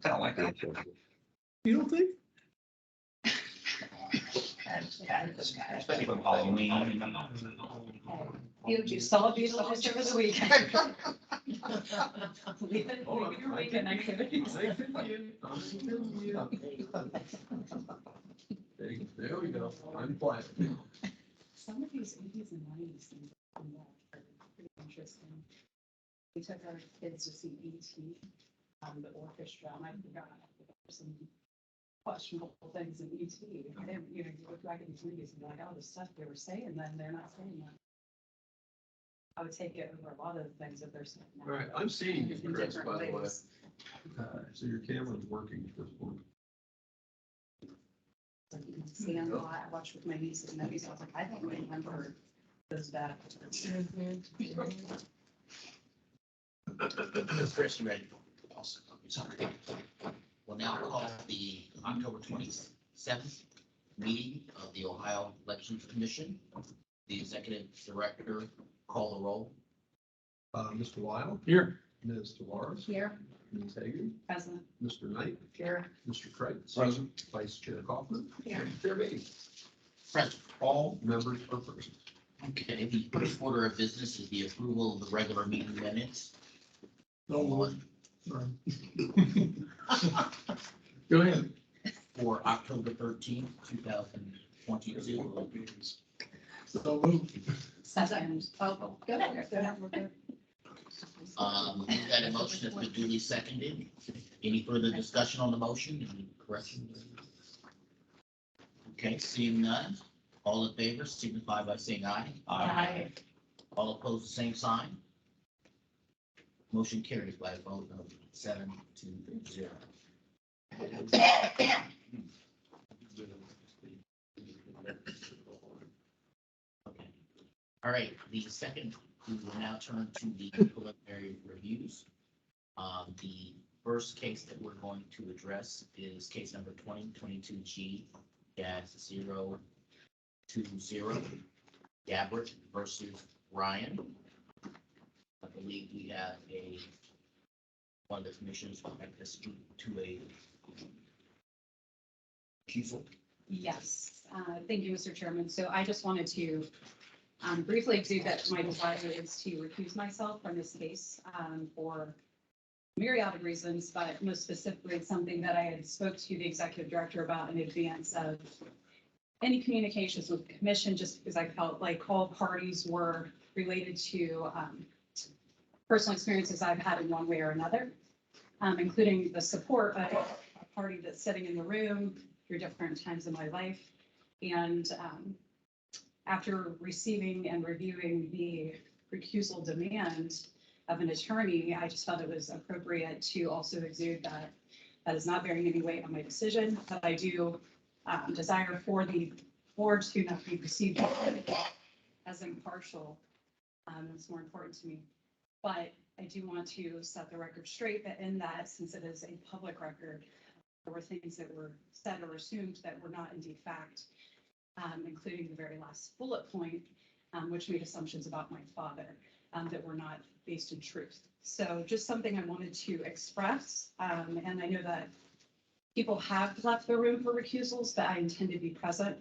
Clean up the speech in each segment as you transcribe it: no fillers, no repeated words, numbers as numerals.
kind of like that. You don't think? Especially when Halloween. You saw these officer over the weekend. Leave it, leave your weekend activities. There we go. I'm quiet. Some of these 80s and 90s things are pretty interesting. We took our kids to see E.T., the orchestra, and I forgot there were some questionable things in E.T. And, you know, you look back at these movies and you're like, oh, the stuff they were saying then, they're not saying that. I would take it over a lot of the things that they're saying now. All right, I'm seeing you, In Chris, different by the way. ways. So your camera's working at this point. Like, you can see on the lot, I watched with my nieces and nephews, I was like, I don't remember those bad. Chris, you ready? Sorry. We'll now call the October 27th meeting of the Ohio Elections Commission. The executive director, call the roll. Mr. Lyle, Here. Ms. Tavares, Here, Ms. Hagan, present. Mr. Knight, Here. Mr. Kreitz. Present. Vice Chair Kaufman. Here. Chair Beatty. Present. All members are present. Okay, the first order of business is the approval of the regular meeting minutes. No one. Go ahead. For October 13th, 2022. So moved. Second. Oh, go ahead. Go ahead. We're good. We've got a motion that's been duly seconded. Any further discussion on the motion? Any corrections? Okay, seeing none. All in favor signify by saying aye. Aye. All opposed, the same sign. Motion carries by a vote of 7-0. Okay. All right, the second, we will now turn to the preliminary reviews. The first case that we're going to address is case number 2022G-020, Gabbert versus Ryan. I believe we have one of the commissioners would like to speak to a recusal. Yes, thank you, Mr. Chairman. So I just wanted to briefly exude that my desire is to recuse myself from this case for myriad of reasons, but most specifically something that I had spoke to the executive director about in advance of any communications with the commission, just because I felt like all parties were related to personal experiences I've had in one way or another, including the support of a party that's sitting in the room through different times in my life. And after receiving and reviewing the recusal demand of an attorney, I just felt it was appropriate to also exude that that is not bearing any weight on my decision, that I do desire for the board to not be perceived as impartial. It's more important to me. But I do want to set the record straight that in that, since it is a public record, there were things that were said or assumed that were not indeed fact, including the very last bullet point, which made assumptions about my father that were not based in truth. So just something I wanted to express. And I know that people have left the room for recusals, but I intend to be present.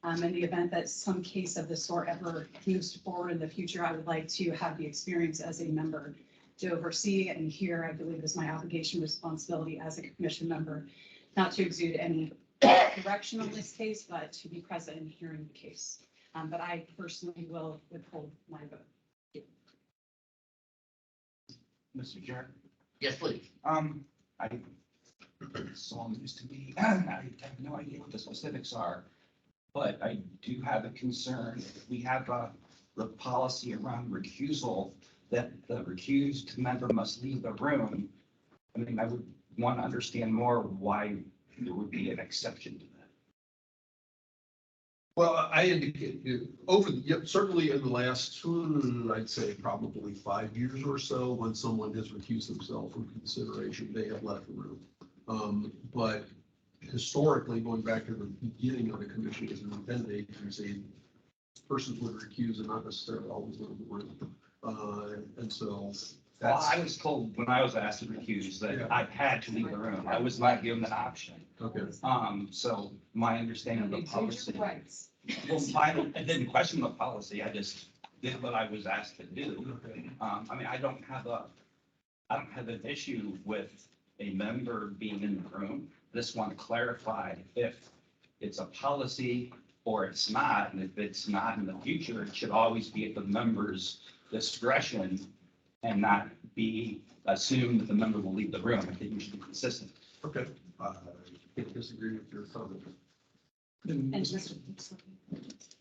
In the event that some case of this sort ever moves forward in the future, I would like to have the experience as a member to oversee and hear. I believe is my obligation, responsibility as a commission member, not to exude any direction on this case, but to be present in hearing the case. But I personally will withhold my vote. Mr. Chair. Yes, please. Song used to be, I have no idea what the specifics are, but I do have a concern. If we have the policy around recusal, that the recused member must leave the room. I mean, I would want to understand more why there would be an exception to that. Well, I indicated certainly in the last, I'd say probably 5 years or so, when someone has recused themselves from consideration, they have left the room. But historically, going back to the beginning of the commission as an independent agency, persons would recuse and not necessarily always leave the room. And so Well, That's, I was told when I was asked to recuse Yeah. that I had to leave the room. I was not given an option. okay. So my understanding of the policy, Rights. well, I didn't question the policy. I just did what I was asked to do. Okay. I mean, I don't have an issue with a member being in the room. Just want to clarify if it's a policy or it's not, and if it's not in the future, it should always be at the member's discretion and not be assumed that the member will leave the room. I think we should be consistent. Okay. I can't disagree with your comment. And And Mr.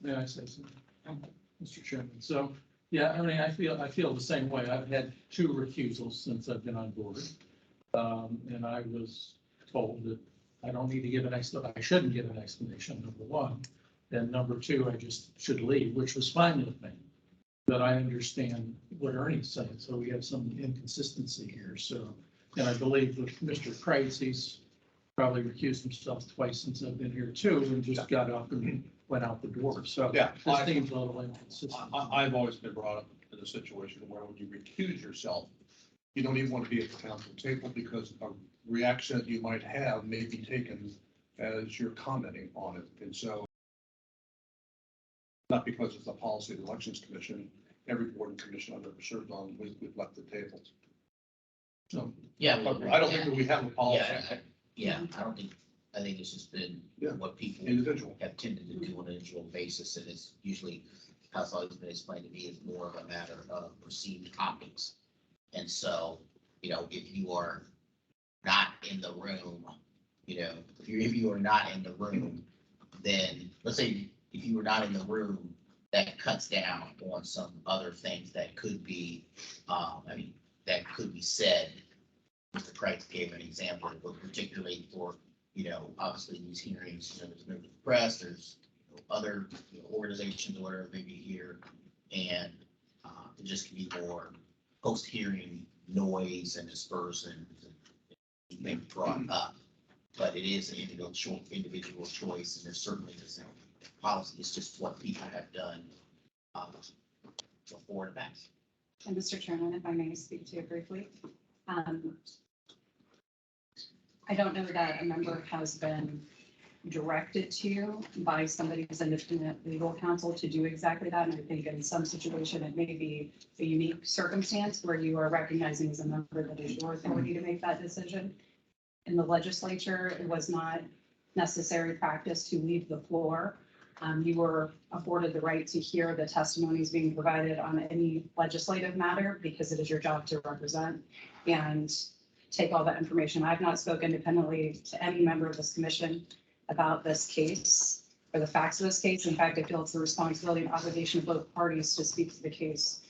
may I say something, Mr. Chairman? So, yeah, I mean, I feel the same way. I've had 2 recusals since I've been on board. And I was told that I don't need to give I shouldn't give an explanation, number one. And number 2, I just should leave, which was fine with me. But I understand what Ernie's saying, so we have some inconsistency here, so. And I believe with Mr. Kreitz, he's probably recused himself twice since I've been here too, and just got up and went out the door, so. Yeah, This I- seems a little inconsistent. I've always been brought up in a situation where when you recuse yourself, you don't even want to be at the council table because a reaction that you might have may be taken as you're commenting on it. And so, not because it's the policy of the Elections Commission, every board and commission I've ever served on, we've left the table. So, Yeah. I don't think that we have a policy, Yeah, I think it's just been Yeah. what people individual. have tended to do on an individual basis, and it's usually, how it's always been explained to me, is more of a matter of perceived optics. And so, if you are not in the room, if you are not in the room, then, let's say, if you were not in the room, that cuts down on some other things that could be, that could be said. Mr. Price gave an example, but particularly for, obviously these hearings, there's members of the press, there's other organizations or whatever may be here. And it just can be more post-hearing noise and dispersion may be brought up. But it is an individual choice, and there certainly isn't policy. It's just what people have done before and back. And Mr. Chairman, if I may speak to you briefly. I don't know that a member has been directed to by somebody who's independent legal counsel to do exactly that. And I think in some situation, it may be a unique circumstance where you are recognizing as a member that is your authority to make that decision. In the legislature, it was not necessary practice to leave the floor. You were afforded the right to hear the testimonies being provided on any legislative matter because it is your job to represent and take all that information. I've not spoken independently to any member of this commission about this case or the facts of this case. In fact, I feel it's the responsibility and obligation of both parties to speak to the case.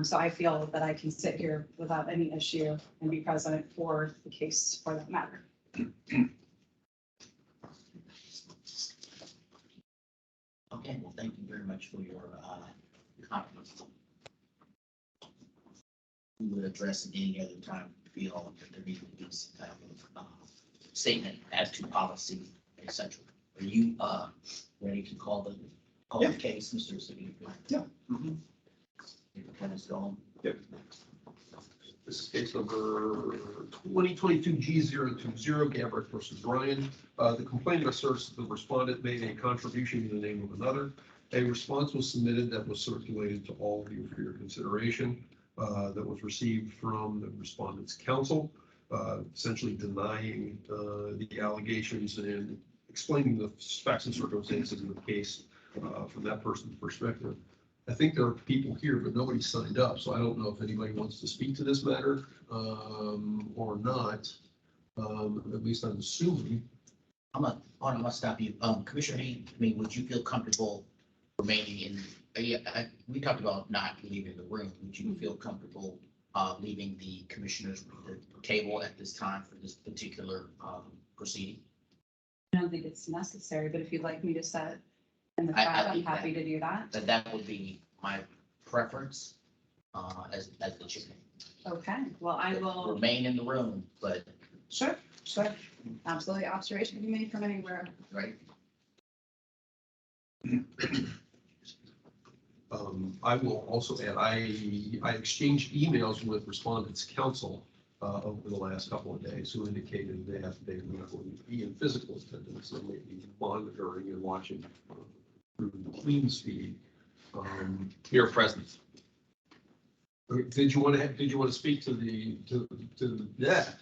So I feel that I can sit here without any issue and be present for the case for that matter. Okay, well, thank you very much for your comments. We would address it any other time, feel that there needs to be some type of statement as to policy, et cetera. Are you ready to call the case, Mr. City? Yeah. Kind of going. This is case number 2022 G020, Gabbard versus Ryan. The complainant asserts that the respondent made a contribution in the name of another. A response was submitted that was circulated to all of you for your consideration, that was received from the respondent's counsel, essentially denying the allegations and explaining the facts and circumstances of the case from that person's perspective. I think there are people here, but nobody signed up, so I don't know if anybody wants to speak to this matter or not. At least I'm assuming. I'm gonna stop you. Commissioner Haynes, would you feel comfortable remaining in, we talked about not leaving the room. Would you feel comfortable leaving the commissioner's table at this time for this particular proceeding? I don't think it's necessary, but if you'd like me to set in the I crowd, I'm think happy to do that. That would be my preference as the chair. Okay, well, I will, Remain in the room, but, sure. Absolutely, observation can be made from anywhere. right? I will also add, I exchanged emails with respondents' counsel over the last couple of days who indicated that they were not going to be in physical attendance, and may be monitoring and watching through the Clean Speed. Your presence. Did you want to speak to the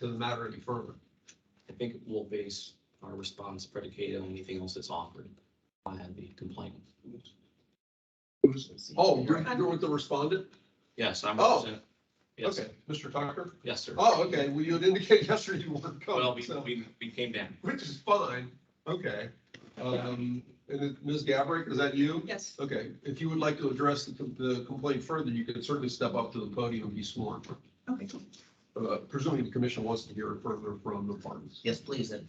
matter any further? I think we'll base our response predicated on anything else that's offered by the complainant. Oh, you're with the respondent? Yes, I'm Oh. representing. Yes, Okay, Mr. Tucker? yes, sir. Oh, okay, well, you had indicated yesterday you weren't Well, coming, so, we came down. which is fine, okay. And then Ms. Gabrick, is that you? Yes. Okay, if you would like to address the complaint further, you can certainly step up to the podium and be sworn. Okay. Presuming the commission wants to hear further from the parties. Yes, please, and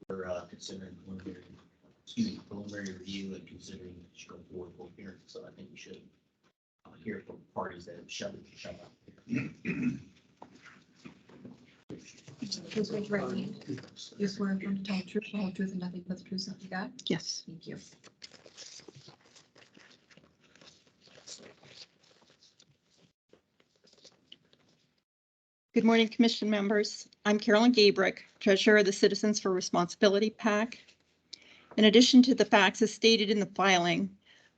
we're considering preliminary review and considering it should go forward for hearing, so I think we should hear from parties that have shut up. Please raise your right hand. You swear affirm to tell the truth, the whole truth, and nothing but the truth, so help you God? Yes. Thank you. Good morning, Commission members. I'm Carolyn Gabrick, Treasurer of the Citizens for Responsibility PAC. In addition to the facts as stated in the filing,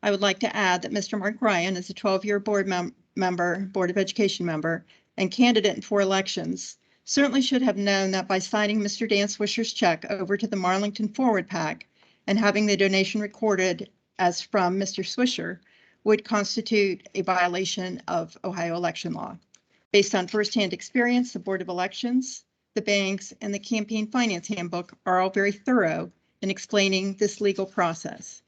I would like to add that Mr. Mark Ryan is a 12-year board of Education member, and candidate in 4 elections, certainly should have known that by signing Mr. Dan Swisher's check over to the Marlington Forward PAC and having the donation recorded as from Mr. Swisher would constitute a violation of Ohio election law. Based on firsthand experience, the Board of Elections, the banks, and the Campaign Finance Handbook are all very thorough in explaining this legal process.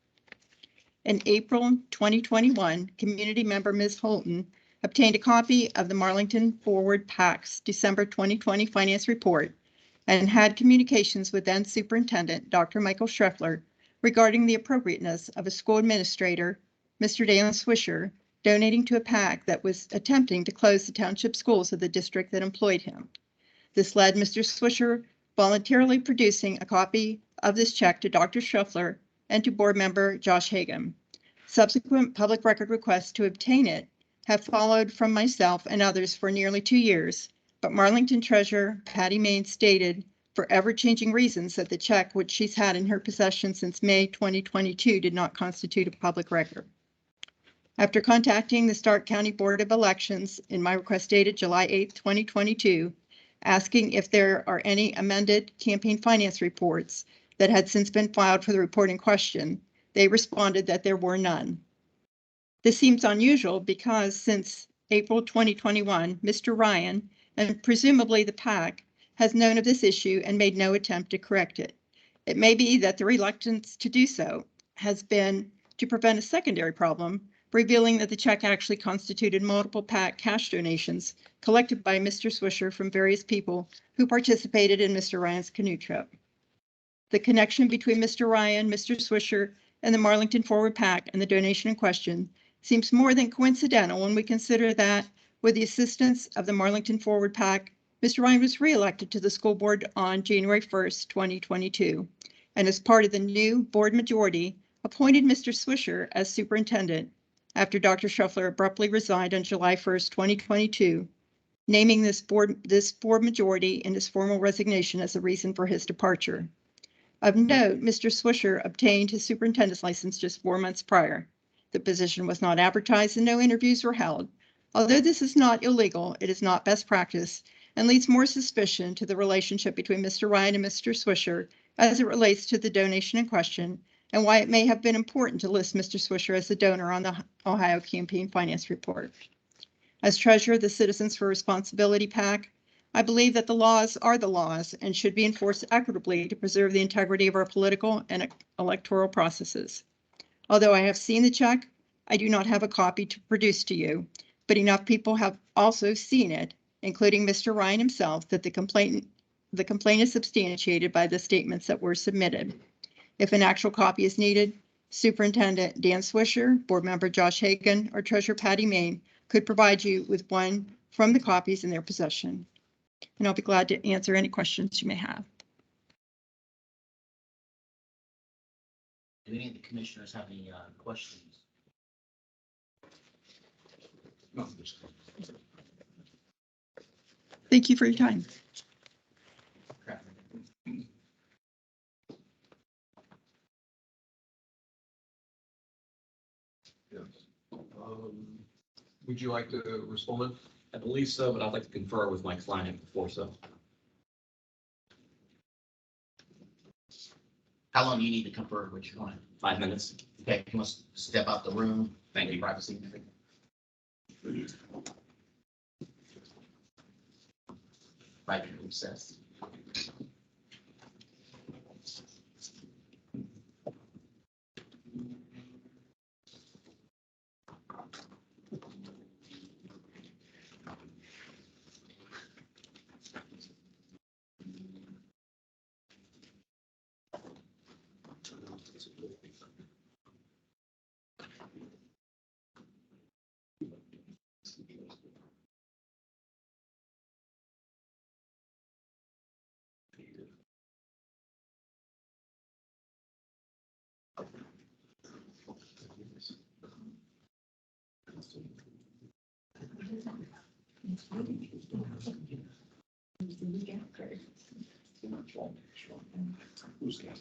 In April 2021, community member Ms. Holton obtained a copy of the Marlington Forward PAC's December 2020 finance report and had communications with then Superintendent Dr. Michael Schreffler regarding the appropriateness of a school administrator, Mr. Dan Swisher, donating to a PAC that was attempting to close the township schools of the district that employed him. This led Mr. Swisher voluntarily producing a copy of this check to Dr. Schreffler and to board member Josh Hagan. Subsequent public record requests to obtain it have followed from myself and others for nearly 2 years, but Marlington Treasurer Patty Main stated for ever-changing reasons that the check, which she's had in her possession since May 2022, did not constitute a public record. After contacting the Stark County Board of Elections in my request dated July 8, 2022, asking if there are any amended campaign finance reports that had since been filed for the report in question, they responded that there were none. This seems unusual because since April 2021, Mr. Ryan, and presumably the PAC, has known of this issue and made no attempt to correct it. It may be that the reluctance to do so has been to prevent a secondary problem, revealing that the check actually constituted multiple PAC cash donations collected by Mr. Swisher from various people who participated in Mr. Ryan's canoe trip. The connection between Mr. Ryan, Mr. Swisher, and the Marlington Forward PAC and the donation in question seems more than coincidental when we consider that, with the assistance of the Marlington Forward PAC, Mr. Ryan was reelected to the school board on January 1st, 2022, and as part of the new board majority, appointed Mr. Swisher as superintendent after Dr. Schreffler abruptly resigned on July 1st, 2022, naming this board majority in his formal resignation as the reason for his departure. Of note, Mr. Swisher obtained his superintendent's license just 4 months prior. The position was not advertised and no interviews were held. Although this is not illegal, it is not best practice and leads more suspicion to the relationship between Mr. Ryan and Mr. Swisher as it relates to the donation in question, and why it may have been important to list Mr. Swisher as the donor on the Ohio Campaign Finance Report. As treasurer of the Citizens for Responsibility PAC, I believe that the laws are the laws and should be enforced equitably to preserve the integrity of our political and electoral processes. Although I have seen the check, I do not have a copy to produce to you, but enough people have also seen it, including Mr. Ryan himself, that the complaint is substantiated by the statements that were submitted. If an actual copy is needed, Superintendent Dan Swisher, Board Member Josh Hagan, or Treasurer Patty Main could provide you with one from the copies in their possession. And I'll be glad to answer any questions you may have. Do any of the commissioners have any questions? No, just- Thank you for your time. Yes. Would you like to respond? I believe so, but I'd like to confer with my client before so. How long do you need to confer with your client? 5 minutes. Okay, you must step out the room. Thank you. Privacy. Private recess. Who's that?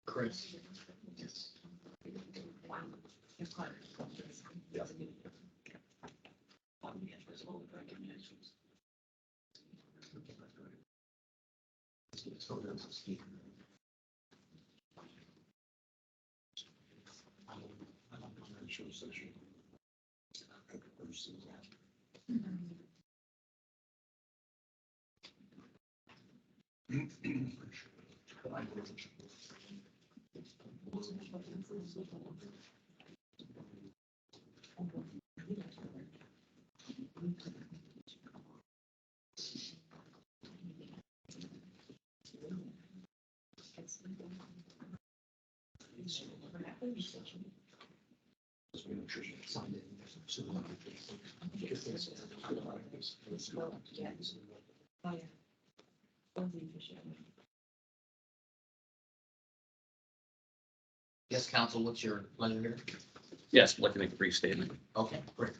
Chris. Yes, counsel, what's your pleasure here? Yes, I'd like to make a brief statement. Okay, great.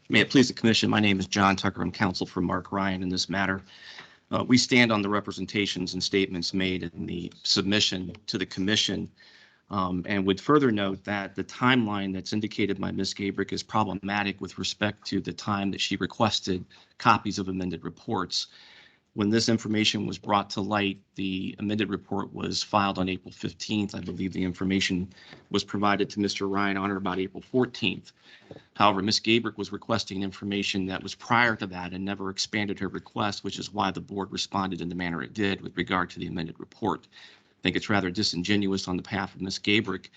May it please the commission, my name is John Tucker. I'm counsel for Mark Ryan in this matter. We stand on the representations and statements made in the submission to the commission, and would further note that the timeline that's indicated by Ms. Gabrick is problematic with respect to the time that she requested copies of amended reports. When this information was brought to light, the amended report was filed on April 15th. I believe the information was provided to Mr. Ryan on or about April 14th. However, Ms. Gabrick was requesting information that was prior to that and never expanded her request, which is why the board responded in the manner it did with regard to the amended report. think it's rather disingenuous on the behalf of Ms. Gabrick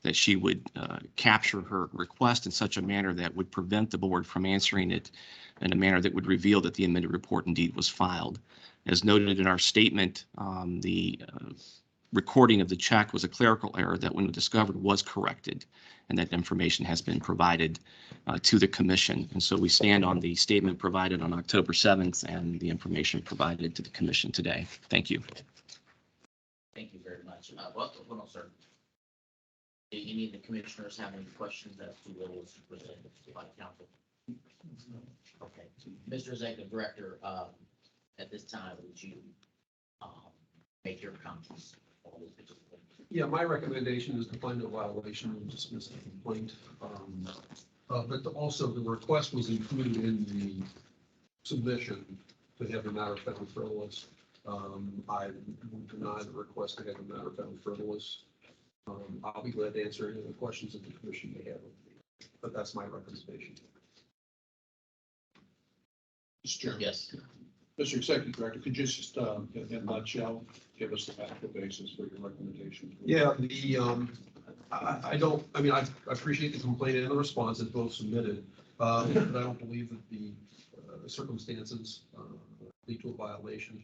that she would capture her request in such a manner that would prevent the board from answering it in a manner that would reveal that the amended report indeed was filed. As noted in our statement, the recording of the check was a clerical error that, when discovered, was corrected, and that information has been provided to the commission. And so we stand on the statement provided on October 7th and the information provided to the commission today. Thank you. Thank you very much. Well, hold on, sir. Do any of the commissioners have any questions as to what was presented by council? Okay, Mr. Executive Director, at this time, would you make your comments? Yeah, my recommendation is to find a violation and dismiss the complaint. But also the request was included in the submission to have the matter found frivolous. I would deny the request to have the matter found frivolous. I'll be glad to answer any of the questions that the commission may have, but that's my recommendation. Mr. Chairman. Yes. Mr. Executive Director, could you just, in a nutshell, give us the factual basis for your recommendation? Yeah, I appreciate the complaint and the response that both submitted, but I don't believe that the circumstances lead to a violation.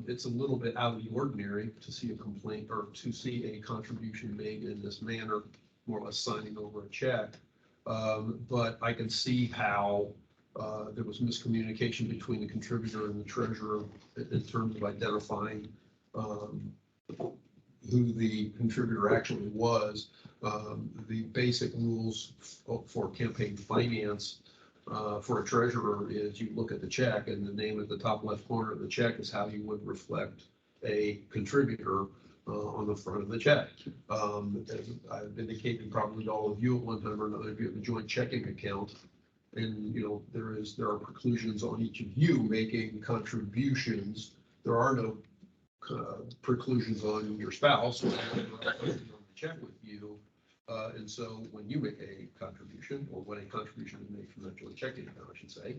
It's a little bit out of the ordinary to see a complaint or to see a contribution made in this manner, more or less signing over a check. But I can see how there was miscommunication between the contributor and the treasurer in terms of identifying who the contributor actually was. The basic rules for campaign finance for a treasurer is you look at the check, and the name at the top left corner of the check is how you would reflect a contributor on the front of the check. As I've indicated probably to all of you at one time or another, if you have a joint checking account, and there are preclusions on each of you making contributions. There are no preclusions on your spouse or on the check with you. And so when you make a contribution, or when a contribution is made from that joint checking account, I should say,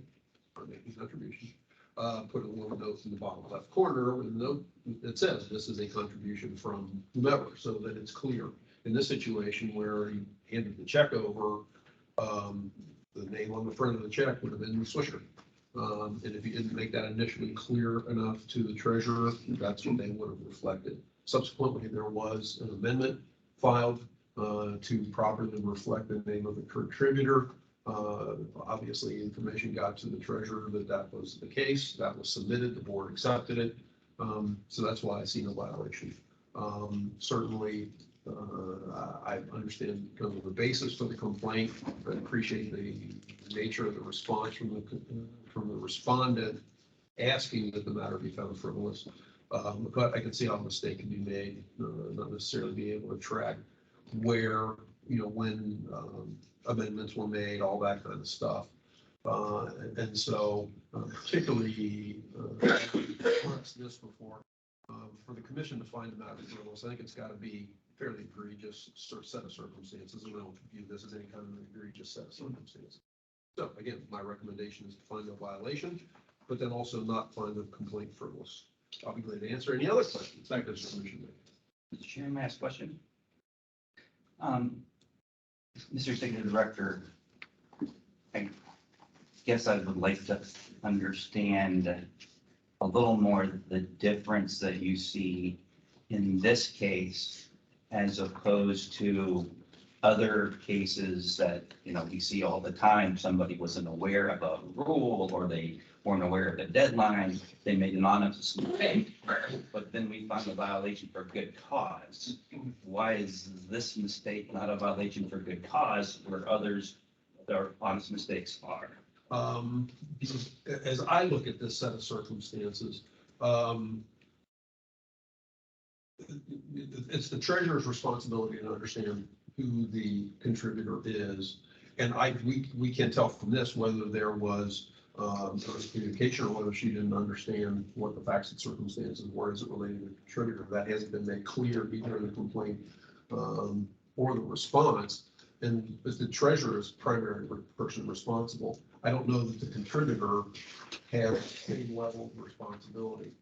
or making contribution, put a little note in the bottom left corner with a note that says this is a contribution from whomever, so that it's clear. In this situation where you handed the check over, the name on the front of the check would have been Swisher. And if you didn't make that initially clear enough to the treasurer, that's what they would have reflected. Subsequently, there was an amendment filed to properly reflect the name of the contributor. Obviously, information got to the treasurer that that was the case. That was submitted. The board accepted it. So that's why I see no violation. Certainly, I understand kind of the basis for the complaint. I appreciate the nature of the response from the respondent asking that the matter be found frivolous. But I can see how a mistake can be made, not necessarily be able to track where, when amendments were made, all that kind of stuff. And so particularly, expressed this before, for the commission to find the matter frivolous, I think it's got to be fairly egregious set of circumstances, and I don't view this as any kind of egregious set of circumstances. So again, my recommendation is to find a violation, but then also not find the complaint frivolous. I'll be glad to answer any other questions. Thank you, Mr. Commissioner. Mr. Chairman, may I ask a question? Mr. Executive Director, I guess I would like to understand a little more the difference that you see in this case as opposed to other cases that, we see all the time. Somebody wasn't aware of a rule, or they weren't aware of the deadline. They made an honest mistake, but then we found a violation for good cause. Why is this mistake not a violation for good cause where others, their honest mistakes are? Because as I look at this set of circumstances, it's the treasurer's responsibility to understand who the contributor is. And we can't tell from this whether there was communication or whether she didn't understand what the facts and circumstances were as it related to the contributor. That hasn't been made clear either in the complaint or the response. And as the treasurer is primary person responsible, I don't know that the contributor has the same level of responsibility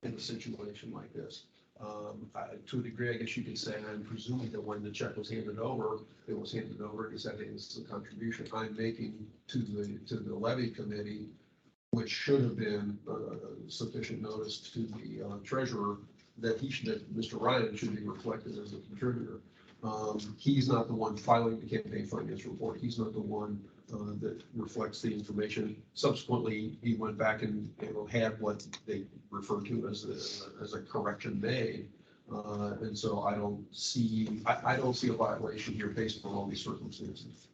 in a situation like this. To a degree, I guess you could say, I'm presuming that when the check was handed over, it was handed over, and said, hey, this is a contribution I'm making to the levy committee, which should have been sufficient notice to the treasurer that that Mr. Ryan should be reflected as a contributor. He's not the one filing the campaign finance report. He's not the one that reflects the information. Subsequently, he went back and had what they refer to as a correction made. And so I don't see a violation here based on all these circumstances.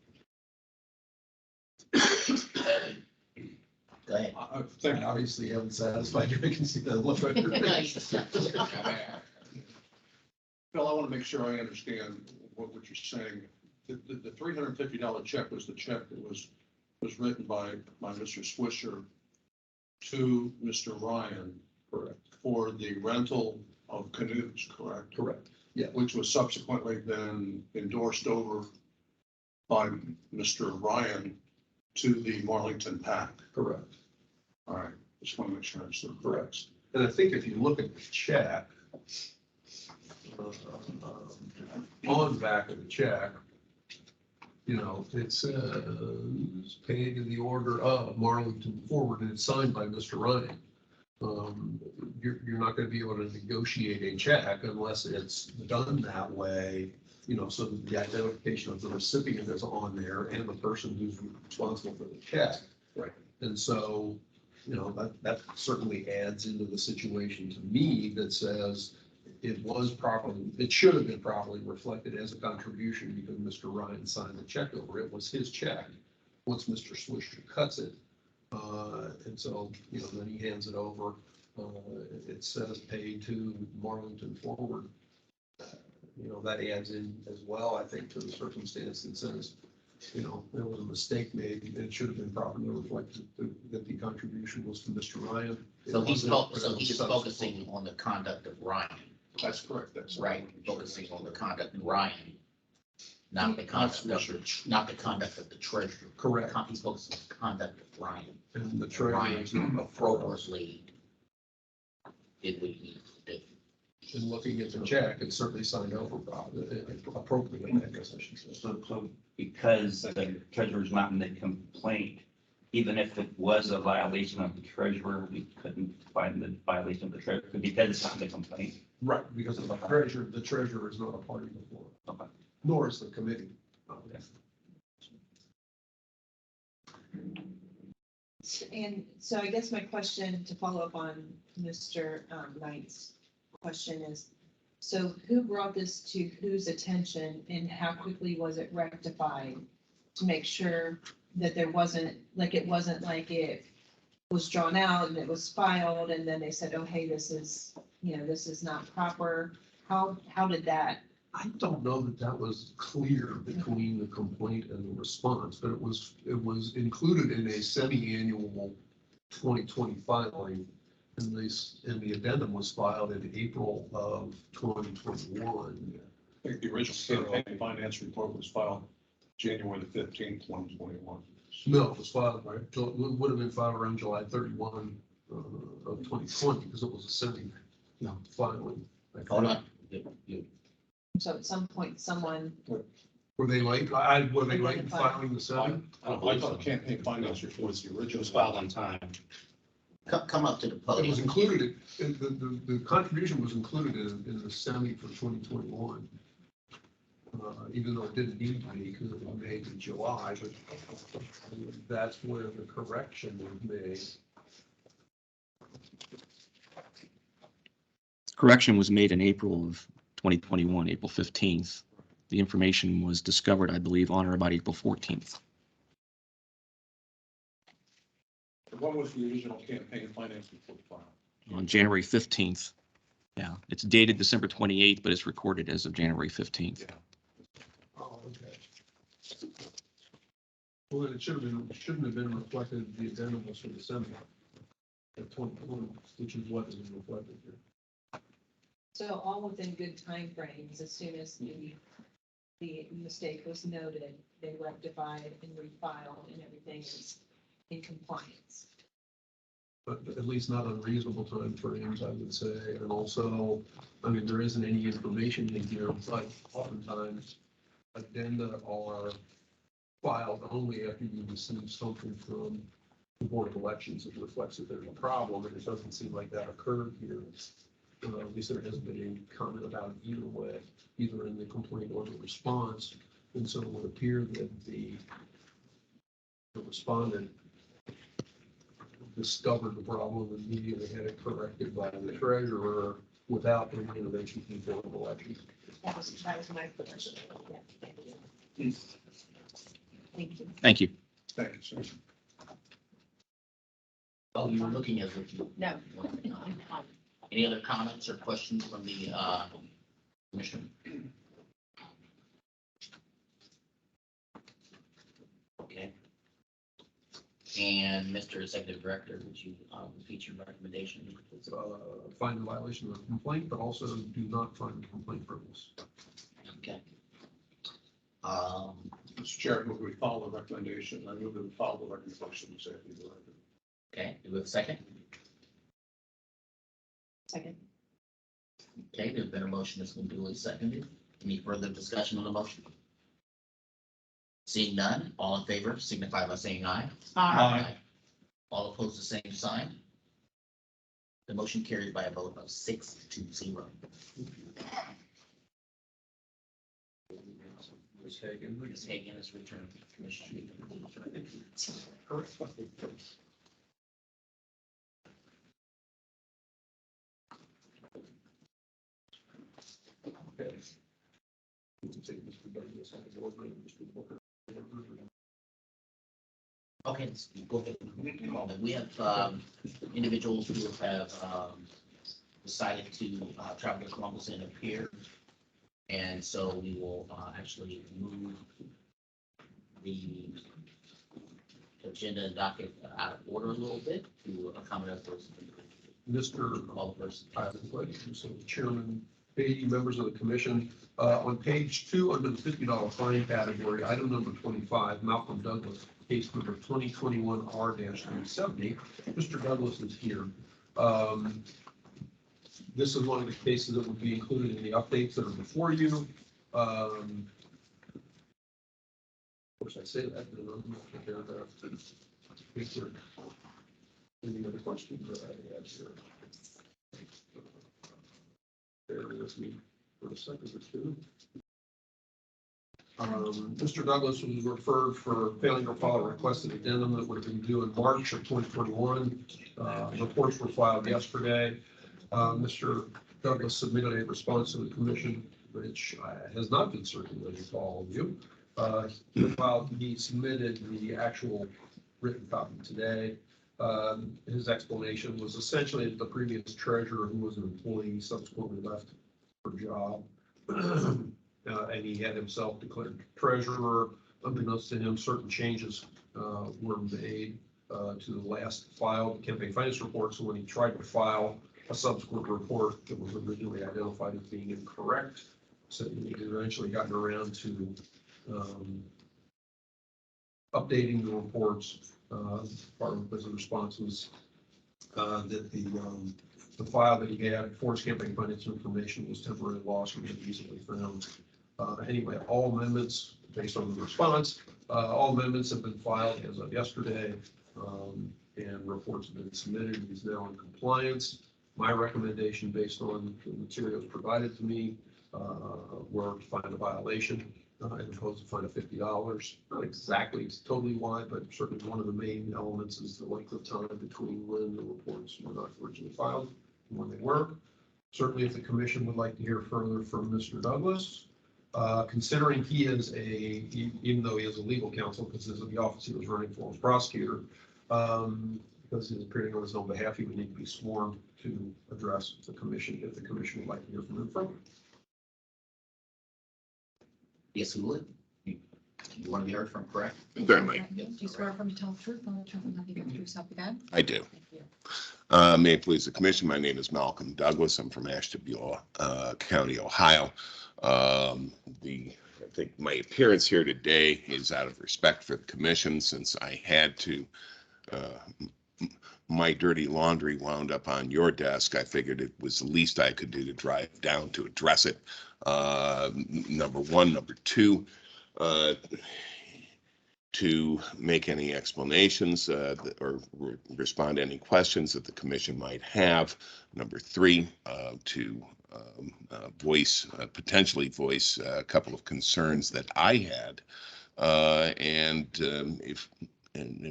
Go ahead. I I think, obviously haven't satisfied you. I can see that look right there. Phil, I want to make sure I understand what you're saying. The $350 check was the check that was written by Mr. Swisher to Mr. Ryan. Correct. For the rental of canoes, correct? Correct. Which was subsequently then endorsed over by Mr. Ryan to the Marlington PAC. Correct. All right, just want to make sure I understood. Correct. And I think if you look at the check, on the back of the check, it says paid in the order of Marlington Forward, and it's signed by Mr. Ryan. You're not going to be able to negotiate a check unless it's done that way, so that the identification of the recipient is on there and the person who's responsible for the check. Right. And so, that certainly adds into the situation to me that says it should have been properly reflected as a contribution because Mr. Ryan signed the check over. It was his check. Once Mr. Swisher cuts it, and so, then he hands it over. It says paid to Marlington Forward. That adds in as well, I think, to the circumstance that says, there was a mistake made. It should have been properly reflected that the contribution was to Mr. Ryan. So he's Subsequent. focusing on the conduct of Ryan, That's correct. That's right? Focusing on the conduct of Ryan, not the conduct of the treasurer. Correct. He's focusing on the conduct of Ryan. And the treasurer is not appropriate. Appropriately did what he needed to do. In looking at the check, it's certainly signed over appropriately, I guess I should say. So because the treasurer's not in the complaint, even if it was a violation of the treasurer, we couldn't find the violation of the treasurer because it's not in the complaint. Right, because of the treasurer is not a party before, Okay. nor is the committee. And so I guess my question to follow up on Mr. Knight's question is, so who brought this to whose attention and how quickly was it rectified to make sure that there wasn't, it wasn't like it was drawn out and it was filed and then they said, oh, hey, this is not proper. How did that? I don't know that was clear between the complaint and the response, but it was included in a semi-annual 2020 filing. And the addendum was filed in April of 2021. I think the original campaign finance report was filed January the 15th, 2021. No, it was filed, right? It would have been filed around July 31 of 2020 because it was a semi-filing. Hold on. So at some point, someone, Were they late? Were they late in filing the semi? I thought the campaign finance report was the original. It was filed on time. Come up to the It was podium. included, the contribution was included in the semi for 2021. Even though it didn't need to be because it was made in July, but that's where the correction was made. Correction was made in April of 2021, April 15th. The information was discovered, I believe, on or about April 14th. When was the original campaign finance report filed? On January 15th. Yeah, it's dated December 28th, but it's recorded as of January 15th. Yeah. Oh, okay. Well, then it shouldn't have been reflected, the addendum was for the semi. At 2020, which is what is reflected here. so all within good timeframes, as soon as the mistake was noted, they rectified and refiled and everything is in compliance. but at least not unreasonable timeframes, I would say. And also, I mean, there isn't any information in here, but oftentimes addenda are filed only after you receive something from the Board of Elections that reflects that there's a problem, and it doesn't seem like that occurred here. At least there hasn't been any comment about it either way, either in the complaint or the response. And so it would appear that the respondent discovered the problem and immediately had it corrected by the treasurer without any intervention from the Board of Elections. That was my question. Yeah, thank you. Thank you. Thank you. Thank you, sir. Oh, you were looking at what you. No. Any other comments or questions from the commissioner? Okay. And Mr. Executive Director, would you repeat your recommendation? Find a violation of the complaint, but also do not find the complaint frivolous. Okay. Mr. Chair, I move we follow the recommendation. I move that we follow the recommendation of the Executive Director. Okay, do we have a second? Second. Okay, there's been a motion that's been duly seconded. Any further discussion on the motion? Seeing none, all in favor signify by saying aye. Aye. All opposed, the same sign. The motion carried by a vote of 6-0. Ms. Hagan. Ms. Hagan is returned to the commission. Okay. We can take Mr. Douglas on the board, and Mr. Booker. Okay, let's go ahead. We have individuals who have decided to travel to Columbus and appear. And so we will actually move the agenda and docket out of order a little bit to accommodate those. Mr. All persons. So Chairman Beatty, members of the commission, on page 2, under the $50 fine category, item number 25, Malcolm Douglas, case number 2021 R-370. Mr. Douglas is here. This is one of the cases that would be included in the updates that are before you. Of course, I say that, but I'm not prepared to answer any other questions that I have here. Bear with me for a second or two. Mr. Douglas was referred for failing to file a requested addendum that would have been due in March of 2021. Reports were filed yesterday. Mr. Douglas submitted a response to the commission, which has not been circulated to all of you. He submitted the actual written copy today. His explanation was essentially that the previous treasurer, who was an employee, subsequently left her job. And he had himself declared treasurer. Unbeknownst to him, certain changes were made to the last filed campaign finance report. So when he tried to file a subsequent report that was originally identified as being incorrect, so he eventually gotten around to updating the reports. Part of his response was that the file that he had for his campaign finance information was temporarily lost and easily found. Anyway, all amendments based on the response, all amendments have been filed as of yesterday, and reports have been submitted. He's now in compliance. My recommendation, based on the materials provided to me, were to find a violation and impose a fine of $50. Not exactly totally why, but certainly one of the main elements is the length of time between when the reports were not originally filed and when they were. Certainly, if the commission would like to hear further from Mr. Douglas, considering he is even though he is a legal counsel, because this is the office he was running for as prosecutor, because he's appearing on his own behalf, he would need to be sworn to address the commission if the commission would like to hear from him further. Yes, we would. You want to be heard from, correct? Certainly. Do you swear from to tell the truth, all the truth, and nothing but the truth, so help you God? I do. Thank you. May it please the commission, my name is Malcolm Douglas. I'm from Ashtabula County, Ohio. I think my appearance here today is out of respect for the commission, since I had to my dirty laundry wound up on your desk, I figured it was the least I could do to drive down to address it. Number one. Number two, to make any explanations or respond to any questions that the commission might have. Number three, to potentially voice a couple of concerns that I had. And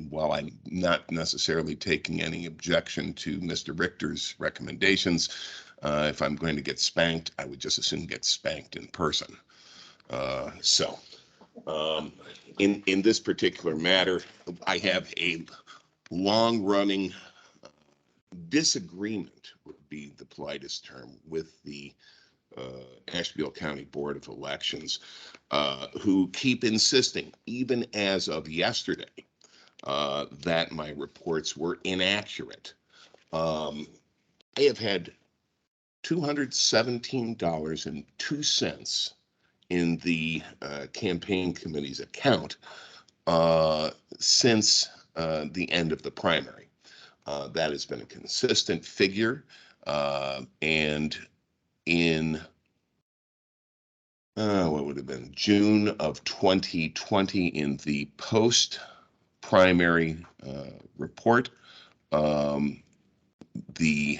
while I'm not necessarily taking any objection to Mr. Richter's recommendations, if I'm going to get spanked, I would just as soon get spanked in person. In this particular matter, I have a long-running disagreement, would be the politest term, with the Ashtabula County Board of Elections, who keep insisting, even as of yesterday, that my reports were inaccurate. I have had $217.02 in the campaign committee's account since the end of the primary. That has been a consistent figure. And in what would have been June of 2020, in the post-primary report, the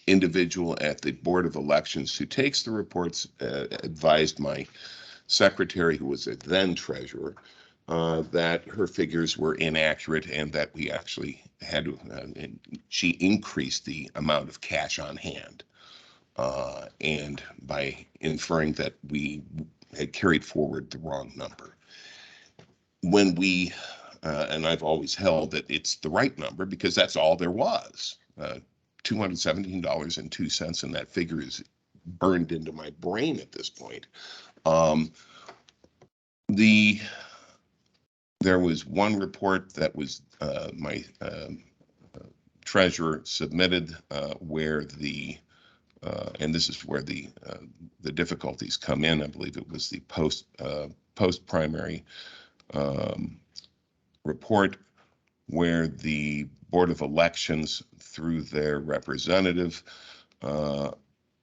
individual at the Board of Elections who takes the reports advised my secretary, who was a then treasurer, that her figures were inaccurate and that we actually had to, she increased the amount of cash on hand. And by inferring that we had carried forward the wrong number. When we, and I've always held that it's the right number because that's all there was, $217.02, and that figure is burned into my brain at this point. There was one report that was my treasurer submitted where the and this is where the difficulties come in. I believe it was the post-primary report where the Board of Elections, through their representative,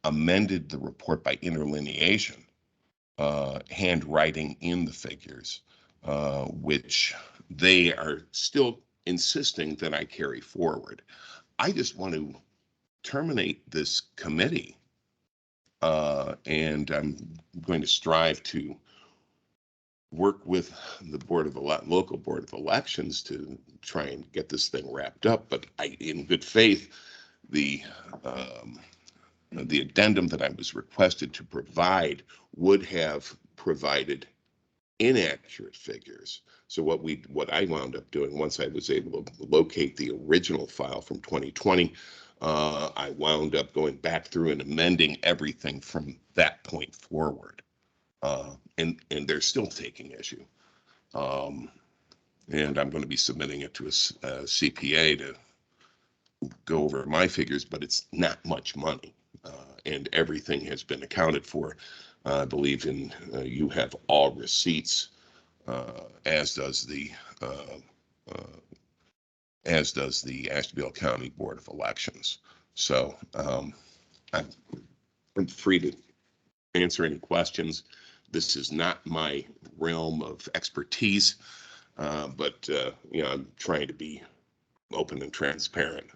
amended the report by interlineation, handwriting in the figures, which they are still insisting that I carry forward. I just want to terminate this committee, and I'm going to strive to work with the local Board of Elections to try and get this thing wrapped up. But in good faith, the addendum that I was requested to provide would have provided inaccurate figures. So what I wound up doing, once I was able to locate the original file from 2020, I wound up going back through and amending everything from that point forward. And they're still taking issue. And I'm going to be submitting it to a CPA to go over my figures, but it's not much money. And everything has been accounted for. I believe you have all receipts, as does the Ashtabula County Board of Elections. So I'm free to answer any questions. This is not my realm of expertise, but I'm trying to be open and transparent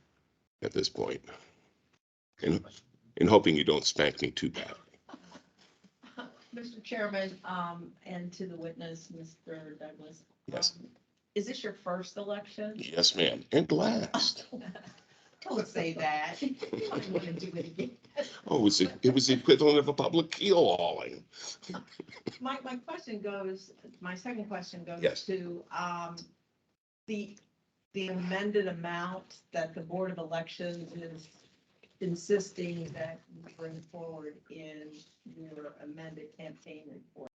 at this point, and hoping you don't spank me too bad. Mr. Chairman, and to the witness, Mr. Douglas. Yes. Is this your first election? Yes, ma'am. And last. Don't say that. You don't want to do it again. Oh, it was the equivalent of a public keel hauling. My second question goes Yes. to the amended amount that the Board of Elections is insisting that you bring forward in your amended campaign report.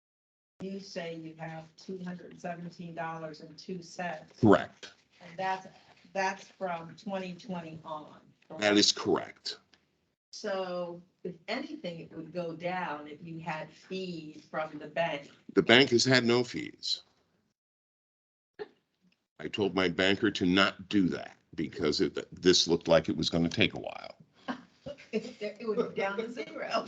You say you have $217.02. Correct. And that's from 2020 on. Correct? That is correct. So if anything, it would go down if you had fees from the bank. The bank has had no fees. I told my banker to not do that because this looked like it was going to take a while. It would be down to zero.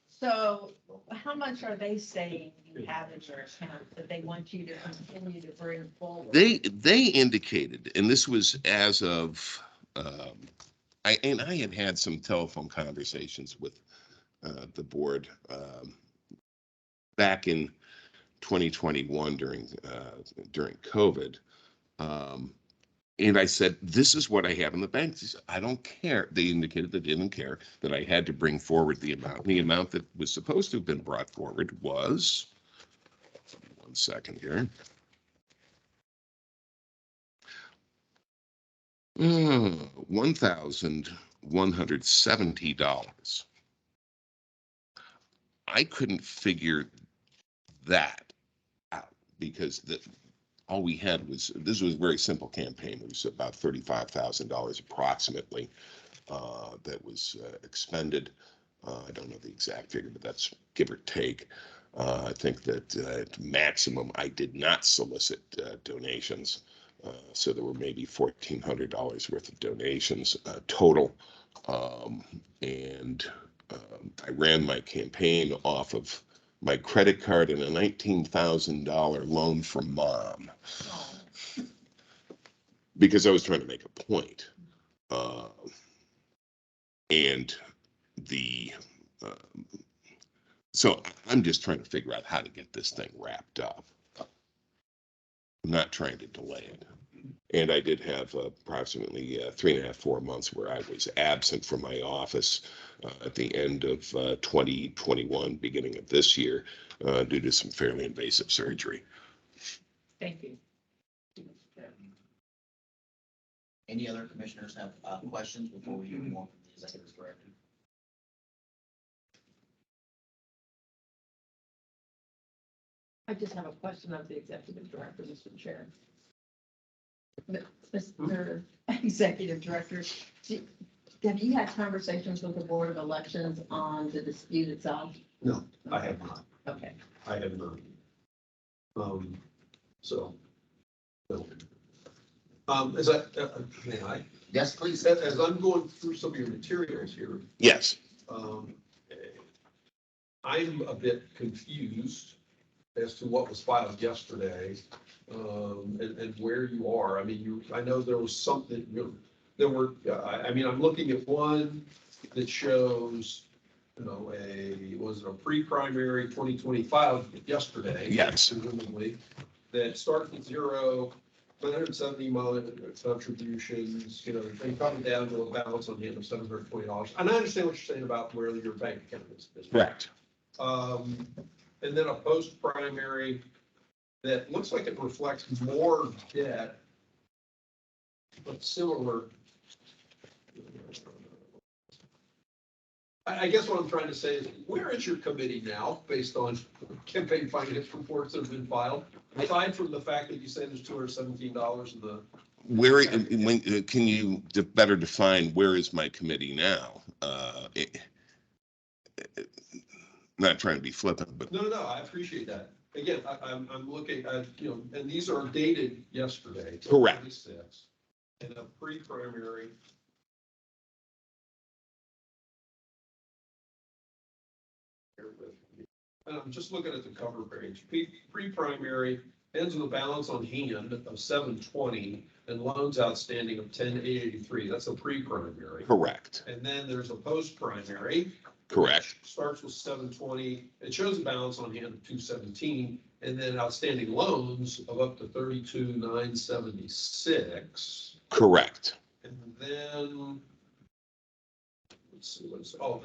So how much are they saying you have in your account that they want you to continue to bring forward? They indicated, and this was as of, I had some telephone conversations with the board back in 2021 during COVID. And I said, this is what I have in the bank. They said, I don't care. They indicated they didn't care that I had to bring forward the amount. The amount that was supposed to have been brought forward was, 1 second here. $1,170. I couldn't figure that out because all we had was, this was a very simple campaign. It was about $35,000 approximately that was expended. I don't know the exact figure, but that's give or take. I think that at maximum, I did not solicit donations. So there were maybe $1,400 worth of donations total. And I ran my campaign off of my credit card and a $19,000 loan from Mom. Because I was trying to make a point. So I'm just trying to figure out how to get this thing wrapped up. I'm not trying to delay it. And I did have approximately 3.5, 4 months where I was absent from my office at the end of 2021, beginning of this year, due to some fairly invasive surgery. Thank you. Any other commissioners have questions before we move on from the executive director? I just have a question of the executive director, Mr. Chair. Mr. Executive Director, have you had conversations with the Board of Elections on the dispute itself? No, I have not. Okay. I have not. So, no. May I? Yes, please. As I'm going through some of your materials here, Yes. I'm a bit confused as to what was filed yesterday, and where you are. I mean, I know there was something, I'm looking at one that shows, was it a pre-primary 2020 filed yesterday? Yes. Presumably, that starts at zero, 170 contributions, and come down to a balance on the end of $720. And I understand what you're saying about where your bank account is. Correct. And then a post-primary that looks like it reflects more debt, but similar. I guess what I'm trying to say is, where is your committee now, based on campaign finance reports that have been filed? Aside from the fact that you say there's $217 in the. Can you better define where is my committee now? Not trying to be flippant, but. No, I appreciate that. Again, I'm looking at, and these are dated yesterday. Correct. 26, and a pre-primary. And I'm just looking at the cover page. Pre-primary ends with a balance on hand of 720 and loans outstanding of 10,883. That's a pre-primary. Correct. And then there's a post-primary. Correct. Starts with 720. It shows a balance on hand of 217, and then outstanding loans of up to 32,976. Correct. And then let's see the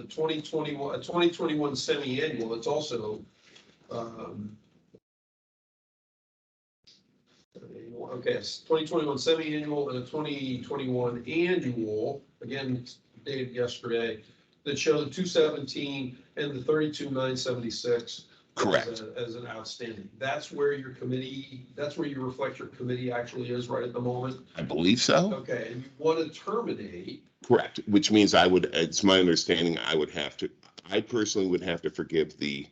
2021 semi-annual. It's also okay. It's 2021 semi-annual and a 2021 annual. Again, dated yesterday. That show the 217 and the 32,976. Correct. As an outstanding. That's where your committee, that's where you reflect your committee actually is right at the moment. I believe so. Okay, and you want to terminate. Correct, which means it's my understanding, I personally would have to forgive the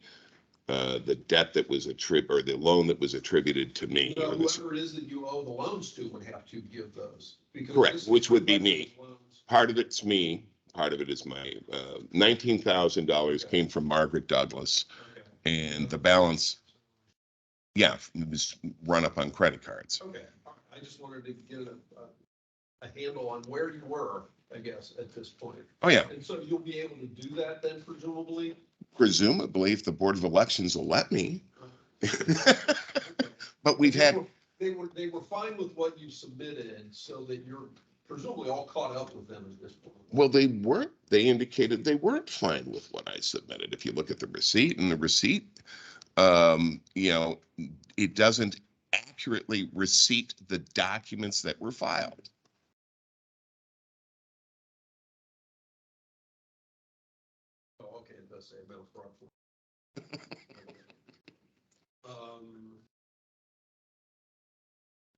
the debt that was or the loan that was attributed to me. Well, or this- whoever it is that you owe the loans to would have to give those. because Correct, this is which would be collecting me. loans. Part of it's me, part of it is my, $19,000 came from Margaret Douglas, Okay. and the balance, yeah, it was run up on credit cards. Okay, I just wanted to get a handle on where you were, I guess, at this point. Oh, yeah, And so you'll be able to do that then presumably? presumably if the Board of Elections will let me. But we've had, They were fine with what you submitted so that you're presumably all caught up with them at this point. well, they weren't, they indicated they weren't fine with what I submitted. If you look at the receipt, it doesn't accurately receipt the documents that were filed. Oh, okay, it does say amount of fraud.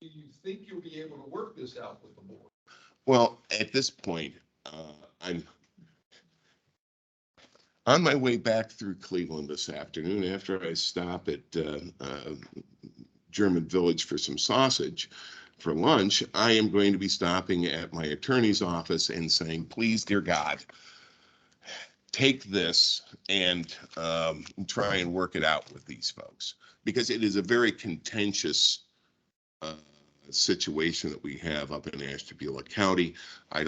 Do you think you'll be able to work this out with the board? Well, at this point, I'm on my way back through Cleveland this afternoon after I stop at German Village for some sausage for lunch. I am going to be stopping at my attorney's office and saying, please, dear God, take this and try and work it out with these folks, because it is a very contentious situation that we have up in Ashtabula County. I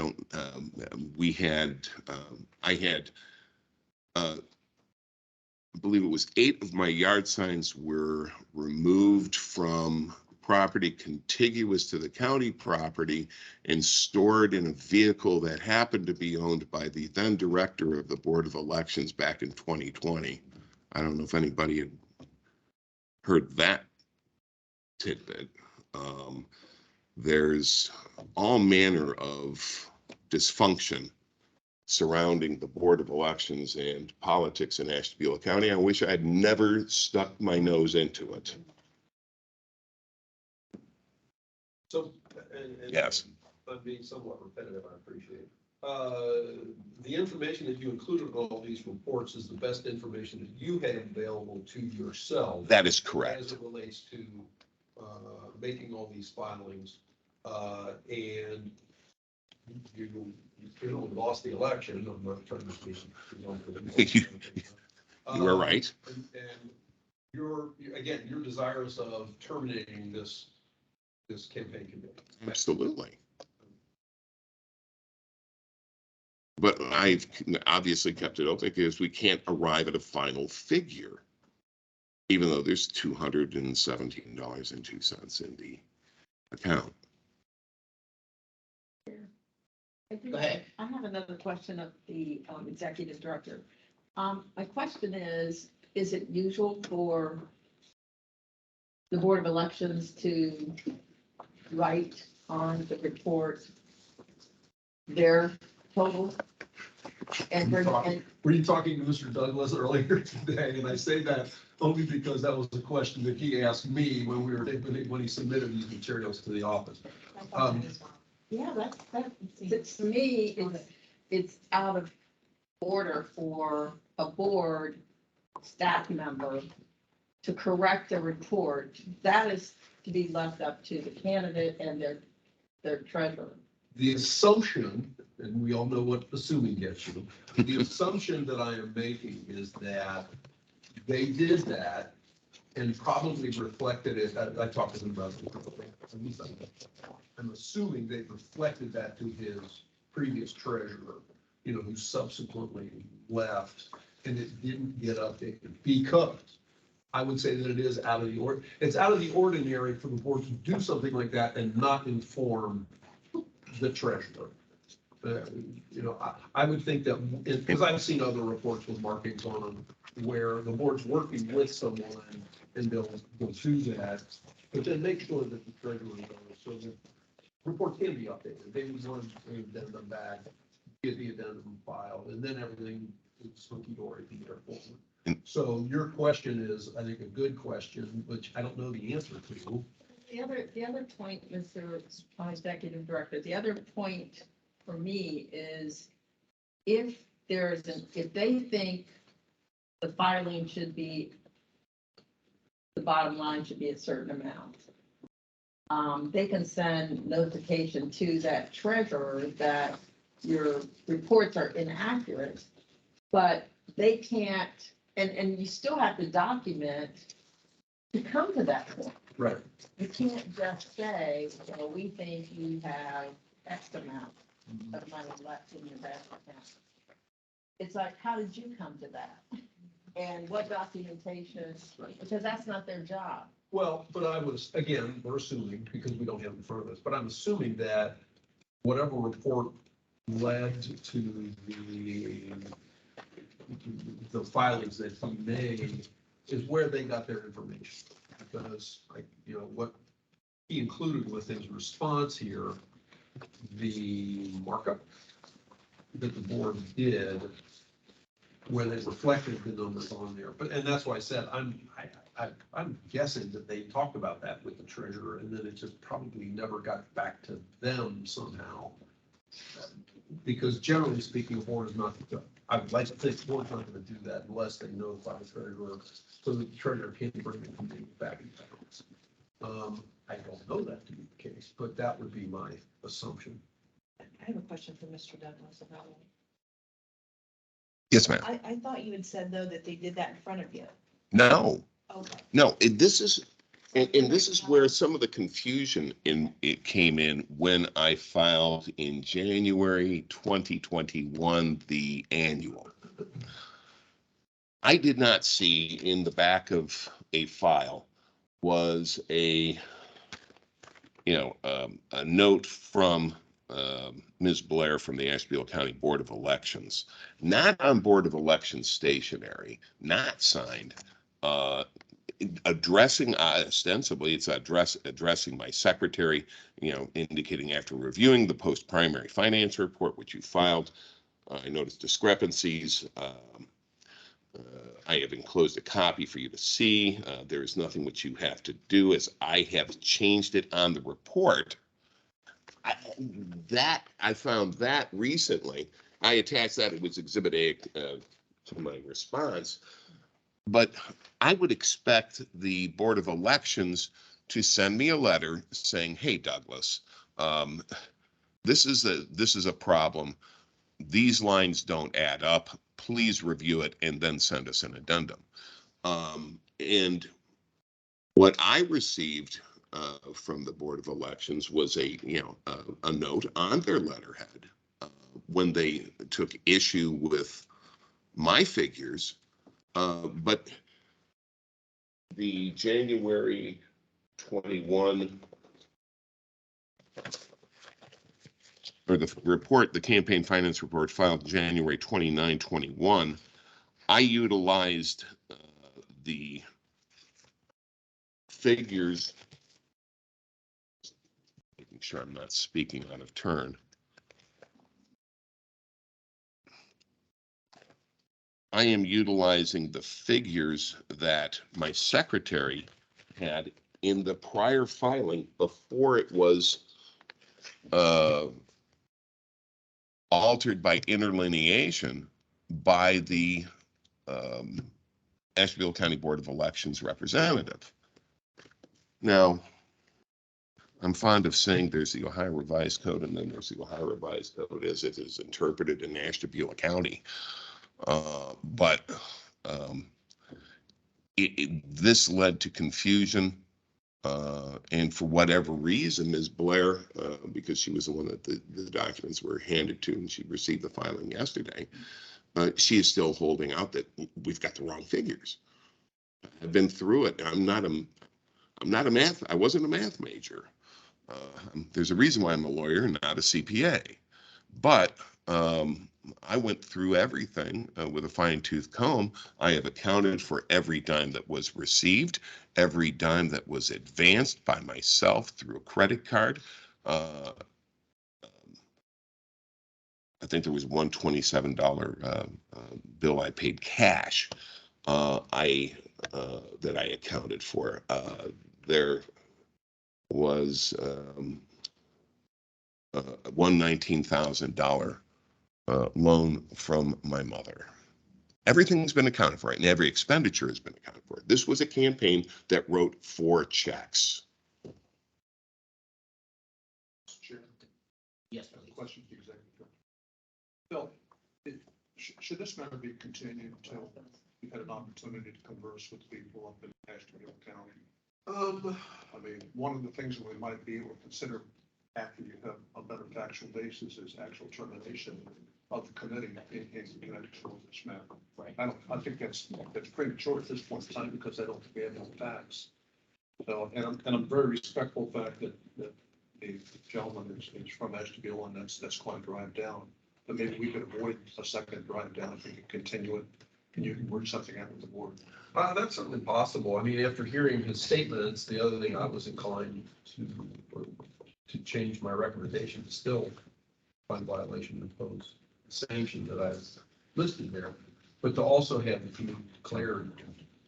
believe it was 8 of my yard signs were removed from property contiguous to the county property and stored in a vehicle that happened to be owned by the then director of the Board of Elections back in 2020. I don't know if anybody had heard that tidbit. There's all manner of dysfunction surrounding the Board of Elections and politics in Ashtabula County. I wish I had never stuck my nose into it. So, Yes. I'm being somewhat repetitive, I appreciate it. The information that you included in all these reports is the best information that you have available to yourself. That is As correct. it relates to making all these filings. And you lost the election. I'm not trying to speak. You are right. And you're desirous of terminating this campaign committee. Absolutely. But I've obviously kept it open because we can't arrive at a final figure, even though there's $217.02 in the account. Go ahead. I have another question of the executive director. My question is it usual for the Board of Elections to write on the report their total? Were you talking to Mr. Douglas earlier today? And I say that only because that was the question that he asked me when he submitted these materials to the office. Yeah, to me, it's out of order for a board staff member to correct a report. That is to be left up to the candidate and their treasurer. The assumption, and we all know what assuming gets you, the assumption that I am making is that they did that and probably reflected it. I talked to them about it. I'm assuming they reflected that to his previous treasurer, who subsequently left, and it didn't get updated because I would say that it is out of the it's out of the ordinary for the board to do something like that and not inform the treasurer. I would think that, because I've seen other reports with markings on them where the board's working with someone and they'll do that, but then make sure that the treasurer knows so that report can be updated. They would want to addendum back, get the addendum filed, and then everything is hunky-dory from there forward. So your question is, I think, a good question, which I don't know the answer to. The other point, Mr. Executive Director, the other point for me is if they think the filing should be the bottom line should be a certain amount. They can send notification to that treasurer that your reports are inaccurate, but they can't, and you still have to document to come to that point. Right. You can't just say, well, we think you have X amount of money left in your bank account. It's like, how did you come to that? And what documentation, because that's not their job. Well, but I was, again, we're assuming, because we don't have it in front of us, but I'm assuming that whatever report led to the filings that he made is where they got their information. Because, like, you know, what he included with his response here, the markup that the board did, where they reflected the numbers on there. But, and that's why I said, I'm guessing that they talked about that with the treasurer, and then it just probably never got back to them somehow. Because generally speaking, the board is not, I would like to think the board's not going to do that unless they notify the treasurer, so that the treasurer can't bring the company back in balance. I don't know that to be the case, but that would be my assumption. I have a question for Mr. Douglas about it. Yes, ma'am. I thought you had said, though, that they did that in front of you. No, Okay. no, this is, and this is where some of the confusion it came in when I filed in January 2021, the annual. I did not see in the back of a file was a note from Ms. Blair from the Ashtabula County Board of Elections, not on Board of Elections stationery, not signed, addressing, ostensibly, it's addressing my secretary, indicating after reviewing the post-primary finance report, which you filed, I noticed discrepancies. I have enclosed a copy for you to see. There is nothing which you have to do, as I have changed it on the report. I found that recently. I attached that, it was Exhibit A to my response. But I would expect the Board of Elections to send me a letter saying, hey, Douglas, this is a problem. These lines don't add up. Please review it and then send us an addendum. And what I received from the Board of Elections was a note on their letterhead when they took issue with my figures. But the January 21 or the report, the campaign finance report filed January 29, 21, I utilized the figures, making sure I'm not speaking out of turn. I am utilizing the figures that my secretary had in the prior filing before it was altered by interlineation by the Ashtabula County Board of Elections representative. Now, I'm fond of saying there's the Ohio Revised Code and then there's the Ohio Revised Code as it is interpreted in Ashtabula County. But this led to confusion. And for whatever reason, Ms. Blair, because she was the one that the documents were handed to and she received the filing yesterday, she is still holding out that we've got the wrong figures. I've been through it. I wasn't a math major. There's a reason why I'm a lawyer and not a CPA. But I went through everything with a fine-tooth comb. I have accounted for every dime that was received, every dime that was advanced by myself through a credit card. I think there was one $27 bill I paid cash. That I accounted for. There was one $19,000 loan from my mother. Everything's been accounted for, and every expenditure has been accounted for. This was a campaign that wrote 4 checks. Chair, Yes, I have a please. question to the executive. Bill, should this matter be continued until you've had an opportunity to converse with people up in Ashtabula County? I mean, one of the things that we might be able to consider after you have a better factual basis is actual termination of the committee in connection with this matter. Right. I think that's premature at this point in time because I don't think we have no facts. So, and I'm very respectful of the fact that the gentleman is from Ashtabula and that's quite a drive down. But maybe we could avoid a second drive down if we could continue it and you can work something out with the board. That's certainly possible. I mean, after hearing his statements, the other thing I was inclined to change my recommendation to still find violation and impose the sanction that I've listed there, but to also have the committee declare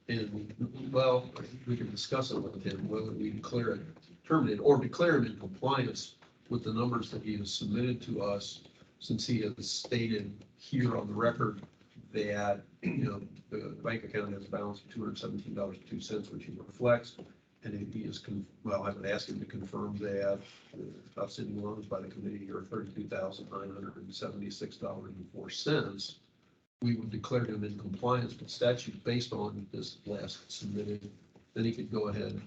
and, well, we can discuss it with him, whether we declare it terminated or declare him in compliance with the numbers that he has submitted to us, since he has stated here on the record that, the bank account has a balance of $217.02, which he reflects. And he is, I would ask him to confirm that outstanding loans by the committee are $32,976.04. We would declare him in compliance with statute based on this last submitted. Then he could go ahead,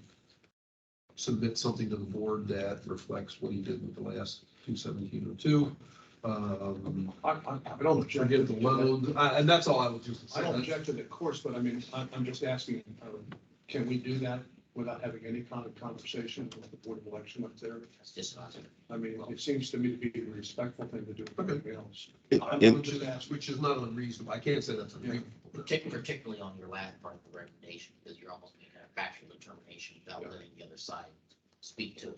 submit something to the board that reflects what he did with the last 217.02. I don't object. Forgive the loan, and that's all I would just say. I don't object to the course, but I mean, I'm just asking, can we do that without having any kind of conversation with the Board of Election up there? That's just not. I mean, it seems to me to be a respectful thing to do with everybody else. Which is not unreasonable. I can't say that's unreasonable. Particularly on your last part of the recommendation, because you're almost making a factual determination without letting the other side speak to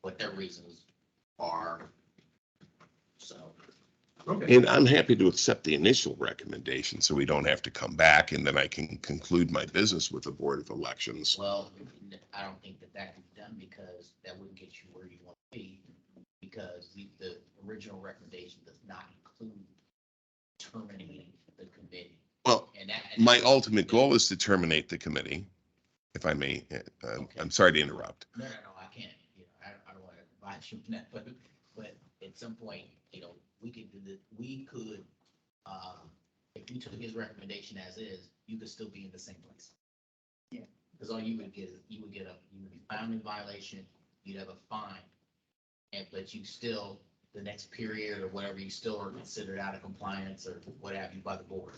what their reasons are. So. Okay. And I'm happy to accept the initial recommendation so we don't have to come back and then I can conclude my business with the Board of Elections. Well, I don't think that can be done because that wouldn't get you where you want to be. Because the original recommendation does not include terminating the committee. Well, my ultimate goal is to terminate the committee, if I may. I'm sorry to interrupt. No, I can't. I don't want to advise you on that, but at some point, we could do that. We could, if we took his recommendation as is, you could still be in the same place. Yeah. Because all you would get is, you would be found in violation, you'd have a fine. But you still, the next period or whatever, you still are considered out of compliance or what have you by the board.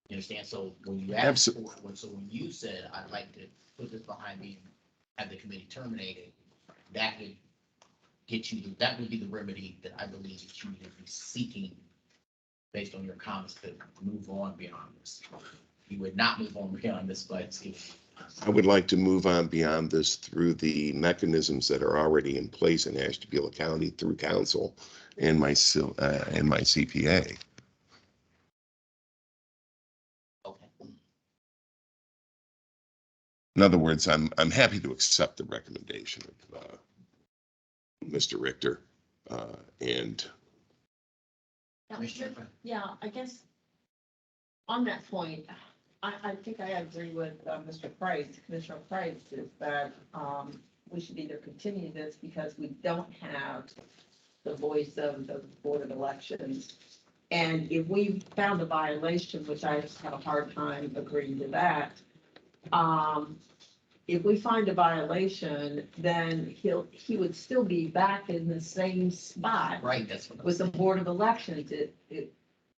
You understand? So when you asked for it, so when you said, I'd like to put this behind me and have the committee terminated, that would get you, that would be the remedy that I believe that you would be seeking based on your comments to move on beyond this. You would not move on beyond this, but I would like to move on beyond this through the mechanisms that are already in place in Ashtabula County through council and my CPA. okay. In other words, I'm happy to accept the recommendation of Mr. Richter and Yeah, I guess on that point, I think I agree with Mr. Price, Commissioner Price, is that we should either continue this because we don't have the voice of the Board of Elections. And if we found a violation, which I have a hard time agreeing to that, if we find a violation, then he would still be back in the same spot Right, that's what with the Board of Elections.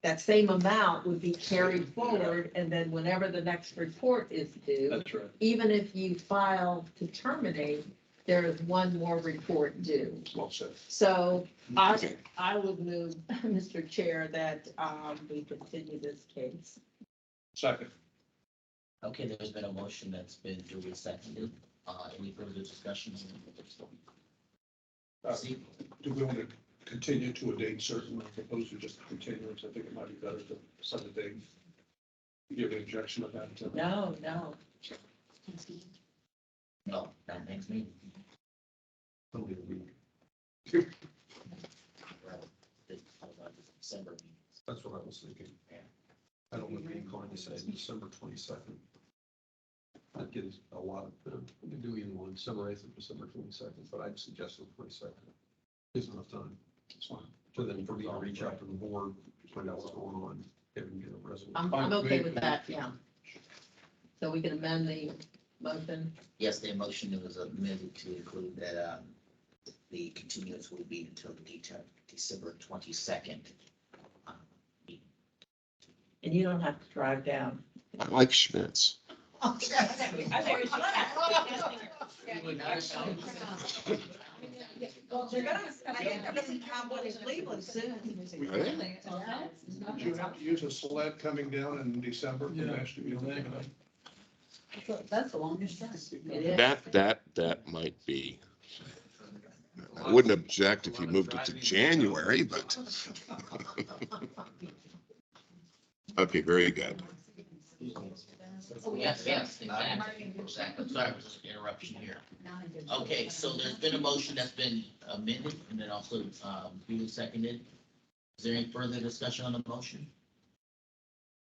That same amount would be carried forward, and then whenever the next report is due, That's right. even if you file to terminate, there is one more report due. Well said. So I would move, Mr. Chair, that we continue this case. Second. Okay, there's been a motion that's been duly seconded. Any further discussions? See, Do we want to continue to a date certain as opposed to just continuance? I think it might be better to set a date. Do you have an objection of that? Tim? No. no, that makes me. December. That's what I was thinking. I don't want to be inclined to say December 22nd. gives a lot of, we can do either one, December 8th or December 22nd, but I'd suggest the 22nd. Gives enough time. It's fine. So then for me to reach out to the board, find out what's going on, and get a resolution. I'm okay with that, yeah. So we can amend the motion. Yes, the motion was amended to include that, the continuance will be until the December 22nd. And you don't have to drive down. I like Schmitz. Well, they're gonna, I think they're gonna have one in Cleveland soon. Really? Do you have to use a sled coming down in December? from Yeah. Ashtabula? That's the longest drive. It is. That might be. I wouldn't object if you moved it to January, but. Okay, very good. Yes, exactly. Exactly. Sorry for the interruption here. Okay, so there's been a motion that's been amended and then also duly seconded. Is there any further discussion on the motion?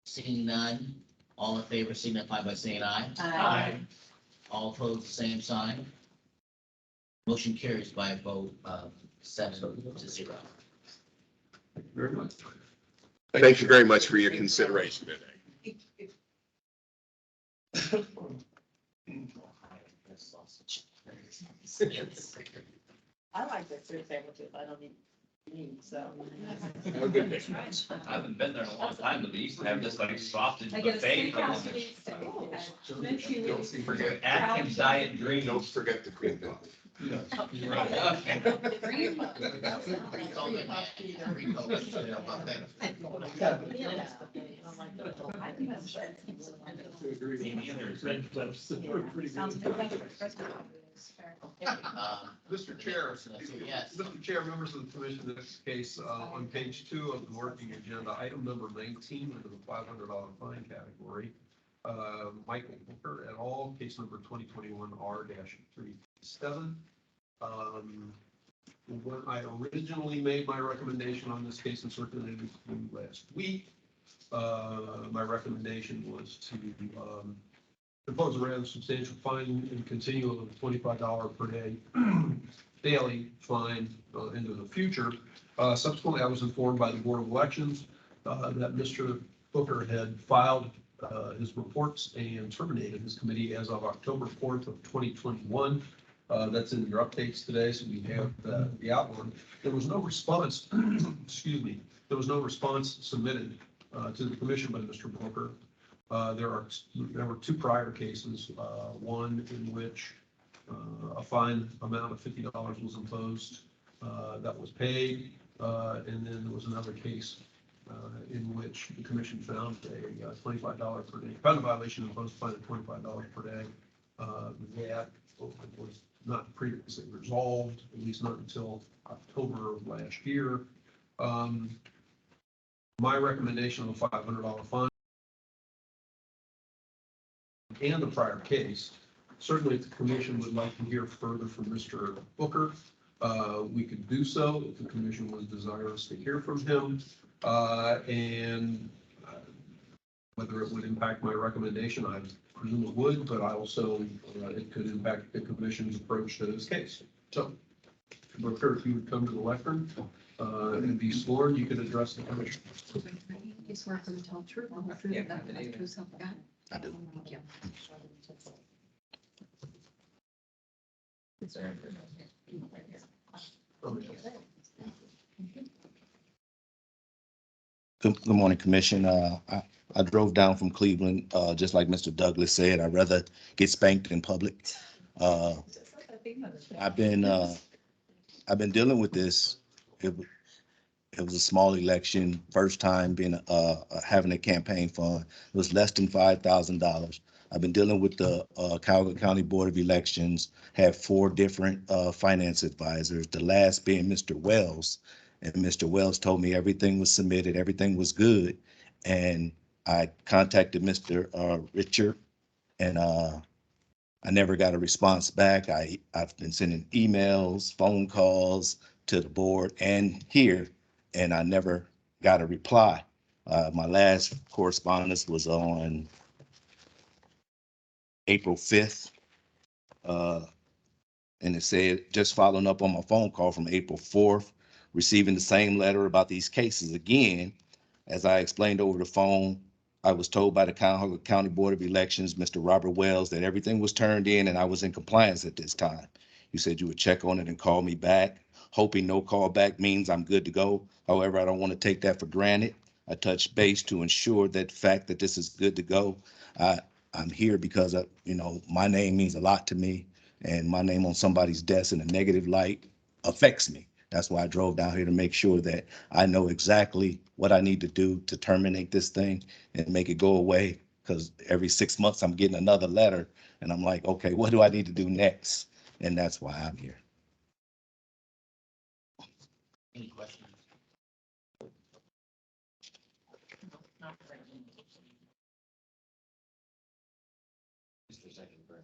Seeing none, all in favor signify by saying aye. Aye. All opposed, same sign. Motion carries by a vote of 7-0. Thank you very much. Thank you very much for your consideration today. I like their fruit sandwiches. I don't eat meat, so. Have a good day. I haven't been there in a long time, but they used to have this like sausage I get a buffet. steakhouse to eat steak. Then she Don't leaves. Forget Atkins Diet Dream. Don't forget the cream puff. Sounds good. Mr. Chair, Yes. Mr. Chair, members of the commission, in this case, on page 2 of the working agenda, item number 19 under the $500 fine category, Michael Booker et al., case number 2021 R-37. When I originally made my recommendation on this case and circulated it to you last week, my recommendation was to impose a rather substantial fine and continue with a $25 per day daily fine into the future. Subsequently, I was informed by the Board of Elections that Mr. Booker had filed his reports and terminated his committee as of October 4th of 2021. That's in your updates today, so we have the outline. There was no response, excuse me, there was no response submitted to the commission by Mr. Booker. There were 2 prior cases, one in which a fine amount of $50 was imposed that was paid, and then there was another case in which the commission found a $25 per day, found a violation, imposed a fine of $25 per day. That was not previously resolved, at least not until October of last year. My recommendation of a $500 fine and the prior case, certainly if the commission would like to hear further from Mr. Booker, we could do so if the commission was desirous to hear from him. And whether it would impact my recommendation, I presume it would, but I also, it could impact the commission's approach to this case. So, Booker, if you would come to the lectern and be sworn, you could address the commission. You swear from the tell the truth, the whole truth, and nothing but the truth, so help you God. I do. Thank you. Good morning, Commission. I drove down from Cleveland, just like Mr. Douglas said, I'd rather get spanked in public. I've been dealing with this. It was a small election, first time being, having a campaign fund. It was less than $5,000. I've been dealing with the Coweta County Board of Elections, had 4 different finance advisors, the last being Mr. Wells. And Mr. Wells told me everything was submitted, everything was good. And I contacted Mr. Richard, and I never got a response back. I've been sending emails, phone calls to the board and here, and I never got a reply. My last correspondence was on April 5th. And it said, just following up on my phone call from April 4th, receiving the same letter about these cases again. As I explained over the phone, I was told by the Cuyahoga County Board of Elections, Mr. Robert Wells, that everything was turned in and I was in compliance at this time. You said you would check on it and call me back, hoping no call back means I'm good to go. However, I don't want to take that for granted. I touched base to ensure that the fact that this is good to go. I'm here because my name means a lot to me, and my name on somebody's desk in a negative light affects me. That's why I drove down here to make sure that I know exactly what I need to do to terminate this thing and make it go away. Because every 6 months I'm getting another letter and I'm like, okay, what do I need to do next? And that's why I'm here. Any questions? Mr. Secretary.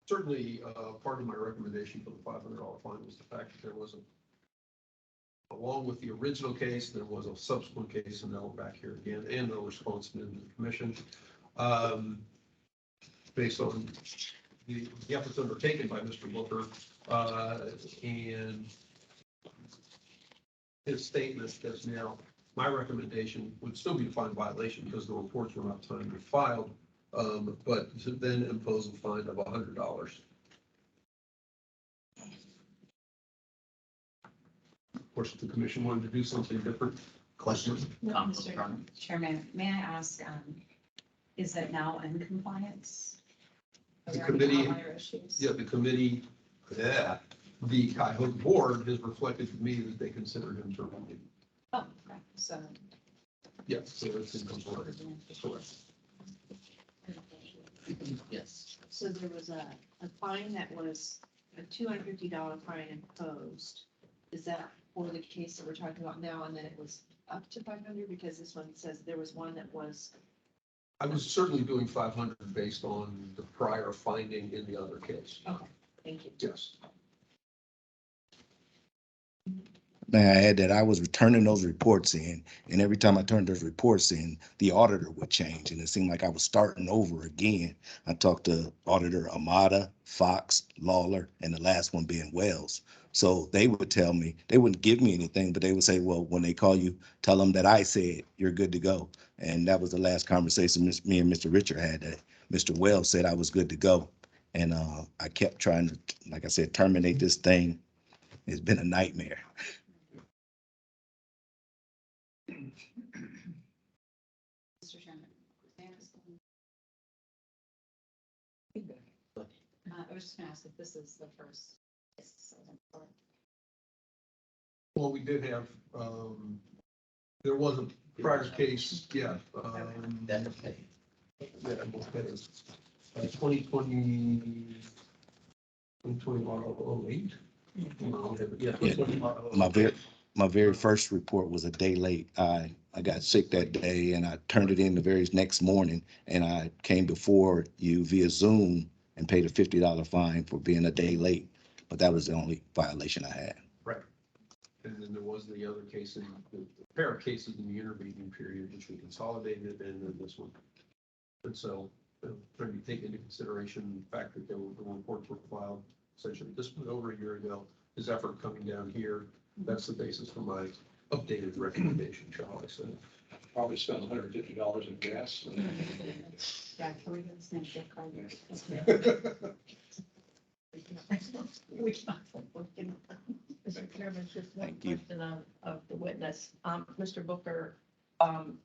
Certainly, part of my recommendation for the $500 fine was the fact that there was along with the original case, there was a subsequent case, and now we're back here again, and no response from the commission. Based on the efforts undertaken by Mr. Booker, and his statement that's now, my recommendation would still be to find violation because the reports were not timely filed, but to then impose a fine of $100. Of course, if the commission wanted to do something different. Questions? Comments? Mr. Chairman, may I ask, is it now in compliance? Are The there any committee- outlier issues? Yeah, the committee, the Cuyahoga board has reflected to me that they consider him terminated. Oh, okay, so. Yes, so it's in compliance. Correct. Yes. So there was a fine that was a $250 fine imposed. Is that for the case that we're talking about now? And then it was up to 500 because this one says there was one that was. I was certainly doing 500 based on the prior finding in the other case. Okay, thank you. Yes. May I add that I was returning those reports in, and every time I turned those reports in, the auditor would change, and it seemed like I was starting over again. I talked to Auditor Amada, Fox, Lawler, and the last one being Wells. So they would tell me, they wouldn't give me anything, but they would say, well, when they call you, tell them that I said you're good to go. And that was the last conversation me and Mr. Richard had, that Mr. Wells said I was good to go. And I kept trying to, like I said, terminate this thing. It's been a nightmare. Mr. Chairman. may I ask, I was just gonna ask if this is the first. Well, we did have, there was a prior case, yeah. That's okay. Yeah, okay. 2020, 2021, 08. Yeah, 2021. My very first report was a day late. I got sick that day and I turned it in the very next morning, and I came before you via Zoom and paid a $50 fine for being a day late. But that was the only violation I had. Right. And then there was the other case, in the pair of cases in the intervening period, which we consolidated, and then this one. And so, trying to take into consideration the fact that the reports were filed essentially this was over a year ago, his effort coming down here, that's the basis for my updated recommendation, shall I say. Probably spent $150 in gas. Yeah, can we get this next gift card? Mr. Chairman, just one Thank you. question of the witness. Mr. Booker,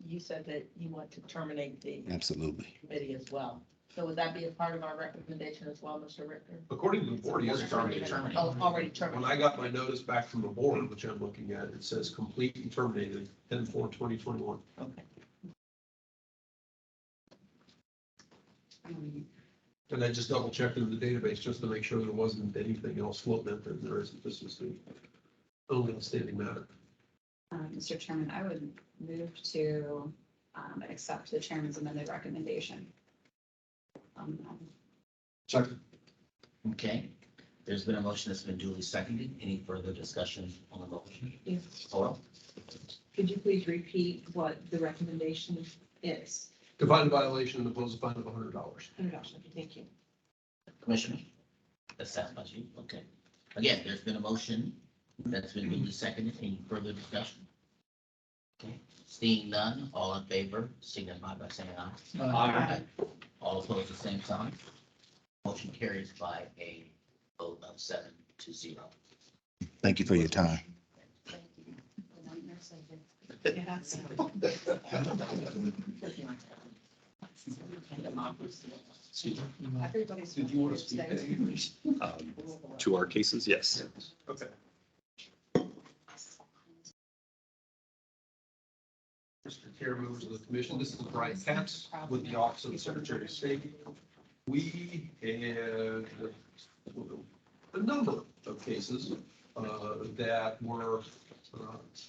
you said that you want to terminate the Absolutely. committee as well. So would that be a part of our recommendation as well, Mr. Richter? According to the board, he is terminated. Oh, already When terminated. I got my notice back from the board, which I'm looking at, it says complete and terminated 10/4/2021. Okay. And I just double checked in the database just to make sure there wasn't anything else floating out there. There isn't. This is the only outstanding matter. Mr. Chairman, I would move to accept the chairman's amended recommendation. Second. Okay, there's been a motion that's been duly seconded. Any further discussion on the motion? Yes. Oral? Could you please repeat what the recommendation is? To find a violation and impose a fine of $100. $100, thank you. Commissioner? That sounds like you, okay. Again, there's been a motion that's been duly seconded. Any further discussion? Okay, seeing none, all in favor, signify by saying aye. Aye. All opposed, the same sign. Motion carries by a vote of 7-0. Thank you for your time. Yeah. Everybody's. Did you want to speak to English? To our cases, yes. Okay. Mr. Chair, members of the commission, this is Brian Katz with the Office of the Secretary of State. We had a number of cases that were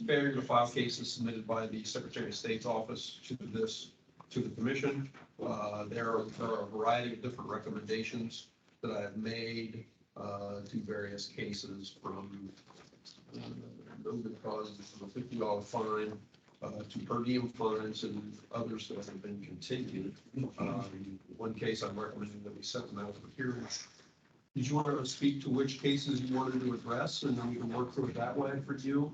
failure to file cases submitted by the Secretary of State's office to the commission. There are a variety of different recommendations that I've made to various cases, from no good cause of a $50 fine to per diem fines and others that have been continued. One case I'm recommending that we set them out for hearing. Did you want to speak to which cases you wanted to address, and then we can work through it that way for you?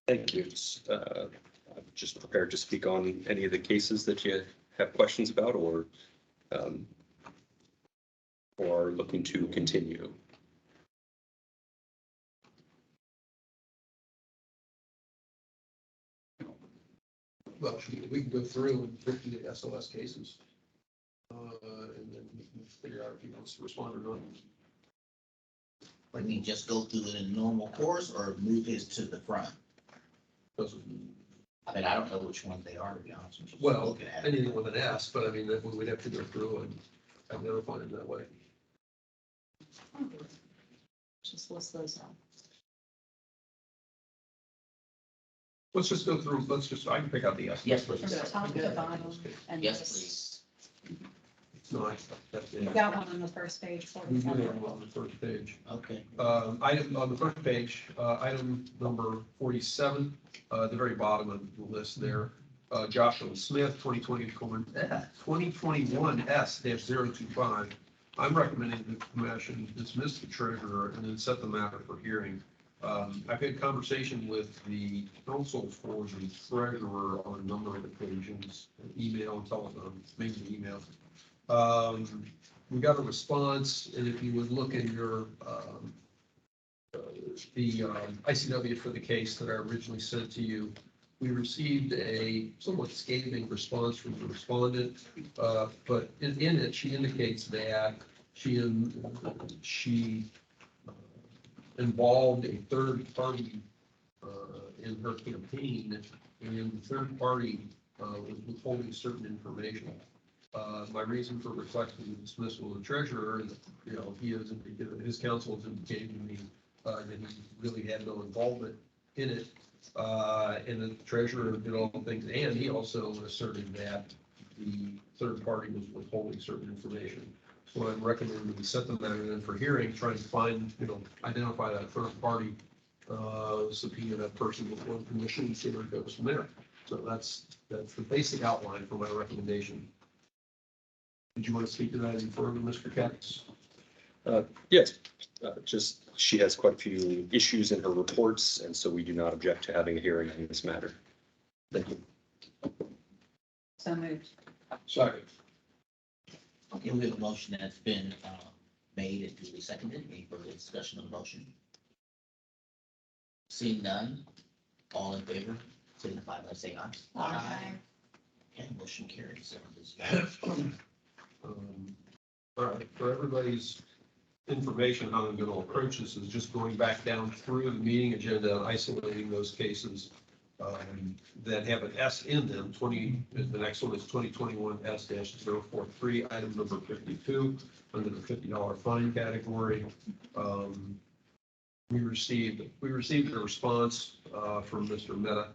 Thank you. I'm just prepared to speak on any of the cases that you have questions about or are looking to continue. Well, we can go through and get to the SOS cases. And then we can figure out if he wants to respond or not. Let me just go through it in normal course or move his to the front. Doesn't- I mean, I don't know which ones they are, to be honest with you. Well, Looking at it. anything with an S, but I mean, that we'd have to go through and identify it that way. Just list those out. Let's just go through, I can pick out the S. Yes, please. From the top to the bottom and Yes, just. No, that's You it. got one on the first page for We do have you. one on the first page. Okay. Item on the first page, item number 47, the very bottom of the list there. Joshua Smith, 2021 S-025. I'm recommending the commission dismiss the treasurer and then set the matter for hearing. I've had conversation with the counsel for the treasurer on a number of occasions, email and telephone, mainly email. We got a response, and if you would look in your, the ICW for the case that I originally sent to you, we received a somewhat scathing response from the respondent, but in it, she indicates that she involved a third party in her campaign, and the third party was withholding certain information. My reason for requesting the dismissal of the treasurer, and his counsel has indicated to me that he really had no involvement in it, and the treasurer did all the things, and he also asserted that the third party was withholding certain information. So I'm recommending we set the matter in for hearing, trying to find, identify that third party, subpoena that person with one permission, and see where it goes from there. So that's the basic outline for my recommendation. Did you want to speak to that any further, Mr. Katz? Yes, just she has quite a few issues in her reports, and so we do not object to having a hearing on this matter. Thank you. So moved. Sorry. Okay, we have a motion that's been made and duly seconded. Any further discussion on the motion? Seeing none, all in favor, signify by saying aye. Aye. Okay, motion carries. All right, for everybody's information, how I'm going to approach this is just going back down through the meeting agenda and isolating those cases that have an S in them. The next one is 2021 S-043, item number 52, under the $50 fine category. We received a response from Mr. Mehta,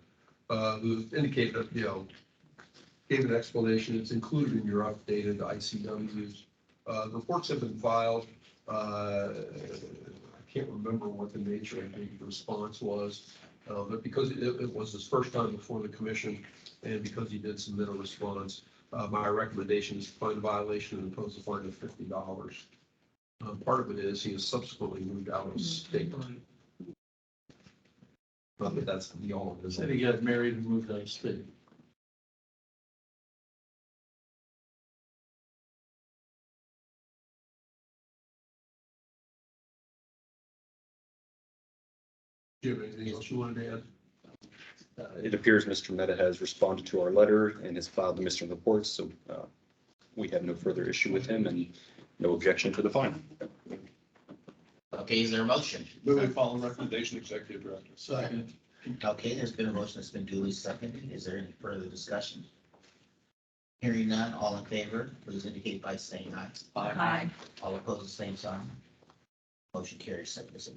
who indicated that, gave an explanation. It's included in your updated ICWs. The reports have been filed. I can't remember what the nature of the response was, but because it was his first time before the commission, And because he did submit a response, my recommendation is to find a violation and impose a fine of $50. Part of it is he has subsequently moved out of state. Not that that's the all of it. Said he got married and moved out of state. Do you have anything else you wanted to add? It appears Mr. Meta has responded to our letter and has filed the missing reports, so we have no further issue with him and no objection to the fine. Okay, is there a motion? Move we follow recommendation, Executive Director. Second. Okay, there's been a motion that's been duly seconded. Is there any further discussion? Hearing none, all in favor, please indicate by saying aye. Aye. All opposed, the same sign. Motion carries 7-0.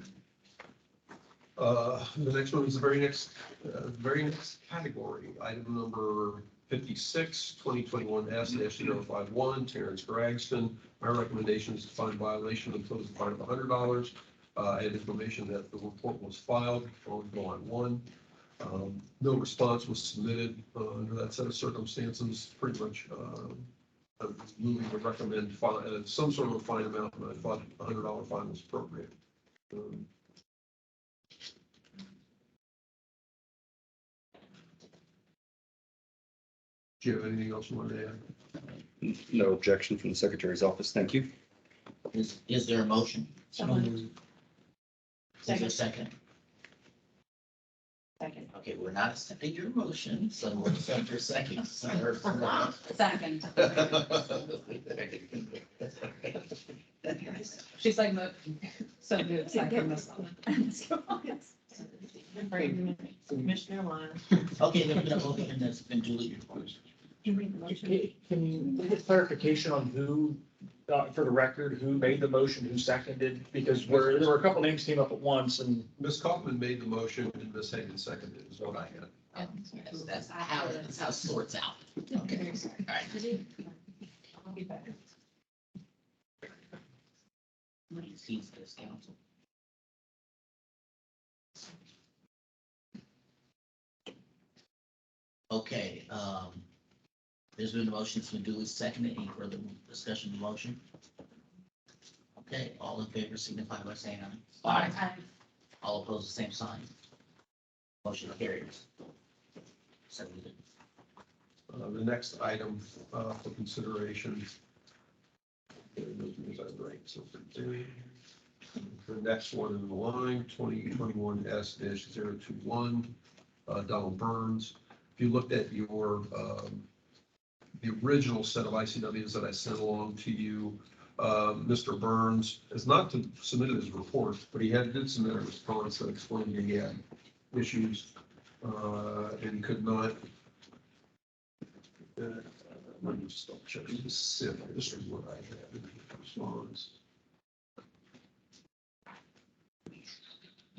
The next one is the very next category, item number 56, 2021 S-051, Terrence Gregston. My recommendation is to find violation and impose a fine of $100. I had information that the report was filed on line 1. No response was submitted under that set of circumstances. Pretty much I'm moving to recommend some sort of a fine amount, and I thought a $100 fine was appropriate. Do you have anything else you wanted to add? No objection from the Secretary's office. Thank you. Is there a motion? Is there a second? Second. Okay, we're not accepting your motion, so we'll accept your second. Second. She's like, so moved, second myself. Commissioner Lyon. Okay, there's been a motion that's been duly. Can you get clarification on who, for the record, who made the motion, who seconded? Because there were a couple names came up at once and. Ms. Kaufman made the motion and Ms. Hagan seconded is what I had. That's how it sorts out. Okay, all right. I'll be back. Sees this council. Okay, there's been a motion, it's been duly seconded. Any further discussion of the motion? Okay, all in favor signify by saying aye. Aye. All opposed, the same sign. Motion carries. The next item for consideration. The next one in the line, 2021 S-021, Donald Burns. If you looked at your, the original set of ICWs that I sent along to you, Mr. Burns has not submitted his report, but he did submit a response that explained he had issues and could not. Let me just double check. This is what I had in the response.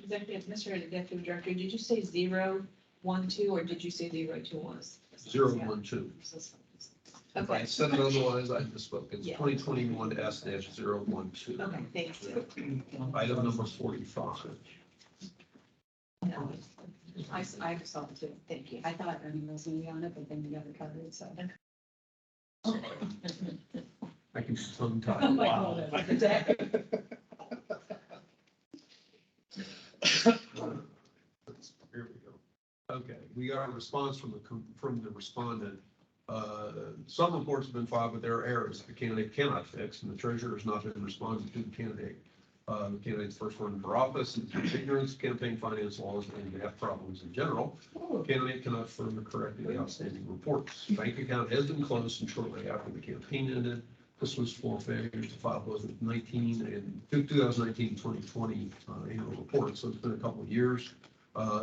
Mr. Executive Director, did you say 012 or did you say 021? 012. If I Okay, said it otherwise, I misspoke. It's Yeah. 2021 S-012. okay, thank you. Item number 45. I saw it too. Thank you. I thought Ernie was gonna be on it, but then you got it covered, so. I can tongue tie. Oh my God. Here we go. Okay, we got a response from the respondent. Some reports have been filed, but there are errors the candidate cannot fix, and the treasurer has not been responding to the candidate. The candidate's first run for office and ignorance, campaign finance laws, and they have problems in general. The candidate cannot further correct the outstanding reports. Bank account has been closed and shortly after the campaign ended. This was for failures to file both 2019 and 2020 annual reports. So it's been a couple of years.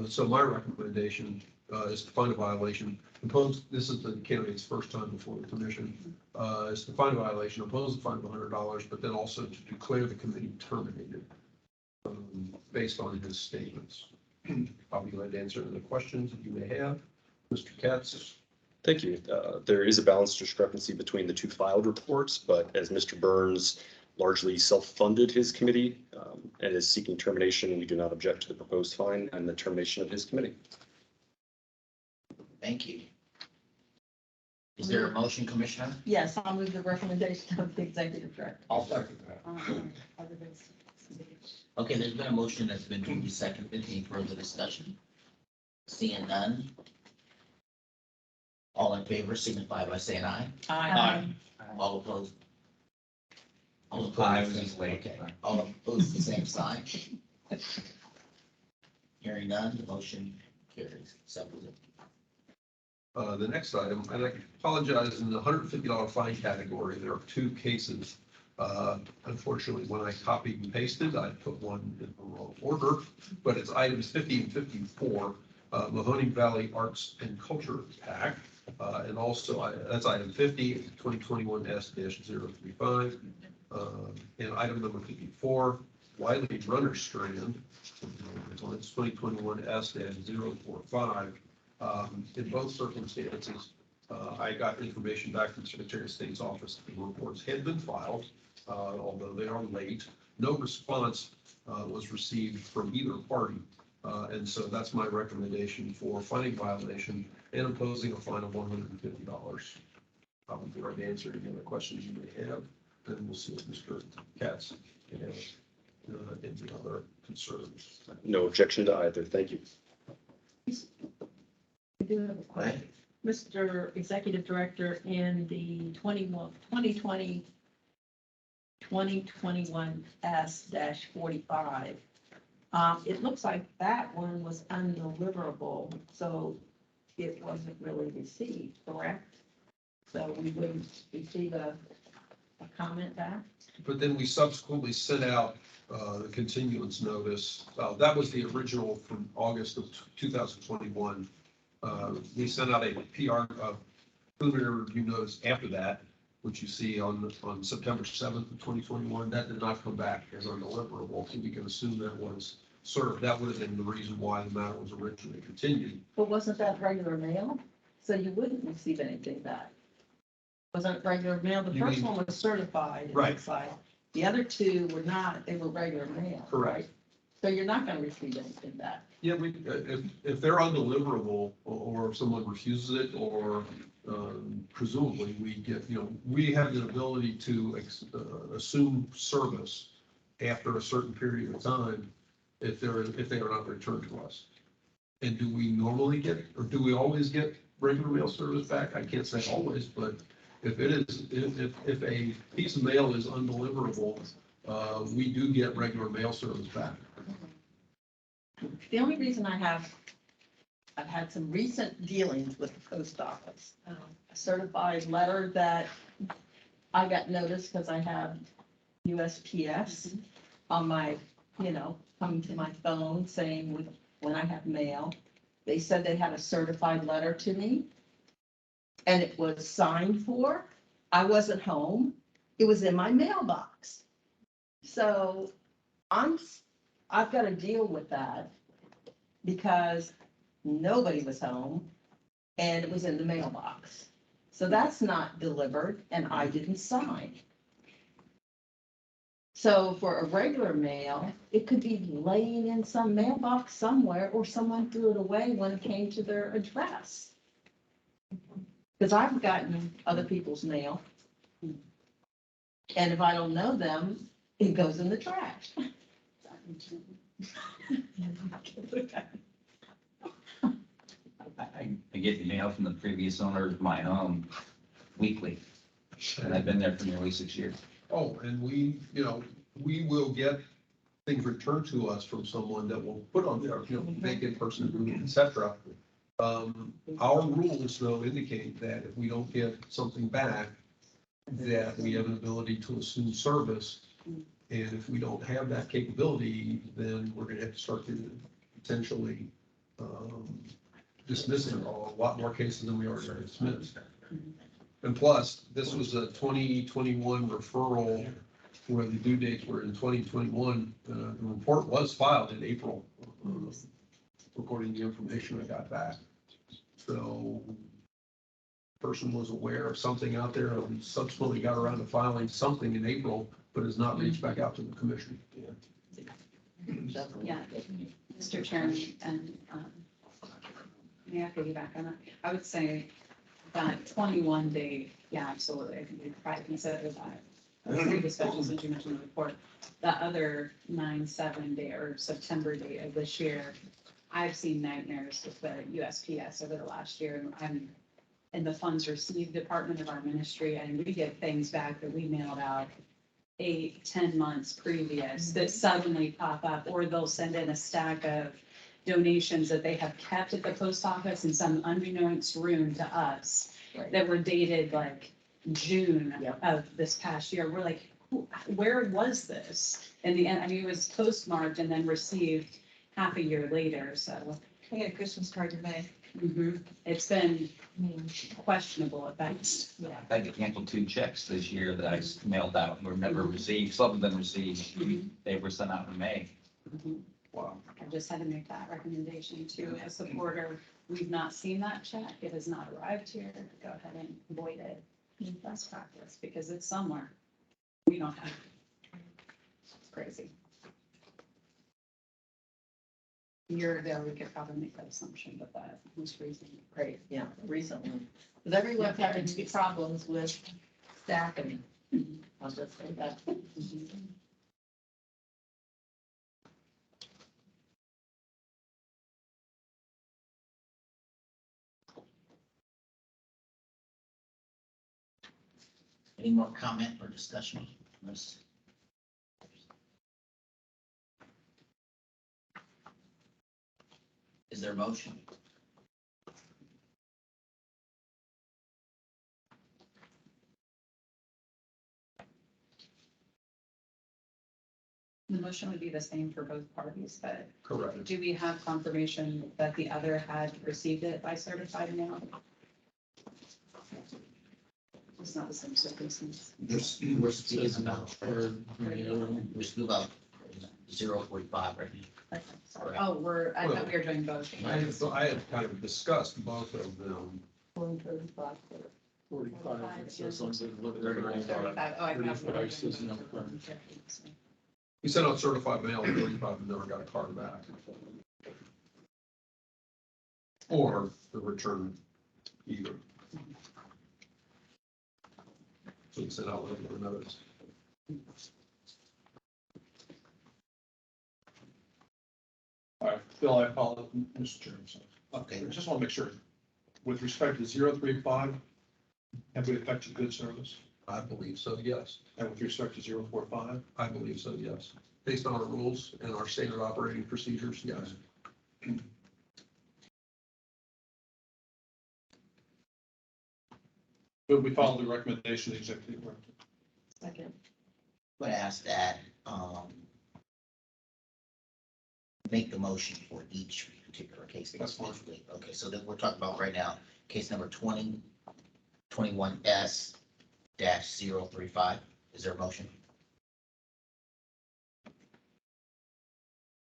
So my recommendation is to find a violation. This is the candidate's first time before the commission. Is to find a violation, impose a fine of $100, but then also to declare the committee terminated based on his statements. I'll be glad to answer any questions that you may have. Mr. Katz. Thank you. There is a balance discrepancy between the two filed reports, but as Mr. Burns largely self-funded his committee and is seeking termination, we do not object to the proposed fine and the termination of his committee. Thank you. Is there a motion, Commissioner? Yes, I'll move the recommendation of the executive director. I'll second that. Okay, there's been a motion that's been duly seconded. Any further discussion? Seeing none. All in favor signify by saying aye. Aye. All opposed? All I opposed? was just late. Okay, all opposed, the same sign. Hearing none, the motion carries. 7-0. The next item, and I apologize, in the $150 fine category, there are two cases. Unfortunately, when I copied and pasted, I put one in the wrong order, but it's items 50 and 54, Mahoning Valley Arts and Culture Pack. And also, that's item 50, 2021 S-035. And item number 54, Wiley Runner Strand, it's 2021 S-045. In both circumstances, I got information back from the Secretary of State's office. The reports had been filed, although they are late. No response was received from either party. And so that's my recommendation for finding violation and imposing a fine of $150. I'll be ready to answer any other questions you may have, and we'll see if Mr. Katz has any other concerns. No objection to either. Thank you. I do have a question. Mr. Executive Director, in the 2020 2021 S-45, it looks like that one was undeliverable, so it wasn't really received, correct? So we wouldn't receive a comment back? But then we subsequently sent out the continuance notice. That was the original from August of 2021. We sent out a PR preliminary review notice after that, which you see on September 7th of 2021. That did not come back as undeliverable, so we can assume that was served. That would have been the reason why the matter was originally continued. But wasn't that regular mail? So you wouldn't receive anything back? Wasn't it regular mail? The You first mean- one was certified. It Right. looks like. The other two were not, they were regular mail. Correct. right? So you're not gonna receive anything back. Yeah, if they're undeliverable or if someone refuses it or presumably we get, we have the ability to assume service after a certain period of time if they are not returned to us. And do we normally get, or do we always get regular mail service back? I can't say always, but if a piece of mail is undeliverable, we do get regular mail service back. The only reason I've had some recent dealings with the post office. A certified letter that I got noticed because I have USPS on my, coming to my phone saying when I have mail. They said they had a certified letter to me. And it was signed for. I wasn't home. It was in my mailbox. So I've got to deal with that because nobody was home and it was in the mailbox. So that's not delivered and I didn't sign. So for a regular mail, it could be laying in some mailbox somewhere or someone threw it away when it came to their address. Because I've gotten other people's mail. And if I don't know them, it goes in the trash. I get the mail from the previous owner of my home weekly, and I've been there for nearly 6 years. Oh, and we will get things returned to us from someone that will put on there, vacant person, et cetera. Our rules though indicate that if we don't get something back, that we have an ability to assume service. And if we don't have that capability, then we're gonna have to start to potentially dismissing a lot more cases than we already dismissed. And plus, this was a 2021 referral where the due dates were in 2021. The report was filed in April, according to the information I got back. So person was aware of something out there and subsequently got around to filing something in April, but has not reached back out to the commission. Yeah, Mr. Chairman, and may I piggyback on that? I would say that 21 day, yeah, absolutely, I think we probably consider that. Especially since you mentioned the report, the other 9/7 day or September date of this year, I've seen nightmares with the USPS over the last year. I'm in the funds received department of our ministry, and we get things back that we mailed out 8, 10 months previous that suddenly pop up, or they'll send in a stack of donations that they have kept at the post office in some unbeknownst room to us that were dated like June of this past year. We're like, where was this? In the end, I mean, it was postmarked and then received half a year later, so. I got a Christmas card in May. It's been questionable at best. Yeah. I get canceled 2 checks this year that I mailed out and were never received. Some of them received. They were sent out in May. Wow. I just had to make that recommendation to a supporter. We've not seen that check. It has not arrived here. Go ahead and void it. Best practice, because it's somewhere. We don't have it. It's crazy. A year ago, we could probably make that assumption, but that was recent. Right, yeah, recently. Because everyone's having problems with stacking. I'll just say that. Any more comment or discussion on this? Is there a motion? The motion would be the same for both parties, but Correct. do we have confirmation that the other had received it by certified mail? It's not the same circumstance. We're speaking about, Or, we're speaking about 045 right now. Okay, sorry. Oh, I thought we were doing both. I had kind of discussed both of them. 45, it says on the letter. 35. Oh, I have. 35 says no current. We sent out certified mail, 35 and never got a card back. Or the return either. So we sent out regular notice. All right, Phil, I apologize, Mr. Chairman. Okay. I just want to make sure, with respect to 035, have we affected good service? I believe so, yes. And with respect to 045? I believe so, yes. Based on our rules and our standard operating procedures, yes. But we followed the recommendation of the executive director. Second. But ask that, make the motion for each particular case. That's fine. Okay, so then we're talking about right now, case number 2021S-035. Is there a motion?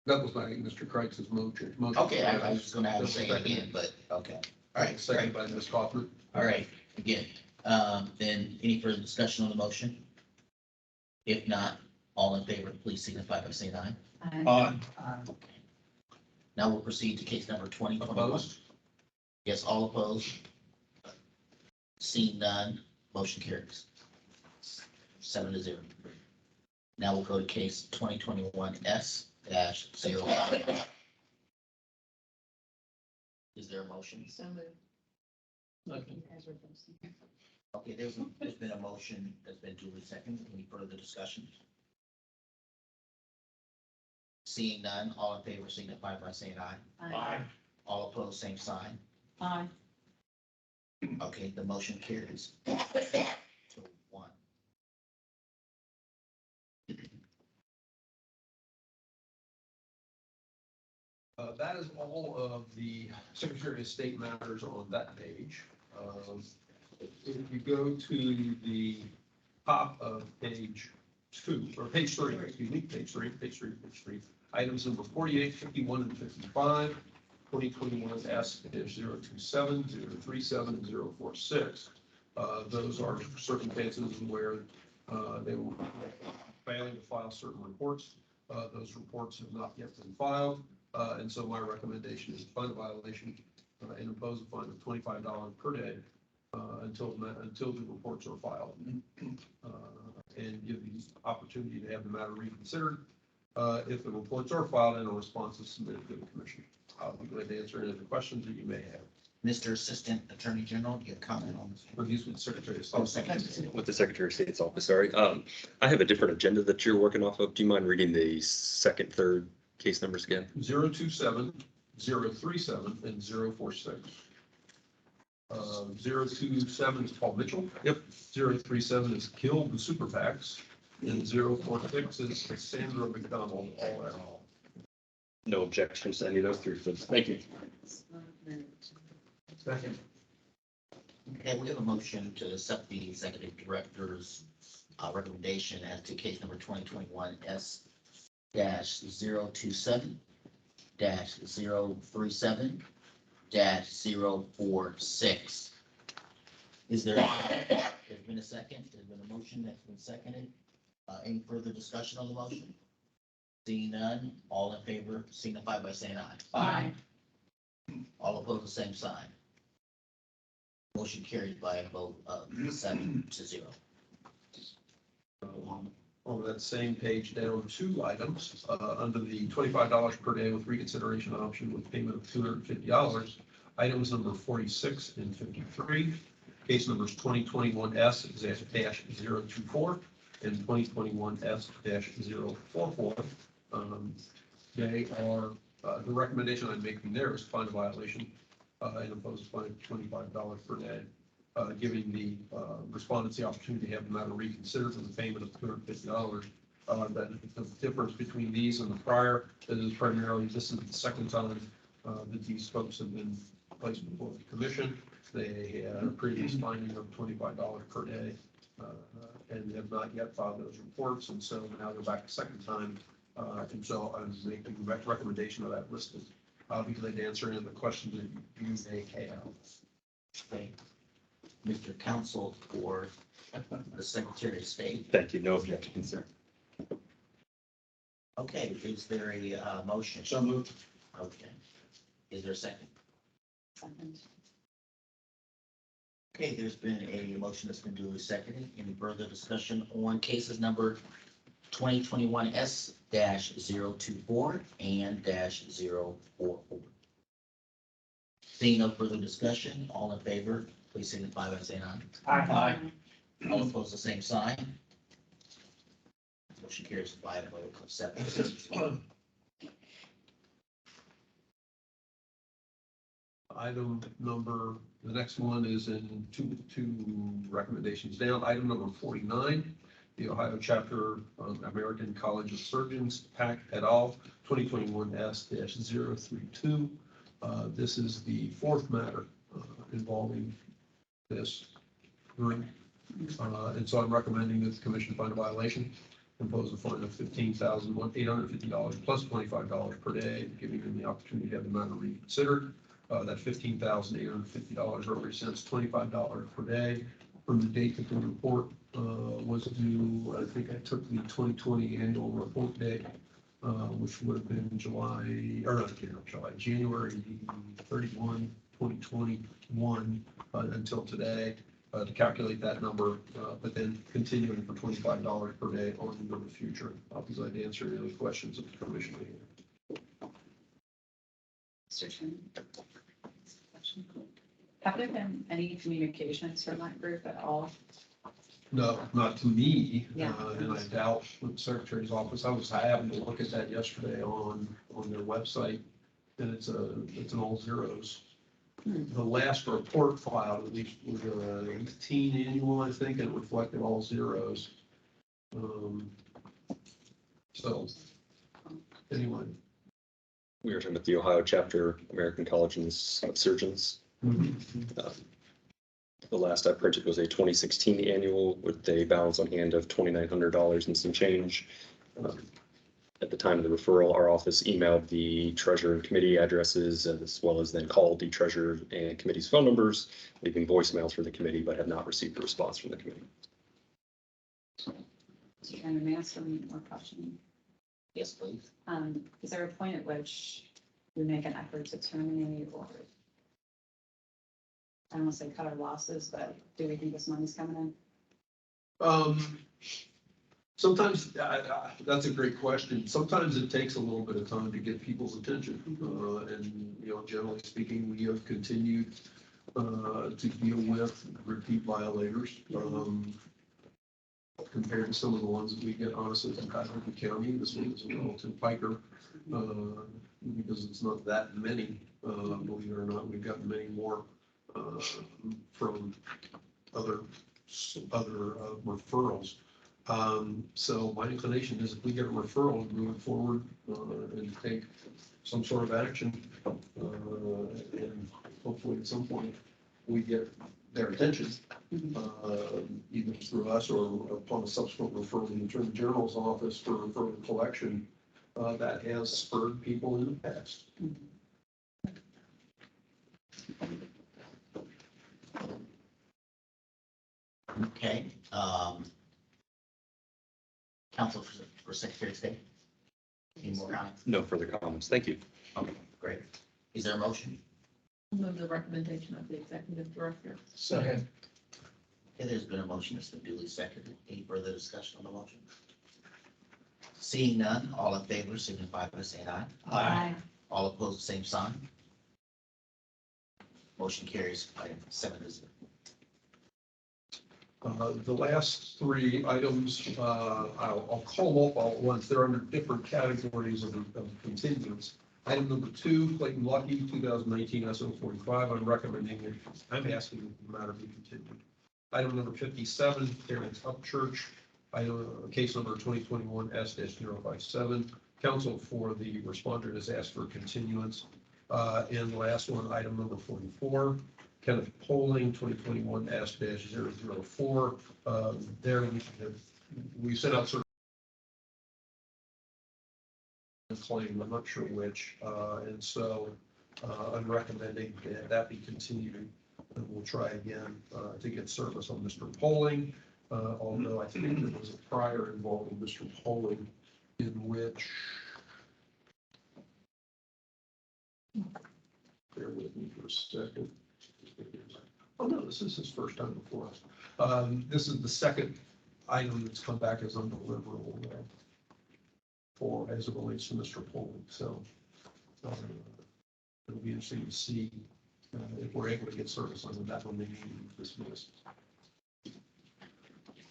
That was my, Mr. Kreitz's motion. Okay, I was gonna have to say it again, but, okay. All right, Second great. by Ms. Kaufman. All right, again, then any further discussion on the motion? If not, all in favor, please signify by saying aye. Okay. Now we'll proceed to case number 2021. Opposed? Yes, all opposed. Seeing none, motion carries. 7-0. Now we'll go to case 2021S-0. Is there a motion? So moved. Okay, there's been a motion that's been duly seconded. Any further discussion? Seeing none, all in favor signify by saying aye. Aye. All opposed, same sign. Aye. Okay, the motion carries. 2-1. That is all of the Secretary of State matters on that page. If you go to the top of page 2, or page 3, excuse me, page 3, items number 48, 51, and 55, 2021 S-027, 037, and 046. Those are circumstances where they were failing to file certain reports. Those reports have not yet been filed. And so my recommendation is to find a violation and impose a fine of $25 per day until the reports are filed. And give the opportunity to have the matter reconsidered. If the reports are filed and a response is submitted to the commission. I'll be glad to answer any of the questions that you may have. Mr. Assistant Attorney General, do you have comment on this? Or these with the Secretary of Oh, State. second. With the Secretary of State's office, sorry. I have a different agenda that you're working off of. Do you mind reading the second, third case numbers again? 027, 037, and 046. 027 is Paul Mitchell. Yep. 037 is Kill the Super PACs. And 046 is Cassandra McDonald, all at all. No objections to any of those three. Thank you. Second. Okay, we have a motion to accept the executive director's recommendation as to case number 2021 S-027 -037 -046. Is there, there's been a second, there's been a motion that's been seconded. Any further discussion on the motion? Seeing none, all in favor signify by saying aye. Aye. All opposed, the same sign. Motion carried by a vote of 7-0. On that same page, down 2 items, under the $25 per day with reconsideration option with payment of $250. Items number 46 and 53, case numbers 2021 S-024 and 2021 S-044. They are, the recommendation I'm making there is find a violation and impose a fine of $25 per day, giving the respondents the opportunity to have the matter reconsidered for the payment of $250. That the difference between these and the prior is primarily, this is the second time that these folks have been placed before the commission. They had a previous finding of $25 per day and have not yet filed those reports. And so now they're back a second time. And so I'm making a recommendation of that listed. I'll be glad to answer any of the questions that you may have. Okay. Mr. Counsel for the Secretary of State. Thank you. No objections, sir. Okay, is there a motion? So moved. Okay. Is there a second? Second. Okay, there's been a motion that's been duly seconded. Any further discussion on cases number 2021 S-024 and -044? Seeing no further discussion, all in favor, please signify by saying aye. Aye. All opposed, the same sign. Motion carries by a vote of 7. Item number, the next one is in two recommendations down. Item number 49, the Ohio Chapter of American College of Surgeons, PAC et al., 2021 S-032. This is the fourth matter involving this group. And so I'm recommending that the commission find a violation, impose a fine of $15,850 plus $25 per day, giving them the opportunity to have the matter reconsidered. That $15,850 represents $25 per day from the date that the report was due. I think I took the 2020 annual report date, which would have been January 31, 2021 until today to calculate that number, but then continuing for $25 per day on into the future. I'll be glad to answer any questions of the commission. Mr. Chairman. Have there been any communications from that group at all? No, not to me. Yeah. And I doubt with the Secretary's office. I having to look at that yesterday on their website, and it's an all zeros. The last report filed, at least, was 18 annual, I think, and it reflected all zeros. So, anyway. We were talking about the Ohio Chapter American College of Surgeons. The last I printed was a 2016 annual with a balance on hand of $2,900 and some change. At the time of the referral, our office emailed the treasurer and committee addresses as well as then called the treasurer and committee's phone numbers, leaving voicemails for the committee, but have not received a response from the committee. Mr. Chairman, may I ask one more question? Yes, please. Is there a point at which we make an effort to terminate or I don't want to say cut our losses, but do we think this money's coming in? Sometimes, that's a great question. Sometimes it takes a little bit of time to get people's attention. And, you know, generally speaking, we have continued to deal with repeat violators. Compared to some of the ones that we get honestly from Cuyahoga County, this one is a relative piker. Because it's not that many, believe it or not, we've gotten many more from other referrals. So my inclination is if we get a referral, move forward and take some sort of action. And hopefully at some point we get their attention, either through us or upon a subsequent referral to the Attorney General's office for further collection. That has spurred people in the past. Okay, Council for Secretary of State. Any more comments? No further comments. Thank you. Okay, great. Is there a motion? Move the recommendation of the executive director. Second. Okay, there's been a motion that's been duly seconded. Any further discussion on the motion? Seeing none, all in favor signify by saying aye. Aye. All opposed, same sign. Motion carries by 7-0. The last three items, I'll call them up all at once. They're under different categories of continuance. Item number 2, Clayton Lucky, 2019 SO45. I'm asking that the matter be continued. Item number 57, Terrence Upchurch, case number 2021 S-057. Counsel for the respondent has asked for continuance. And the last one, item number 44, Kenneth Poling, 2021 S-004. There we sent out sort of claim, I'm not sure which, and so I'm recommending that be continued. And we'll try again to get service on Mr. Poling, although I think there was a prior involving Mr. Poling in which, bear with me for a second. Oh, no, this is his first time before us. This is the second item that's come back as undeliverable for as it relates to Mr. Poling. So it'll be interesting to see if we're able to get service on that one, maybe dismissed.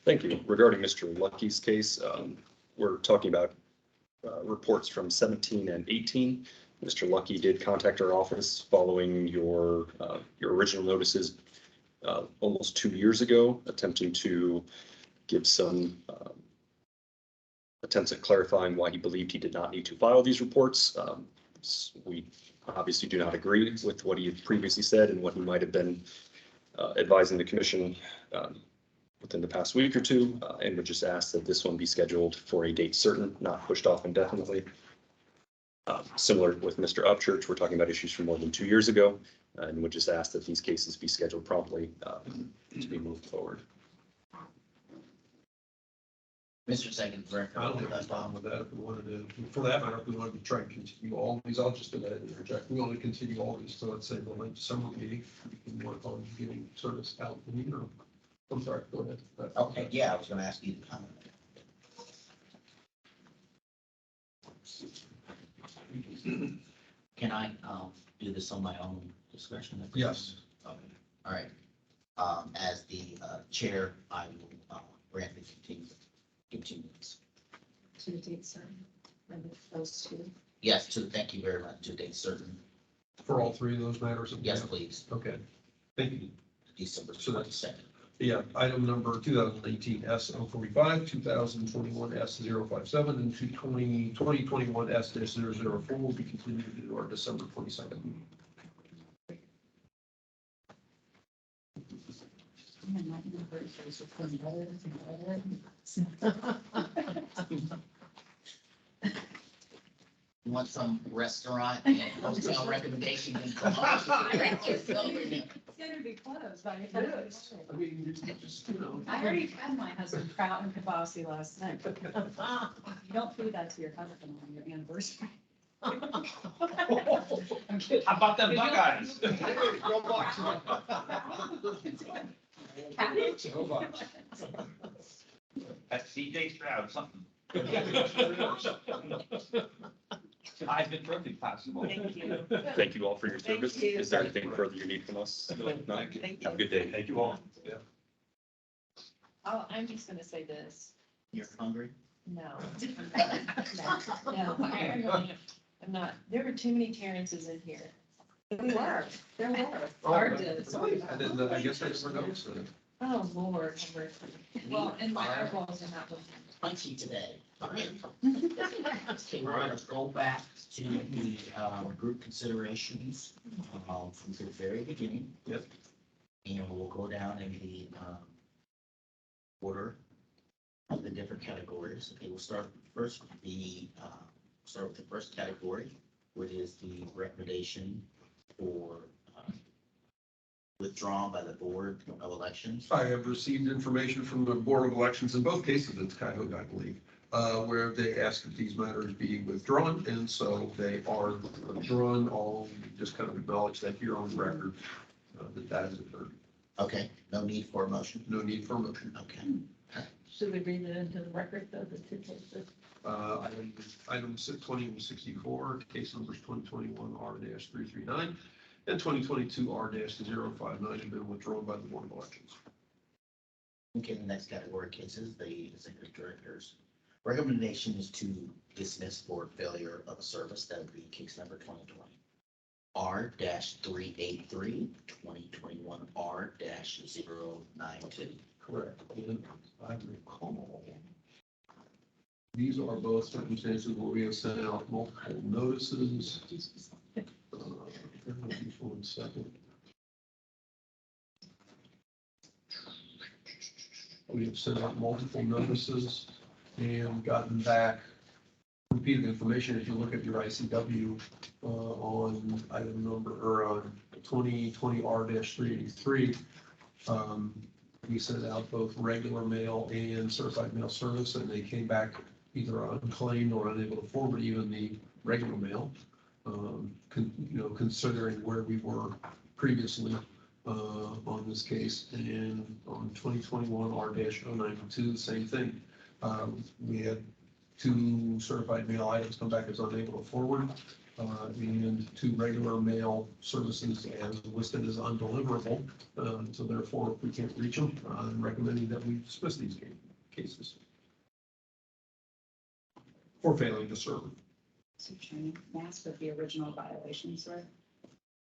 Thank you. Regarding Mr. Lucky's case, we're talking about reports from 17 and 18. Mr. Lucky did contact our office following your original notices almost 2 years ago, attempting to give some attempts at clarifying why he believed he did not need to file these reports. We obviously do not agree with what he had previously said and what he might have been advising the commission within the past week or two, and would just ask that this one be scheduled for a date certain, not pushed off indefinitely. Similar with Mr. Upchurch, we're talking about issues from more than 2 years ago, and would just ask that these cases be scheduled promptly to be moved forward. Mr. Second, I don't have a problem with that. If we wanted to, for that matter, if we wanted to try and continue all these, I'll just interject. We want to continue all these. So let's say the late December meeting, we can work on getting service out in the interim. I'm sorry, go ahead. Okay, yeah, I was gonna ask you to comment. Can I do this on my own discretion? Yes. Okay, all right. As the chair, I will grant the continuance. To the date certain, and those two. Yes, thank you very much. To date certain. For all three of those matters? Yes, please. Okay, thank you. December So that's- 22nd. Yeah, item number 2018 S-045, 2021 S-057, and 2021 S-004 will be continued to our December 22nd meeting. You want some restaurant and hotel recommendation in Columbus? It's gonna be closed by the time. I mean, you just, you know. I already had my husband trout and kibasi last night. You don't feed that to your husband on your anniversary. How about them Buckeyes? Go Bucks. That's CJ Stroud, something. I've been trophy possible. Thank you. Thank you all for your Thank service. you. Is there anything further you need from us? No? Thank you. Have a good day. Thank you all. Oh, I'm just gonna say this. You're hungry? No. No, I'm not. There were too many Terrences in here. There were. Hard to. And then I guess I never noticed it. Oh, Lord. have mercy. Well, and my eyeballs are not looking. Punchy today. Okay, we're gonna go back to the, group considerations, from the very beginning. Yep. And we'll go down in the, order of the different categories. Okay, we'll start first, start with the first category, which is the recommendation for, withdrawn by the Board of Elections. I have received information from the Board of Elections in both cases, it's Cuyahoga, I believe, where they asked that these matters be withdrawn, and so they are withdrawn. I'll just kind of acknowledge that here on the record, that has occurred. Okay, no need for a motion. No need for a motion. Okay. Should we read it into the record, though, the two cases? Item 620 and 64, case numbers 2021 R-339 and 2022 R-059 have been withdrawn by the Board of Elections. Okay, the next category of cases, the executive director's recommendation is to dismiss for failure of a service. That would be case number 2020 R-383, 2021 R-092. Correct. And I recall, these are both circumstances where we have sent out multiple notices. Just 1 second. We have sent out multiple notices and gotten back repeated information. If you look at your ICW on item number, or on 2020 R-383, we sent out both regular mail and certified mail service, and they came back either unclaimed or unable to forward even the regular mail. Considering where we were previously on this case, and on 2021 R-092, same thing. We had 2 certified mail items come back as unable to forward, and 2 regular mail services as listed as undeliverable. So therefore, if we can't reach them, I'm recommending that we dismiss these cases for failing to serve. So Chairman, may I ask what the original violations were?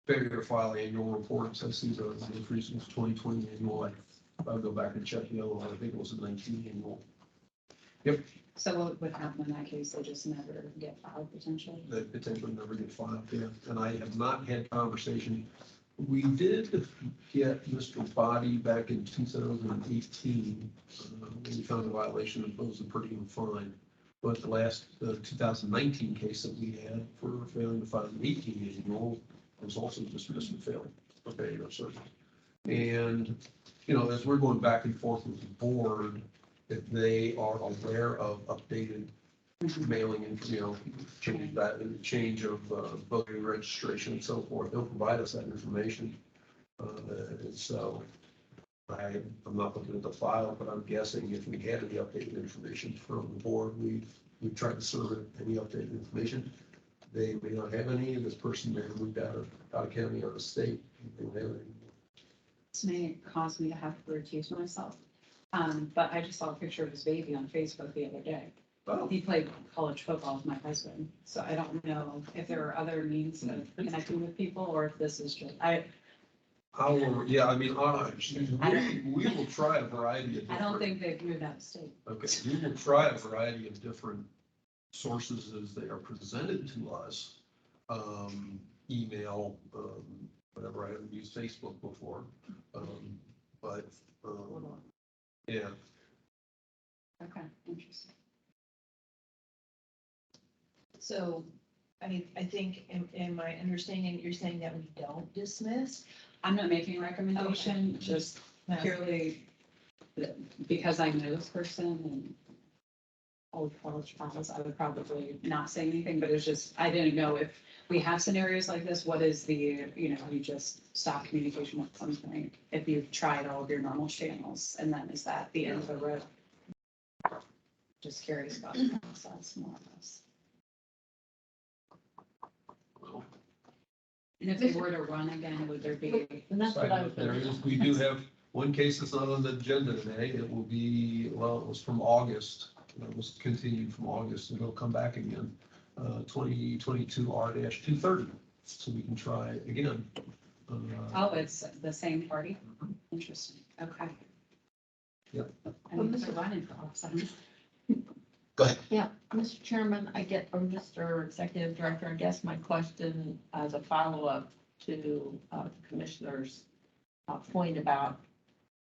Failure to file annual reports. I see the most recent 2020 annual. I'll go back and check the other one. I think it was a 19 annual. Yep, So what would happen in that case? They just never get filed potentially? that potentially never get filed, yeah. And I have not had conversation. We did get Mr. Body back in 2018. We found a violation and imposed a per diem fine. But the last 2019 case that we had for failing to file an 18 annual was also dismissed and failed for failure of service. And, as we're going back and forth with the board, if they are aware of updated mailing and, change of voting registration and so forth, they'll provide us that information. And so I'm not looking at the file, but I'm guessing if we had any updated information from the board, we've tried to serve it any updated information. They may not have any, and this person may have moved out of county, out of state. They don't have any. This may cause me to have to recuse myself. But I just saw a picture of his baby on Facebook the other day. Oh. He played college football with my husband, so I don't know if there are other means of connecting with people or if this is just, We will try a variety of I different. don't think they've moved out of state. Okay, we will try a variety of different sources as they are presented to us. Email, whatever, I haven't used Facebook before. Yeah, Okay, interesting. So, I think, in my understanding, you're saying that we don't dismiss? I'm not making a recommendation, just purely because I know this person and old college files, I would probably not say anything, but it's just, I didn't know if we have scenarios like this, what is the, you just stop communication at some point if you've tried all of your normal channels, and then is that the end of the road? Just curious about the process more or less. And if they were to run again, would there be? And that's what I was. There is, we do have one case that's not on the agenda today. It will be, well, it was from August. It was continued from August, and it'll come back again, 2022 R-230. So we can try again. Oh, it's the same party? Interesting, okay. Yep. I mean, they're running for office. Go ahead. Yeah, Mr. Chairman, or Mr. Executive Director, I guess my question as a follow-up to the Commissioner's point about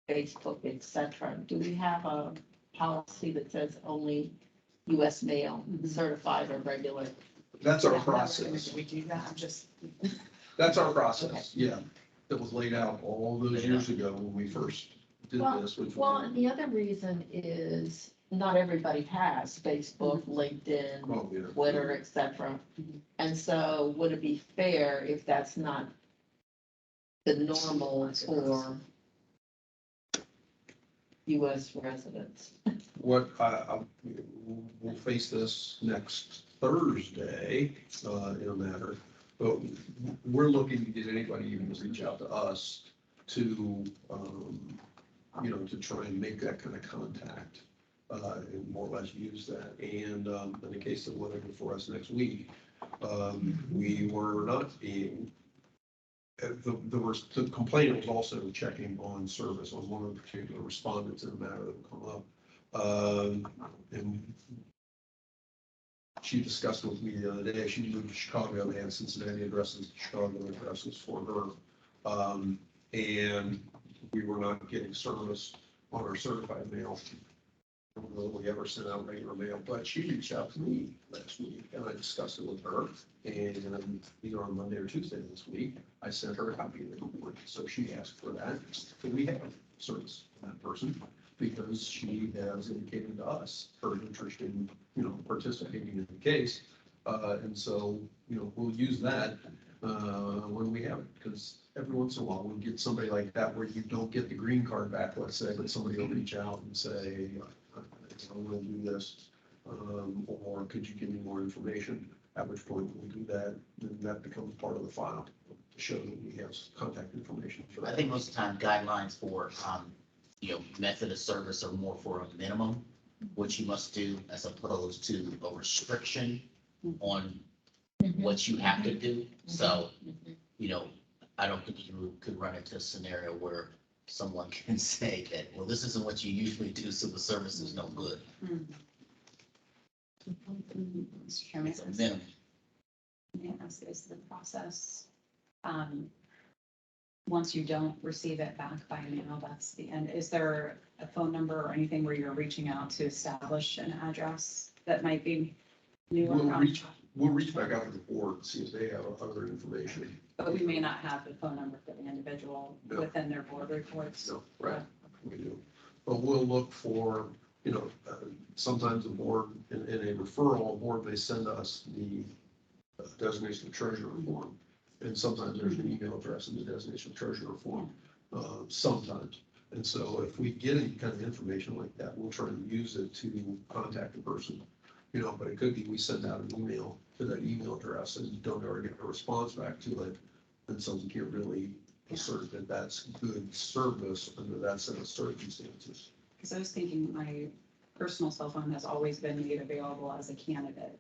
Facebook, et cetera, do we have a policy that says only US mail, certified or regular? That's our process. We do that, I'm just. That's our process, yeah. That was laid out all those years ago when we first did this. which Well, was- and the other reason is not everybody has Facebook, LinkedIn, Oh, yeah. Twitter, et cetera. And so would it be fair if that's not the normal for US residents? What, we'll face this next Thursday, in a matter, but we're looking to get anybody even to reach out to us to, to try and make that kind of contact, and more or less use that. And, in the case of whatever for us next week, we were not being, the complaint was also checking on service on one of the particular respondents in a matter that would come up. And she discussed with me the other day, she moved to Chicago, they had Cincinnati addresses, Chicago addresses for her. And we were not getting service on our certified mail. I don't know if we ever sent out regular mail, but she reached out to me last week and I discussed it with her. And either on Monday or Tuesday this week, I sent her a copy of the complaint. So she asked for that. So we have service from that person because she has indicated to us her interest in, participating in the case. And so, we'll use that when we have it, because every once in a while we get somebody like that where you don't get the green card back, let's say, but somebody will reach out and say, I want to do this, or could you give me more information? At which point we'll do that, and that becomes part of the file to show that we have contact information for that. I think most of the time guidelines for, method of service are more for a minimum, which you must do as opposed to a restriction on what you have to do. So, I don't think you could run into a scenario where someone can say that, well, this isn't what you usually do, so the service is no good. Mr. Chairman, It's a minimum. yes, is the process. Once you don't receive it back by mail, that's the end. Is there a phone number or anything where you're reaching out to establish an address that might be new? We'll reach back out to the board and see if they have other information. But we may not have the phone number for the individual No. within their board reports. No, right, we do. But we'll look for, sometimes the board, in a referral, a board may send us the designation of treasurer form. And sometimes there's an email address in the designation of treasurer form, sometimes. And so if we get any kind of information like that, we'll try and use it to contact the person. But it could be we send out an email to that email address and don't ever get a response back to it. And so we can't really assert that that's good service under that set of circumstances. Because I was thinking my personal cell phone has always been made available as a candidate.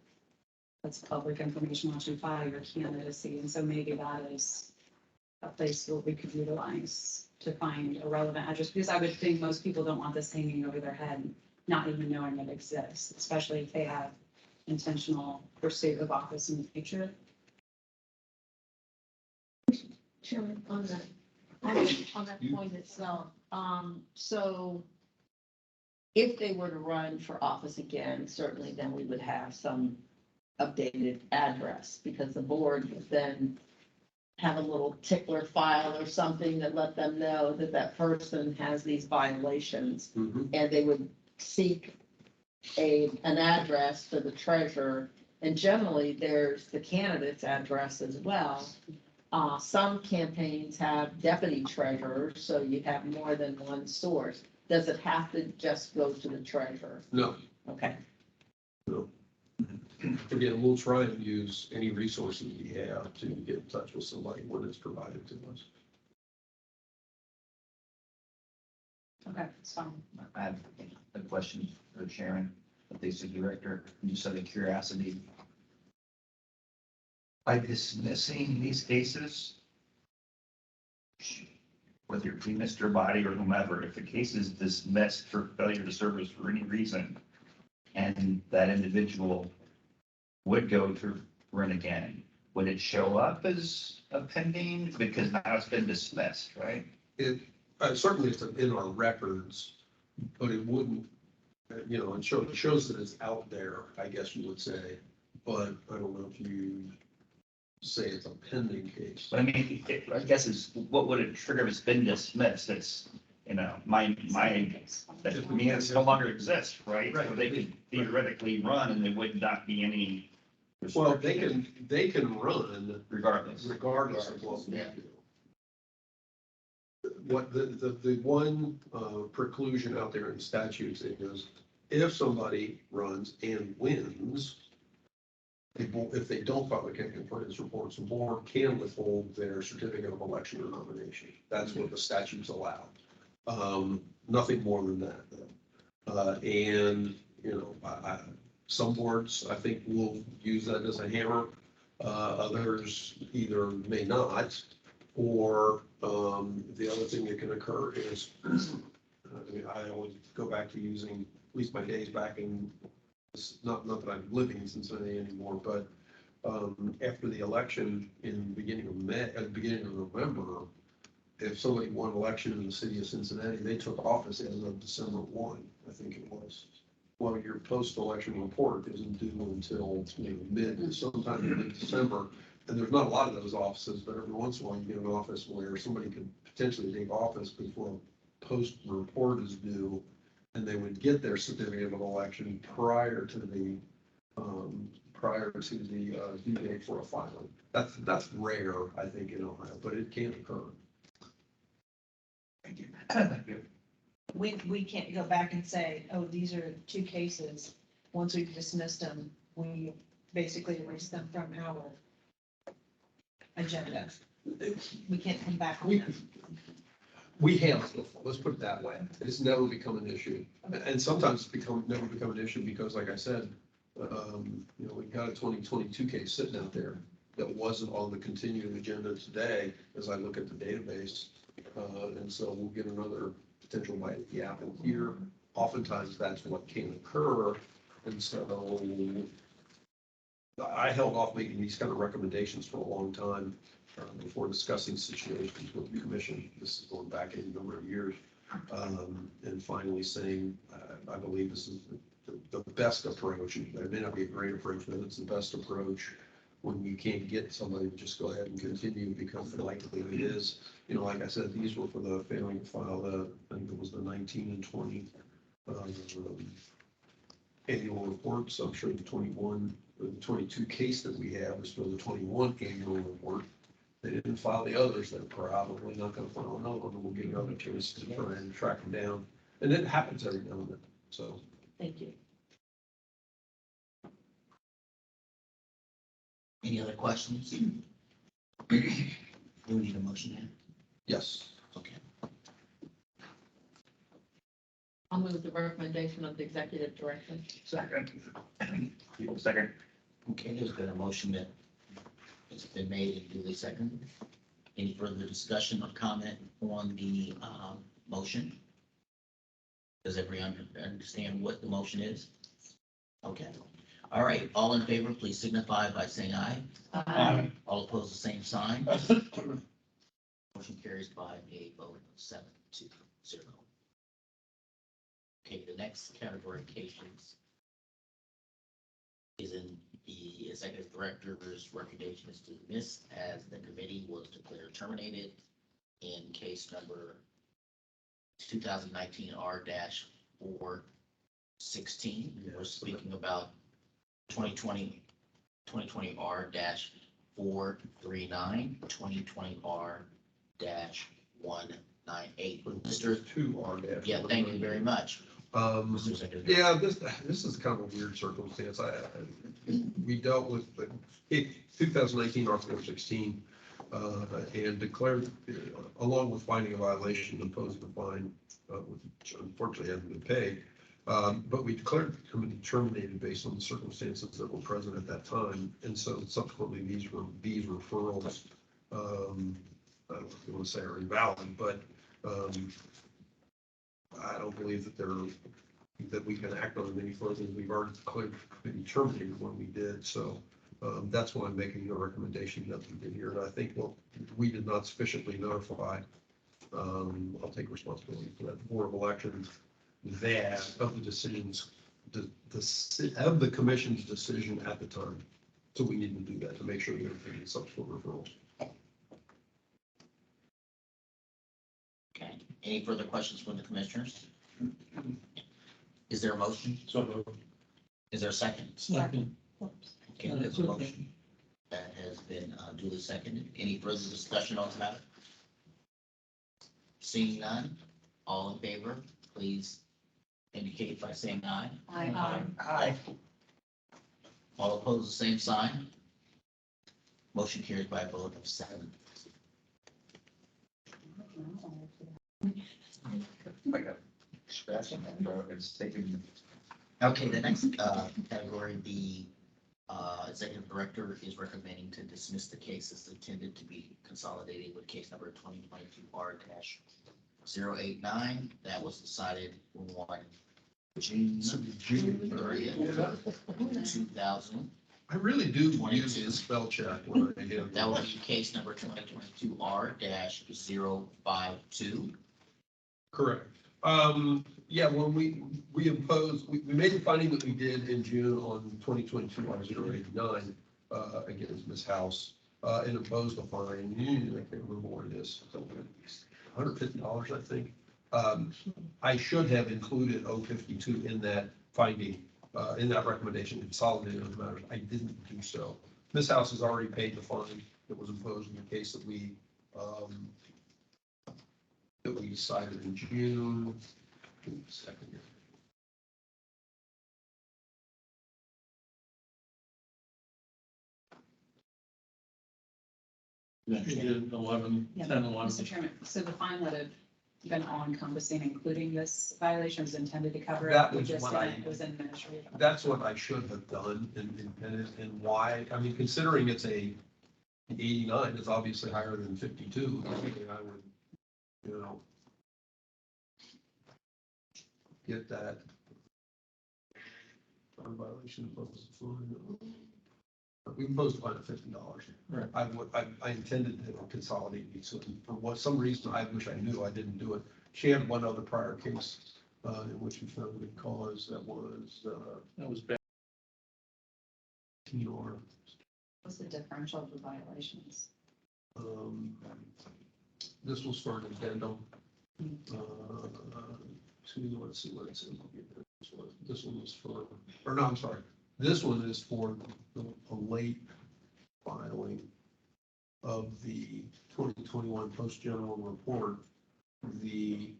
That's public information once you file your candidacy, and so maybe that is a place where we could utilize to find a relevant address, because I would think most people don't want this hanging over their head, not even knowing it exists, especially if they have intentional pursuit of office in the future. Chairman, on that point itself, so if they were to run for office again, certainly then we would have some updated address, because the board would then have a little tickler file or something that let them know that that person has these violations, and they would seek an address to the treasurer, and generally there's the candidate's address as well. Some campaigns have deputy treasurers, so you have more than one source. Does it have to just go to the treasurer? No, Okay. no. Again, we'll try and use any resources we have to get in touch with somebody when it's provided to us. Okay, it's fine. I have a question for Sharon, the basic director, just out of curiosity. By dismissing these cases, whether it be Mr. Body or whomever, if the case is dismissed for failure to service for any reason, and that individual would go to run again, would it show up as a pending? Because now it's been dismissed, right? It, certainly it's in our records, but it wouldn't, it shows that it's out there, I guess you would say. But I don't know if you say it's a pending case. But I mean, I guess is, what would it trigger if it's been dismissed? It's, that to me, it's no longer exists, right? So they could theoretically run and there would not be any. Well, they can run regardless of what we do. What the one preclusion out there in statutes is if somebody runs and wins, if they don't file a campaign finance report, the board can withhold their certificate of election or nomination. That's what the statutes allow. Nothing more than that. And, some boards, I think, will use that as a hammer. Others either may not, or the other thing that can occur is, I always go back to using, at least my days back in, not that I'm living in Cincinnati anymore, but after the election in the beginning of beginning of November, if somebody won election in the city of Cincinnati, they took office as of December 1, I think it was. Well, your post-election report isn't due until sometime in mid-December. And there's not a lot of those offices, but every once in a while you get an office where somebody could potentially take office before a post-report is due. And they would get their certificate of election prior to the due date for a filing. That's rare, I think, in Ohio, but it can occur. Thank you. Thank you. We can't go back and say, oh, these are two cases. Once we've dismissed them, we basically erase them from our agenda. We can't come back on them. We have, let's put it that way. It's never become an issue. And sometimes it's never become an issue because, like I said, we've got a 2022 case sitting out there that wasn't on the continuing agenda today as I look at the database. And so we'll get another potential bite at the apple here. Oftentimes that's what can occur. And so I held off making these kind of recommendations for a long time before discussing situations with the commission. This is going back a number of years. And finally saying, I believe this is the best approach. It may not be a great approach, but it's the best approach when you can't get somebody to just go ahead and continue because likely it is. Like I said, these were for the failing to file I think it was the 19 and 20 annual reports. I'm sure the 21 or the 22 case that we have is for the 21 annual report. They didn't file the others. They're probably not going to file another one. We'll get another case to try and track them down. And it happens every now and then. So. Thank you. Any other questions? Do we need a motion here? Yes. Okay. I'll move the recommendation of the executive director. Second. Second. Okay, there's been a motion that has been made and duly seconded. Any further discussion or comment on the motion? Does everyone understand what the motion is? Okay. All right, all in favor, please signify by saying aye. Aye. All opposed, the same sign. Motion carries by a vote of 7-0. Okay, the next category of cases is in the executive director's recommendation is to dismiss as the committee was declared terminated in case number 2019 R-4 16, we're speaking about 2020 R dash 439, 2020 R dash 198. Mr. Two are. Yeah, thank you very much. Mr. Secretary. Yeah, this is kind of a weird circumstance. We dealt with the 2019 R 416 and declared, along with finding a violation, imposed a fine, which unfortunately hasn't been paid. But we declared the committee terminated based on the circumstances that were present at that time. And so subsequently, these referrals, I don't know if you want to say are invalid, but I don't believe that we can act on it any further. We've already declared the committee terminated when we did. So that's why I'm making a recommendation that we did here. And I think, well, we did not sufficiently notify. I'll take responsibility for that, Board of Elections, that of the decisions, of the commission's decision at the time. So we need to do that to make sure we're taking subsequent referrals. Okay, any further questions from the commissioners? Is there a motion? So moved. Is there a second? Second. Okay, there's a motion that has been duly seconded. Any further discussion on the matter? Seeing none, all in favor, please indicate by saying aye. Aye. Aye. All opposed, the same sign. Motion carries by a vote of 7. Okay, the next category, the executive director is recommending to dismiss the cases intended to be consolidated with case number 2022 R-089. That was decided on June 30th, 2000. I really do use the spell check when I get. That will be case number 2022 R-052. Correct. Yeah, when we imposed, we made the finding that we did in June on 2022 R-089 against Ms. House and imposed a fine. I can't remember what it is. $150, I think. I should have included 052 in that finding, in that recommendation, consolidated those matters. I didn't do so. Ms. House has already paid the fine that was imposed in the case that we decided in June. Give me a second here. You did 11, Yeah, 10, 11. Mr. Chairman, so the fine would have been all encompassing, including this violation was intended to cover it. That We was just what didn't- I- It was administrative. That's what I should have done and why. I mean, considering it's a 89 is obviously higher than 52. I would, get that. Violation imposes a fine. We imposed a fine of $50. Right. I intended to consolidate these, so for some reason, I wish I knew, I didn't do it. She had one other prior case in which we found good cause that was bad. TR. What's the differential of the violations? This was for an addendum. Let's see what it says. This one was for, or no, I'm sorry. This one is for a late filing of the 2021 Post General Report. The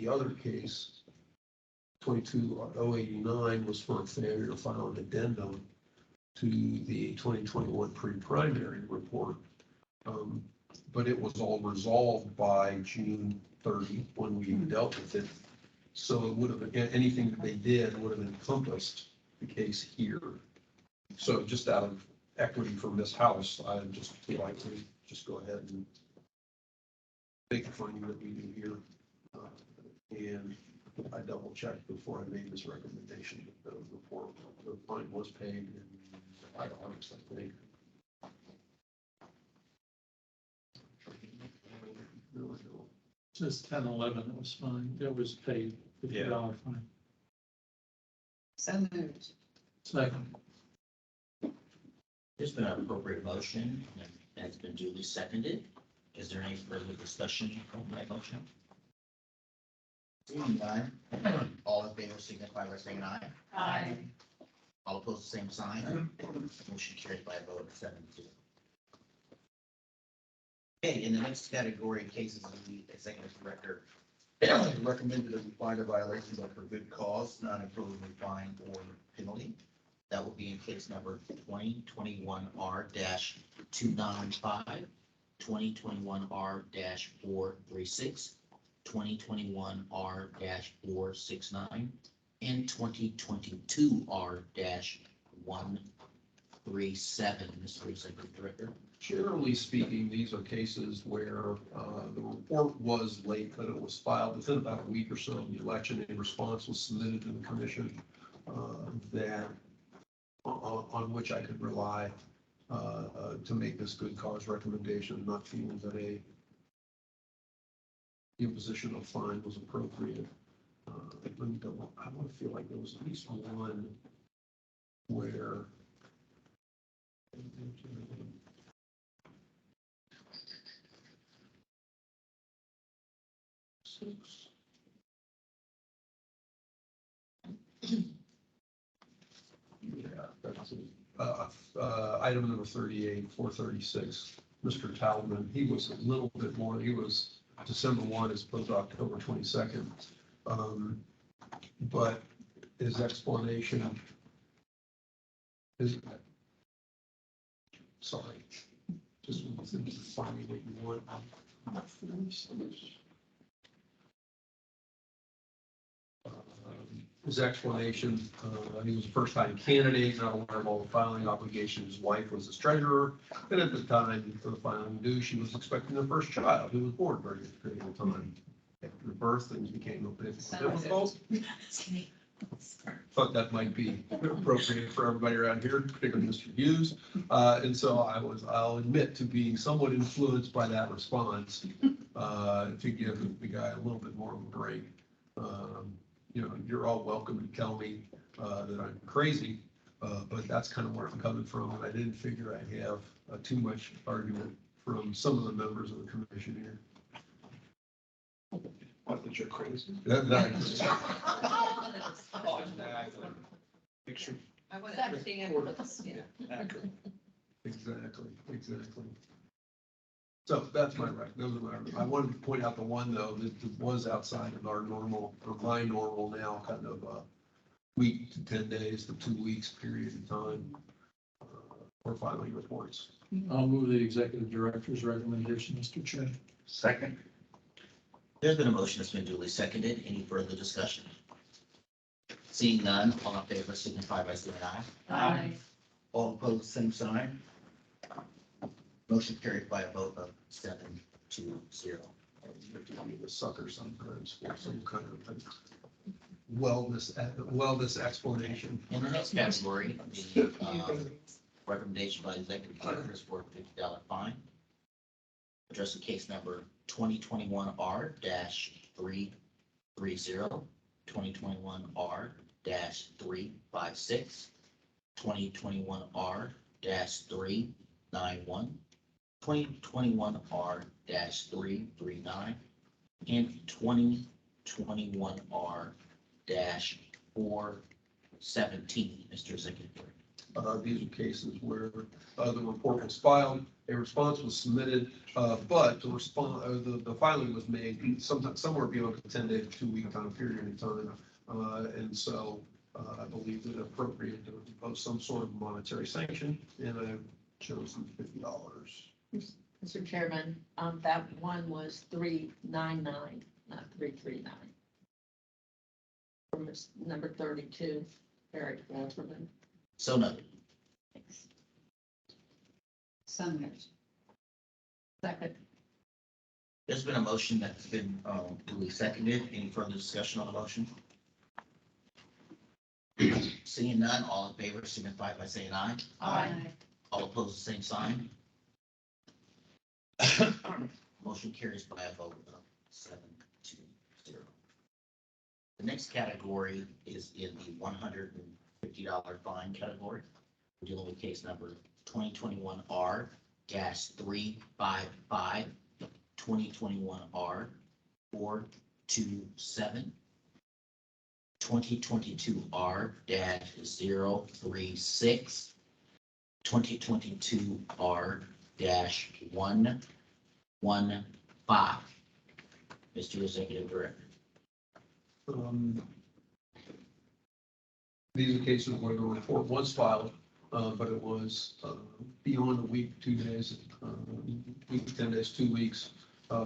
other case, 22-089, was for a failure to file an addendum to the 2021 pre-primary report. But it was all resolved by June 30 when we dealt with it. So it would have, anything that they did would have encompassed the case here. So just out of equity for Ms. House, I just feel like we just go ahead and make the finding that we do here. And I double checked before I made this recommendation that the report, the fine was paid in August, I think. Just 10, 11, it was fine. It was paid $50 fine. So moved. Second. There's been an appropriate motion and has been duly seconded. Is there any further discussion on that motion? Seeing none, all in favor signify by saying aye. Aye. All opposed, the same sign. Motion carried by a vote of 7-2. Okay, in the next category, cases of the executive director recommended that we find a violation but for good cause, not including a fine or penalty. That will be in case number 2021R-295, 2021R-436, 2021R-469, and 2022R-137. Mr. Executive Director. Generally speaking, these are cases where the report was late, but it was filed within about a week or so of the election. A response was submitted to the commission that on which I could rely to make this good cause recommendation, not feeling that a imposition of fine was appropriate. Let me double, I want to feel like there was at least one where that's item number 38, 436, Mr. Talman, he was a little bit more, he was December 1 as opposed to October 22nd. But his explanation is, sorry, just find me what you want. His explanation, he was a first-time candidate, not aware of all the filing obligations. His wife was his treasurer, and at the time for the filing due, she was expecting their first child, who was born during this period of time. After birth, things became a bit difficult. Thought that might be appropriate for everybody around here, particularly Mr. Hughes. And so I'll admit to being somewhat influenced by that response to give the guy a little bit more of a break. You know, you're all welcome to tell me that I'm crazy, but that's kind of where I'm coming from. And I didn't figure I'd have too much argument from some of the members of the commission here. Not that you're crazy. Picture. I want to understand. Accurate. Exactly. So that's my those are my, I wanted to point out the one though, that was outside of our normal, or my normal now, kind of week to 10 days to 2 weeks period of time for filing reports. I'll move the executive director's recommendation, Mr. Chair. Second. There's been a motion that's been duly seconded. Any further discussion? Seeing none, all in favor signify by saying aye. Aye. All opposed, same sign. Motion carried by a vote of 7-0. The sucker sometimes for some kind of wellness explanation. In the next category, the recommendation by executive director is for a $50 fine. Addressing case number 2021R-330, 2021R-356, 2021R-391, 2021R-339, and 2021R-417. Mr. Executive Director. These are cases where the report was filed, a response was submitted, but the filing was made somewhere beyond the 10-day to 2-week time period in time. And so I believe it appropriate to impose some sort of monetary sanction, and I've chosen $50. Mr. Chairman, that one was 399, not 339. From number 32, Eric Walterman. So noted. So moved. Second. There's been a motion that's been duly seconded. Any further discussion on the motion? Seeing none, all in favor signify by saying aye. Aye. All opposed, the same sign. Motion carries by a vote of 7-0. The next category is in the $150 fine category. We're dealing with case number 2021R-355, 2021 R-427, 2022 R-036, 2022 R-115. Mr. Executive Director. These are cases where the report was filed, but it was beyond a week, 2 days, week, 10 days, 2 weeks,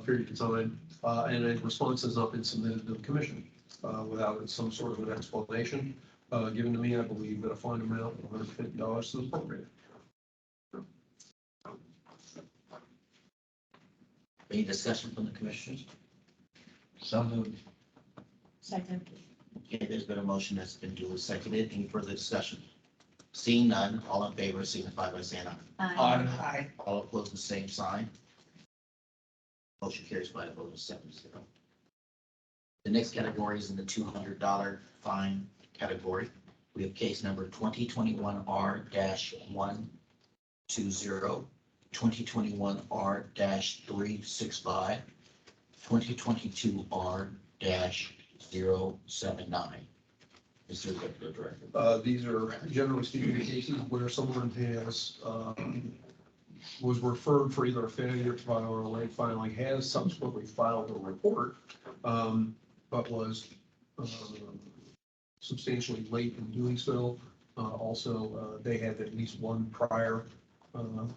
period of time. And a response has not been submitted to the commission without some sort of an explanation given to me. I believe that a fine amount of $150 is appropriate. Any discussion from the commissioners? So moved. Second. Okay, there's been a motion that's been duly seconded. Any further discussion? Seeing none, all in favor signify by saying aye. Aye. All opposed, the same sign. Motion carries by a vote of 7-0. The next category is in the $200 fine category. We have case number 2021 R-120, 2021 R-365, 2022 R-079. Mr. Executive Director. These are generally speaking cases where someone has was referred for either a failure to file or a late filing, has subsequently filed a report, but was substantially late in doing so. Also, they had at least one prior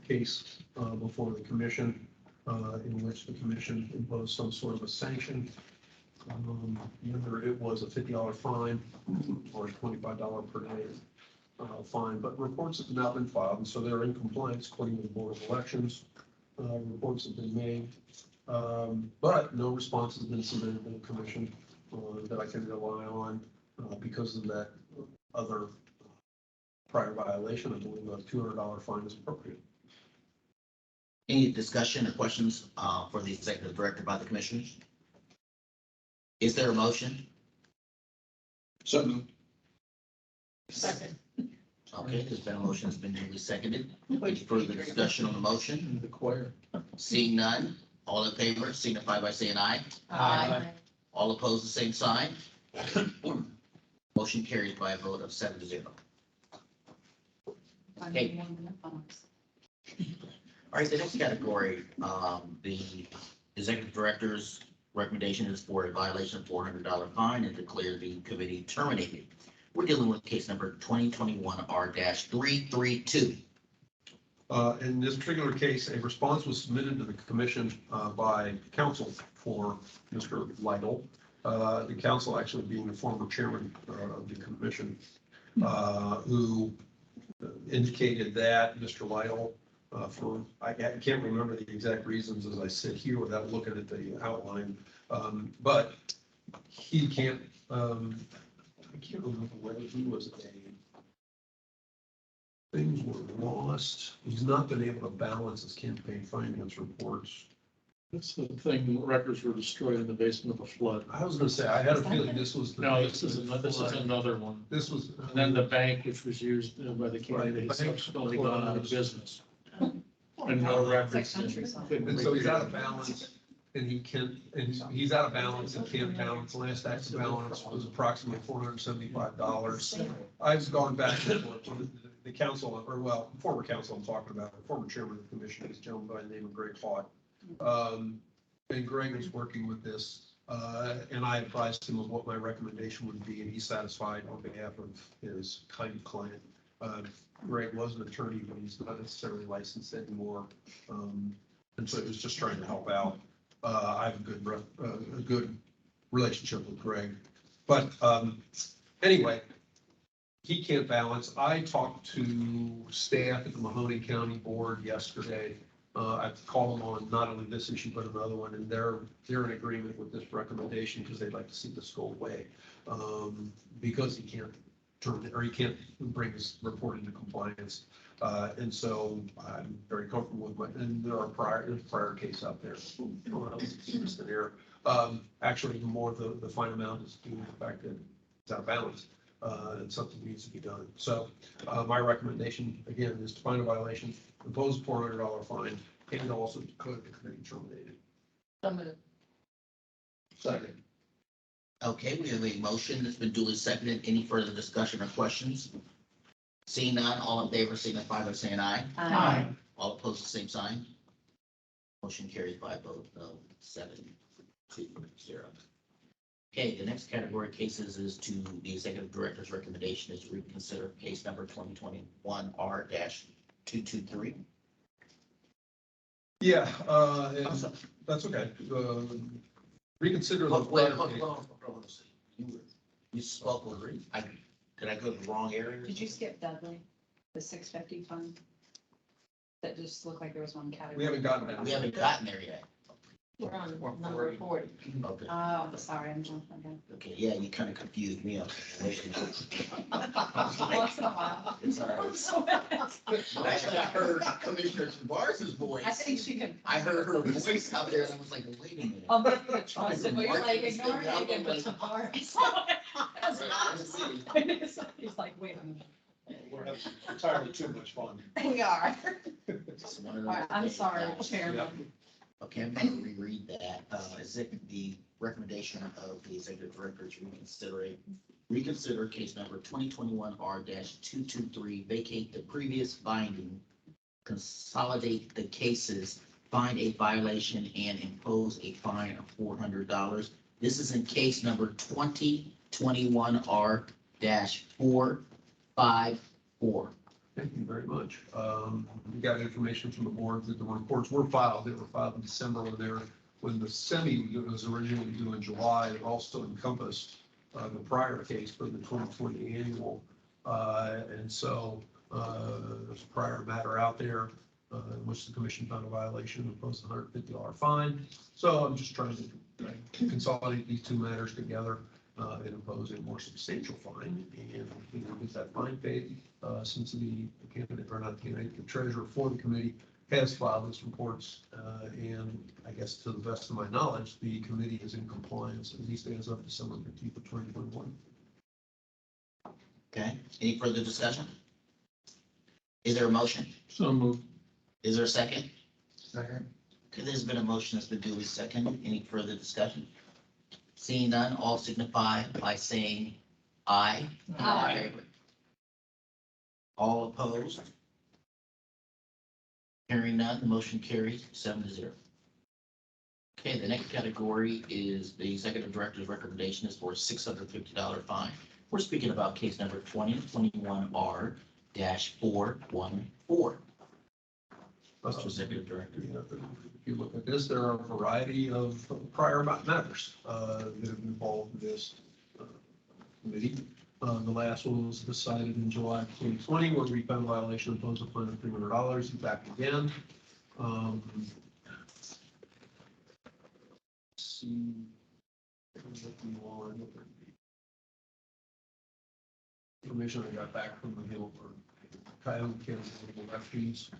case before the commission in which the commission imposed some sort of a sanction. Whether it was a $50 fine or a $25 per day fine, but reports have now been filed, and so they're in compliance according to the Board of Elections. Reports have been made, but no response has been submitted to the commission that I can rely on because of that other prior violation. I believe a $200 fine is appropriate. Any discussion or questions for the Executive Director by the commissioners? Is there a motion? So moved. Second. Okay, there's been a motion that's been duly seconded. Any further discussion on the motion? The choir. Seeing none, all in favor signify by saying aye. Aye. All opposed, the same sign. Motion carries by a vote of 7-0. Okay. All right, the next category, the Executive Director's recommendation is for a violation of $400 fine and declare the committee terminated. We're dealing with case number 2021 R-332. In this particular case, a response was submitted to the commission by counsel for Mr. Lytle. The counsel actually being the former chairman of the commission, who indicated that Mr. Lytle, I can't remember the exact reasons as I sit here without looking at the outline, but he can't, I can't remember whether he was things were lost. He's not been able to balance his campaign finance reports. That's the thing, records were destroyed in the basement of a flood. I was gonna say, I had a feeling this was. No, this is another one. This was. And then the bank, which was used by the candidates, Right, the bank subsequently gone out of business. And no It's like records. countryside. And so he's out of balance and he can't, and he's out of balance and can't balance. Last active balance was approximately $475. I've gone back to the council, or well, former council I'm talking about, former chairman of the commission, is a gentleman by the name of Greg Haught. And Greg was working with this, and I advised him of what my recommendation would be, and he's satisfied on behalf of his kind client. Greg was an attorney, but he's not necessarily licensed anymore. And so he was just trying to help out. I have a good relationship with Greg, but anyway, he can't balance. I talked to staff at the Mahoney County Board yesterday. I've called them on not only this issue, but another one, and they're in agreement with this recommendation because they'd like to see this go away. Because he can't he can't bring his report into compliance. And so I'm very comfortable with and there's a prior case out there. Actually, the more the fine amount is due to the fact that it's out of balance. And something needs to be done. So my recommendation, again, is to find a violation, impose a $400 fine, and also declare the committee terminated. Second. Okay, we have a motion that's been duly seconded. Any further discussion or questions? Seeing none, all in favor signify by saying aye. Aye. All opposed, the same sign. Motion carries by a vote of 7-0. Okay, the next category of cases is to the executive director's recommendation is to reconsider case number 2021R-223. Yeah, and that's okay. Reconsider the. Wait, hold on. You spoke with, did I go to the wrong area? Did you skip Dudley, the 650 fund? That just looked like there was one category. We haven't gotten there. We haven't gotten there yet. We're on number 40. Okay. Oh, sorry, I'm jumping again. Okay, yeah, you kind of confused me. Once in a while. It's all right. Actually, I heard Commissioner Tavares' voice. I think she can. I heard her voice out there and I was like, wait a minute. I'll make the trust, but you're like, ignore Megan, but tomorrow. He's like, wait a minute. We're having entirely too much fun. We are. Just one of All those right, I'm days. sorry, Chairman. Okay, I'm going to reread that. Is it the recommendation of the executive director to reconsider case number 2021R-223, vacate the previous finding, consolidate the cases, find a violation, and impose a fine of $400. This is in case number 2021R-454. Thank you very much. We got information from the board that the reports were filed. They were filed in December when the semi was originally due in July. It also encompassed the prior case for the 2020 annual. And so there's a prior matter out there in which the commission found a violation and imposed a $150 fine. So I'm just trying to consolidate these two matters together and impose a more substantial fine and get that fine paid. Since the candidate, or not the candidate, the treasurer for the committee has filed these reports. And I guess to the best of my knowledge, the committee is in compliance at least as of December 15th of 2021. Okay, any further discussion? Is there a motion? So moved. Is there a second? Second. Okay, there's been a motion that's been duly seconded. Any further discussion? Seeing none, all signify by saying aye. Aye. All opposed? Hearing none, the motion carries 7-0. Okay, the next category is the executive director's recommendation is for a $650 fine. We're speaking about case number 2021R-414. Mr. Executive Director. If you look at this, there are a variety of prior matters that have involved this committee. The last one was decided in July of 2020, where we found a violation, imposed a fine of $300. Back again. See. Information I got back from the Hill for Coyote County Refuge.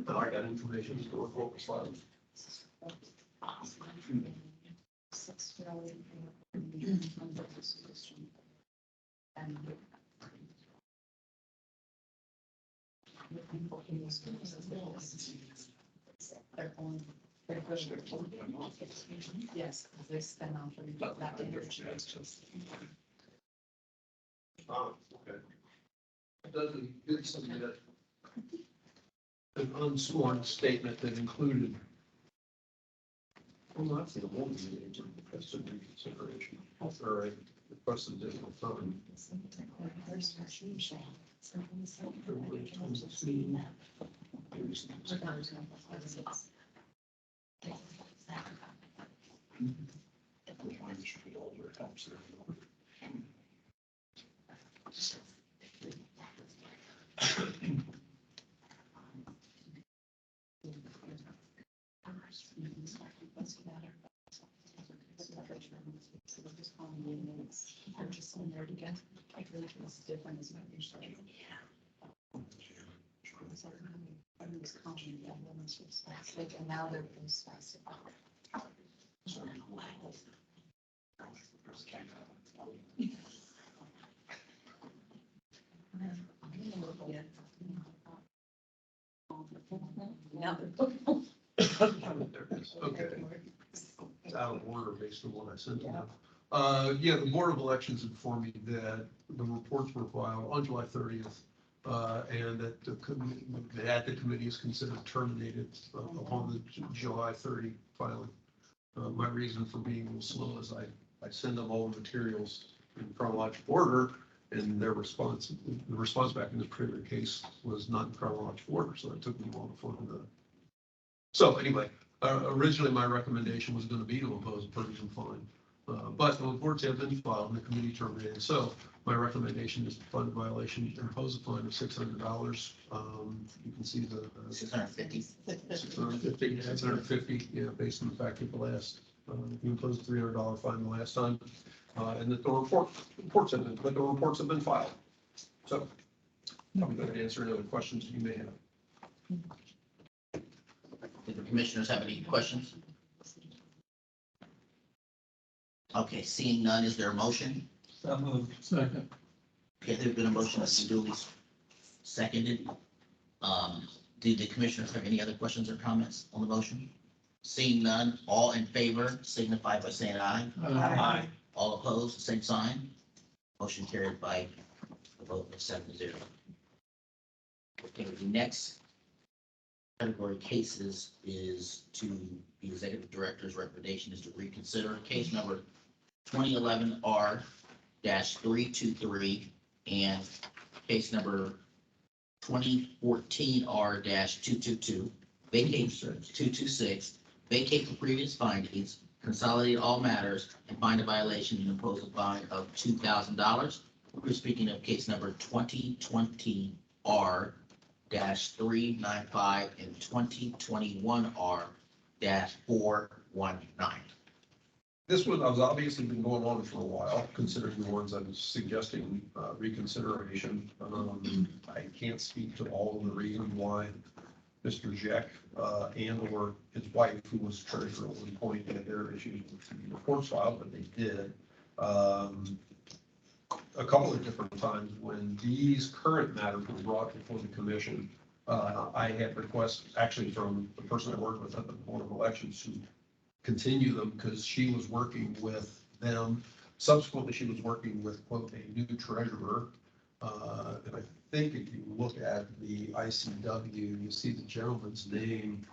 I got information to go with slides. Yes, they spend on for that energy. Oh, okay. Doesn't submit an unsworn statement that included. Well, that's the whole requested reconsideration or a requested additional time. I'm just in there again. I believe it's different as my usually. And now they're specified. There it is. Okay. It's out of order based on what I sent to them. Yeah, the Board of Elections informed me that the reports were filed on July 30th. And that the committee is considered terminated upon the July 30 filing. My reason for being a little slow is I send them all the materials in chronological order, and their response, the response back in this particular case was not in chronological order, so it took me a while to find that. So anyway, originally my recommendation was going to be to impose a purge and fine, but the reports have been filed and the committee terminated. So my recommendation is to find a violation, impose a fine of $600. You can see the 650. 650, yeah, based on the fact that the last, you imposed a $300 fine the last time, and that the reports have been filed. So I'm going to answer any other questions you may have. Do the commissioners have any questions? Okay, seeing none, is there a motion? So moved. Second. Okay, there's been a motion that's duly seconded. Do the commissioners have any other questions or comments on the motion? Seeing none, all in favor signify by saying aye. Aye. All opposed, same sign. Motion carried by a vote of 7-0. Okay, the next category of cases is to the executive director's recommendation is to reconsider case number 2011R-323 and case number 2014R-222, vacate 226, vacate the previous findings, consolidate all matters, and find a violation and impose a fine of $2,000. We're speaking of case number 2020R-395 and 2021R-419. This one has obviously been going on for a while, considering the ones I'm suggesting reconsideration. I can't speak to all of the reasons why Mr. Jack and or his wife, who was treasurer at one point, had their issues with the reports filed, but they did. A couple of different times when these current matters were brought before the commission, I had requests actually from the person I worked with at the Board of Elections who continue them because she was working with them. Subsequently, she was working with, quote, a new treasurer. And I think if you look at the ICW, you see the gentleman's name.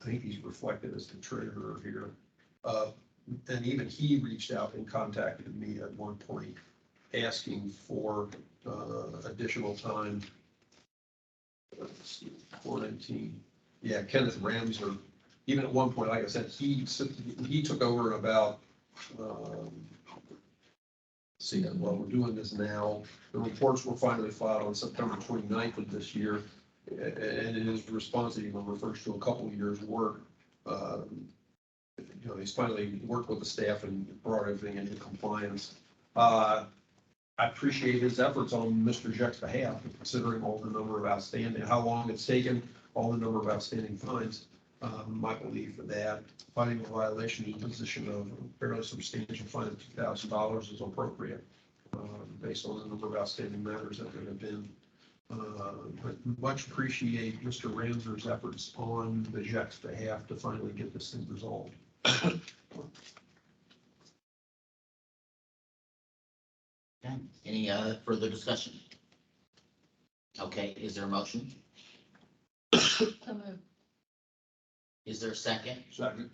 I think he's reflected as the treasurer here. And even he reached out and contacted me at one point asking for additional time. Let's see, 419. Yeah, Kenneth Ramser. Even at one point, like I said, he took over in about, see, well, we're doing this now. The reports were finally filed on September 29th of this year. And in his response, he refers to a couple of years' work. You know, he's finally worked with the staff and brought everything into compliance. I appreciate his efforts on Mr. Jack's behalf, considering all the number of outstanding, how long it's taken, all the number of outstanding fines. My belief that finding a violation in the position of a fairly substantial fine of $2,000 is appropriate, based on the number of outstanding matters that there have been. But much appreciate Mr. Ramser's efforts on the Jack's behalf to finally get this thing resolved. Okay, any further discussion? Okay, is there a motion? Is there a second? Second.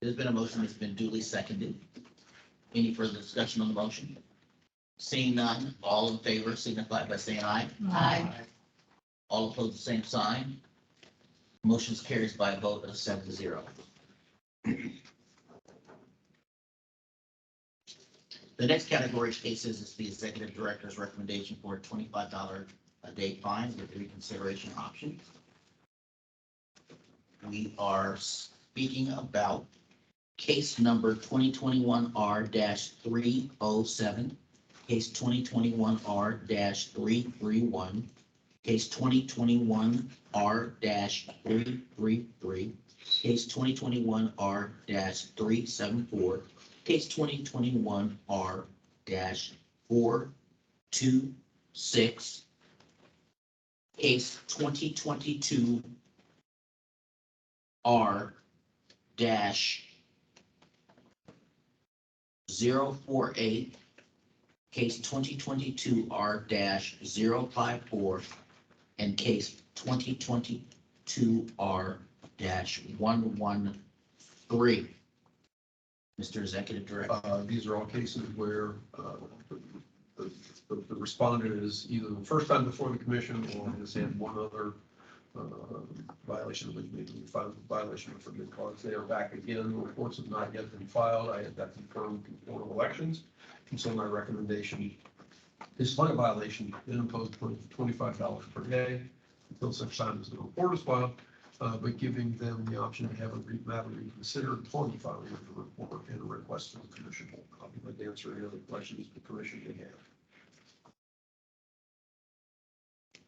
There's been a motion that's been duly seconded. Any further discussion on the motion? Seeing none, all in favor signify by saying aye. Aye. All opposed, the same sign. Motion's carries by a vote of 7-0. The next category of cases is the executive director's recommendation for a $25 a day fine with reconsideration option. We are speaking about Case number 2021R-307, case 2021R-331, case 2021R-333, case 2021R-374, case 2021R-426, case 2022R-048, case 2022R-054, and case 2022R-113. Mr. Executive Director. These are all cases where the respondent is either the first time before the commission or has had one other violation of which maybe filed a violation for good cause. They are back again. The reports have not yet been filed. I had that confirmed from the Board of Elections. And so my recommendation is find a violation, then impose $25 per day until such time as the report is filed, but giving them the option to have a matter reconsidered upon the filing of the report and a request from the commission. I'll be glad to answer any other questions the commission may have.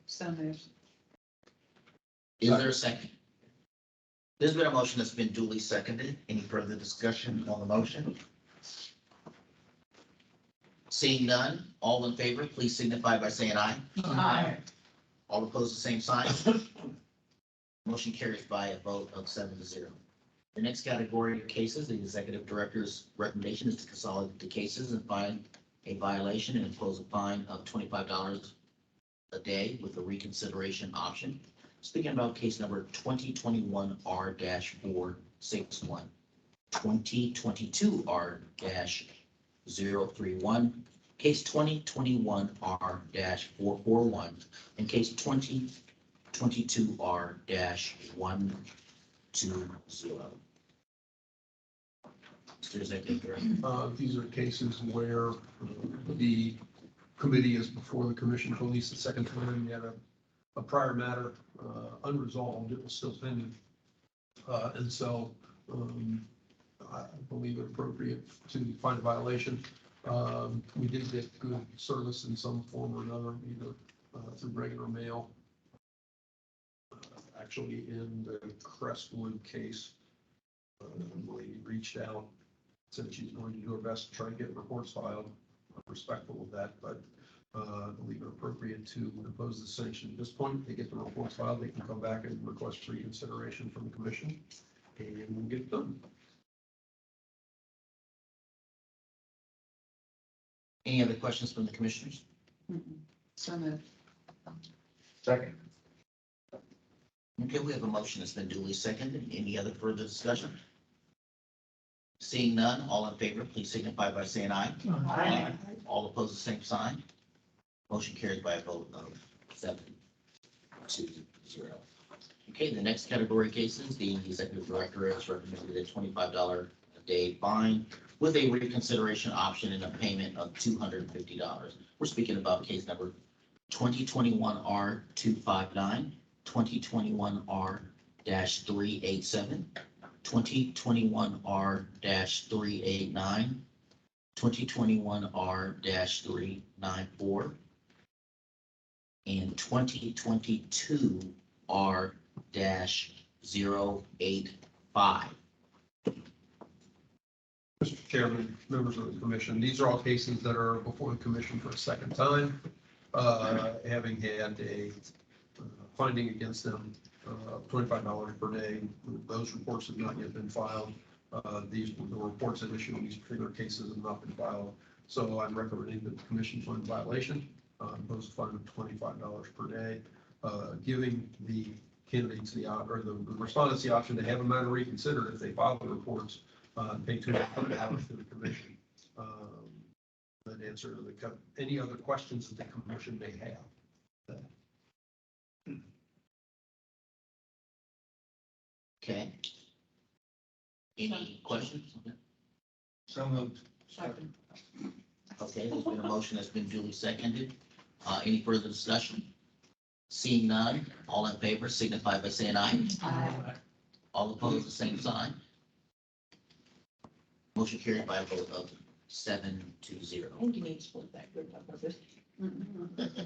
So moved. Is there a second? There's been a motion that's been duly seconded. Any further discussion on the motion? Seeing none, all in favor, please signify by saying aye. Aye. All opposed, the same sign. Motion carries by a vote of 7-0. The next category of cases, the executive director's recommendation is to consolidate the cases and find a violation and impose a fine of $25 a day with a reconsideration option. Speaking about case number 2021R-461, 2022R-031, case 2021R-441, and case 2022R-120. Mr. Executive Director. These are cases where the committee is before the commission for at least the second time. You had a prior matter unresolved. It was still pending. And so I believe it appropriate to find a violation. We did get good service in some form or another, either through regular mail. Actually, in the Crestwood case, the lady reached out, said she's going to do her best to try to get reports filed. I'm respectful of that, but I believe it appropriate to impose the sanction at this point. They get the reports filed, they can come back and request reconsideration from the commission, and we'll get it done. Any other questions from the commissioners? So moved. Second. Okay, we have a motion that's been duly seconded. Any other further discussion? Seeing none, all in favor, please signify by saying aye. Aye. All opposed, the same sign. Motion carries by a vote of 7-0. Okay, the next category of cases, the executive director has recommended a $25 a day fine with a reconsideration option and a payment of $250. We're speaking about case number 2021R-259, 2021R-387, 2021R-389, 2021R-394, and 2022R-085. Mr. Chairman, members of the commission, these are all cases that are before the commission for a second time, having had a finding against them $25 per day. Those reports have not yet been filed. The reports that issue in these particular cases have not been filed. So I'm recommending that the commission find violation, impose a fine of $25 per day, giving the candidates or the respondents the option to have a matter reconsidered if they file the reports, pay $200 to the commission. That answer any other questions that the commission may have. Okay. Any questions? So moved. Second. Okay, there's been a motion that's been duly seconded. Any further discussion? Seeing none, all in favor signify by saying aye. Aye. All opposed, the same sign. Motion carried by a vote of 7-0. I think you need to split that group up a bit.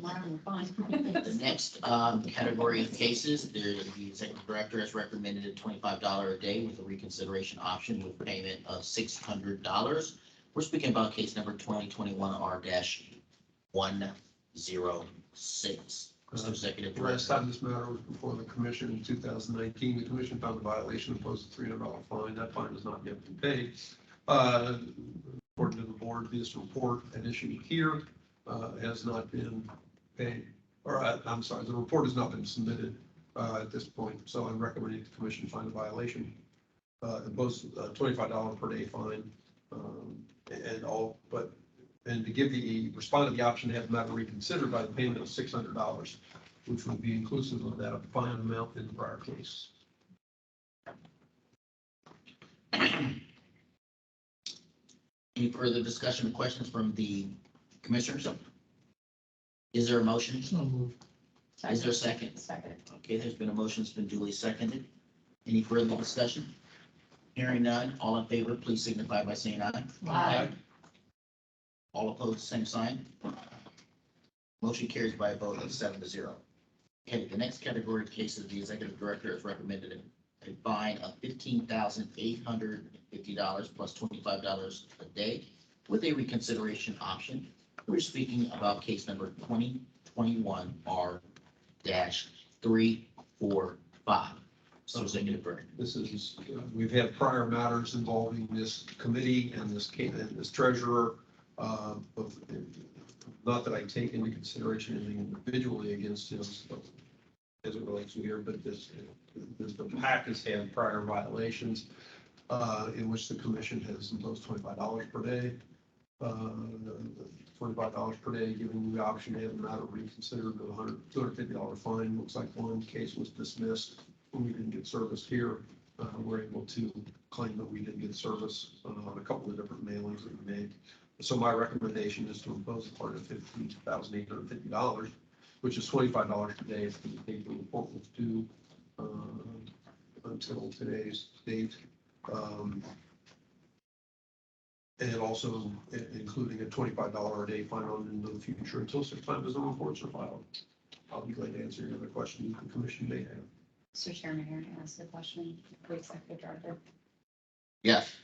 Mine were fine. The next category of cases, the executive director has recommended a $25 a day with a reconsideration option with payment of $600. We're speaking about case number 2021-R-106. Mr. Executive The last Director. time this matter was before the commission in 2019, the commission found the violation, imposed a $300 fine. That fine has not yet been paid. According to the board, this report at issue here has not been paid, or I'm sorry, the report has not been submitted at this point. So I'm recommending the commission find a violation, impose a $25 per day fine, and to give the respondent the option to have the matter reconsidered by the payment of $600, which would be inclusive of that fine amount in the prior case. Any further discussion or questions from the commissioners? Is there a motion? So moved. Is there a second? Second. Okay, there's been a motion, it's been duly seconded. Any further discussion? Hearing none, all in favor, please signify by saying aye. Aye. All opposed, same sign. Motion carries by a vote of 7-0. Okay, the next category of cases, the executive director has recommended a fine of $15,850 plus $25 a day with a reconsideration option. We're speaking about case number 2021-R-345. So executive director. This is, we've had prior matters involving this committee and this treasurer. Not that I take into consideration anything individually against him as it relates to here, but the PAC has had prior violations in which the commission has imposed $25 per day. $25 per day, giving you the option to have the matter reconsidered with a $250 fine. Looks like one case was dismissed when we didn't get service here. We're able to claim that we didn't get service on a couple of different mailings that we made. So my recommendation is to impose a fine of $15,850, which is $25 per day if the report was due until today's date. And also including a $25 a day fine on in the future until such time as the reports are filed. I'll be glad to answer any other questions the commission may have. Mr. Chairman, here to ask the question, the executive director. Yes.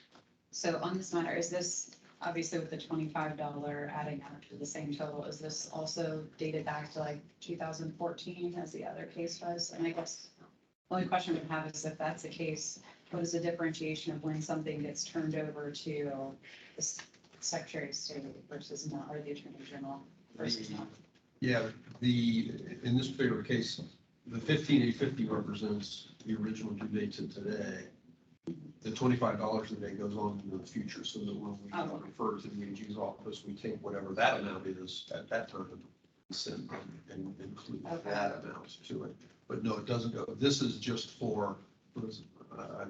So on this matter, is this obviously with the $25 adding up to the same total, is this also dated back to like 2014 as the other case was? And I guess the only question we have is if that's the case, what is the differentiation of when something gets turned over to the Secretary of State versus not, or the Attorney General versus not? Yeah, in this particular case, the $15,850 represents the original due date to today. The $25 a day goes on into the future, so that when we refer to the AG's office, we take whatever that amount is at that time and include that amount to it. But no, it doesn't go. This is just for,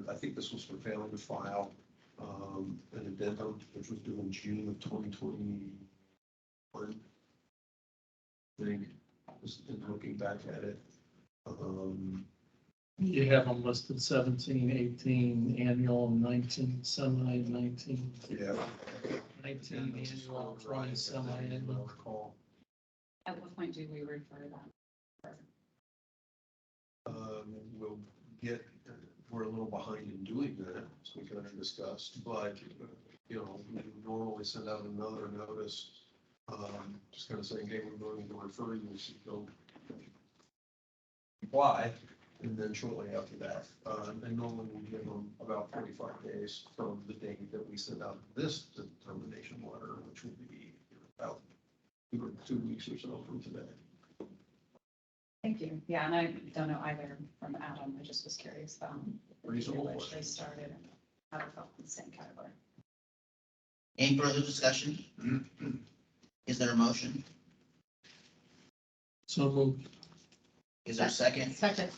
I think this was for failing to file an addendum, which was due in June of 2021. I think, just in looking back at it. You have them listed 17, 18 annual, 19 semi, 19. Yeah. 19 annual, 20 semi-annual. At what point do we refer that? We'll get, we're a little behind in doing that, as we kind of discussed, but, you know, we normally send out another notice, just kind of saying, hey, we're going to refer you, so go apply, and then shortly after that, and normally we give them about 45 days from the date that we send out this determination letter, which will be about 2 weeks or so from today. Thank you. Yeah, and I don't know either from Adam. I just was curious about Reasonable which they question. started and how it felt in the same category. Any further discussion? Is there a motion? So moved. Is there a second? Second.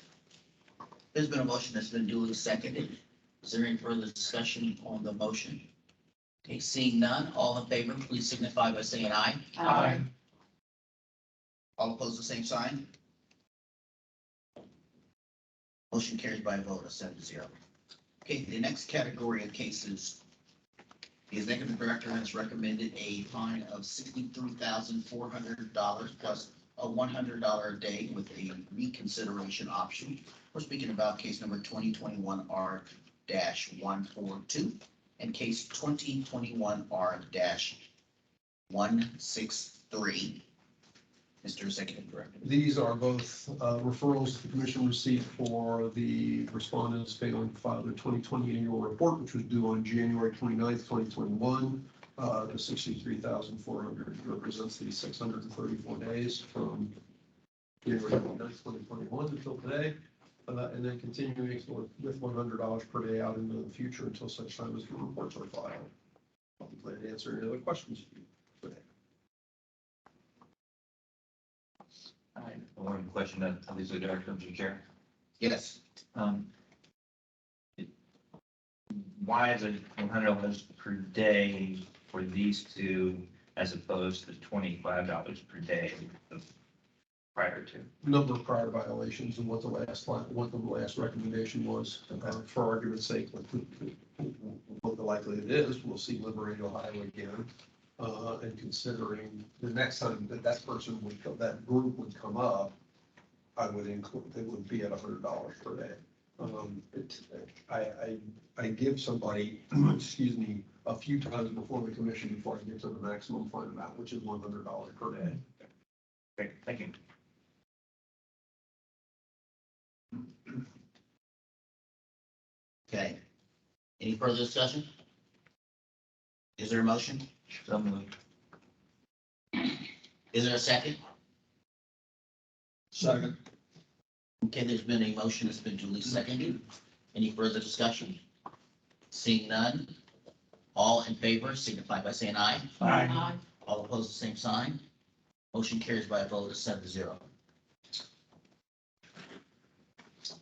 There's been a motion that's been duly seconded. Is there any further discussion on the motion? Okay, seeing none, all in favor, please signify by saying aye. Aye. All opposed, the same sign. Motion carries by a vote of 7-0. Okay, the next category of cases The executive director has recommended a fine of $63,400 plus a $100 a day with a reconsideration option. We're speaking about case number 2021-R-142 and case 2021-R-163. Mr. Executive Director. These are both referrals the commission received for the respondents failing to file their 2020 annual report, which was due on January 29th, 2021. The 63,400 represents the 634 days from January 29th, 2021 until today. And then continuing with $100 per day out into the future until such time as the reports are filed. I'll be glad to answer any other questions today. One question that Lisa Director of the Chair. Yes. Why is it $100 per day for these two as opposed to $25 per day prior to? Number of prior violations and what the last recommendation was, for argument's sake, what the likelihood is, we'll see Liberated Ohio again. And considering the next time that person would come, that group would come up, I would include, it would be at $100 per day. I give somebody, excuse me, a few times before the commission before I get to the maximum fine amount, which is $100 per day. Okay, thank you. Okay. Any further discussion? Is there a motion? So moved. Is there a second? Second. Okay, there's been a motion that's been duly seconded. Any further discussion? Seeing none. All in favor signify by saying aye. Aye. All opposed, the same sign. Motion carries by a vote of 7-0.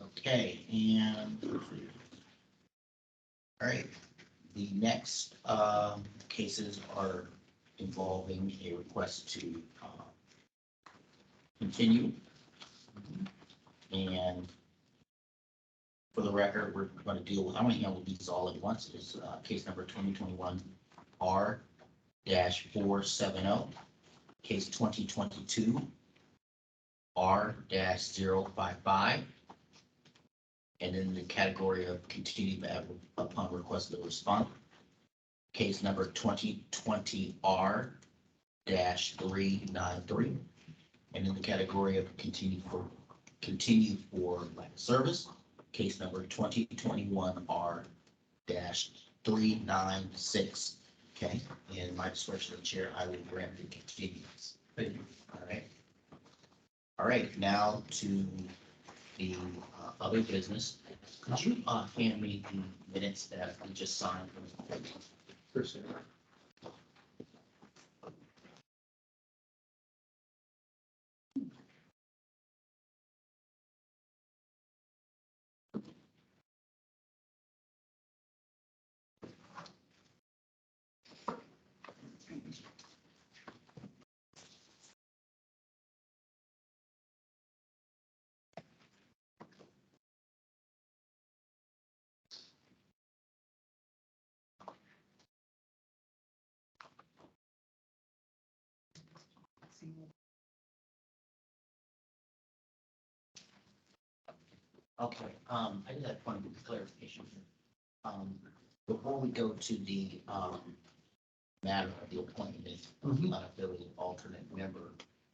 Okay, and all right, the next cases are involving a request to continue. And for the record, we're going to deal with, I'm going to handle these all at once. It's case number 2021 R-470, case 2022 R-055, and in the category of continued upon request of the respondent, case number 2020 R-393, and in the category of continued for lack of service, case number 2021 R-396. Okay, in my discretion of the chair, I will grant the continuance. Thank you. All right. All right, now to the other business. Could you hand me the minutes that we just signed? Chris. Okay, I just have one clarification here. Before we go to the matter of the appointment of the unaffiliated alternate member,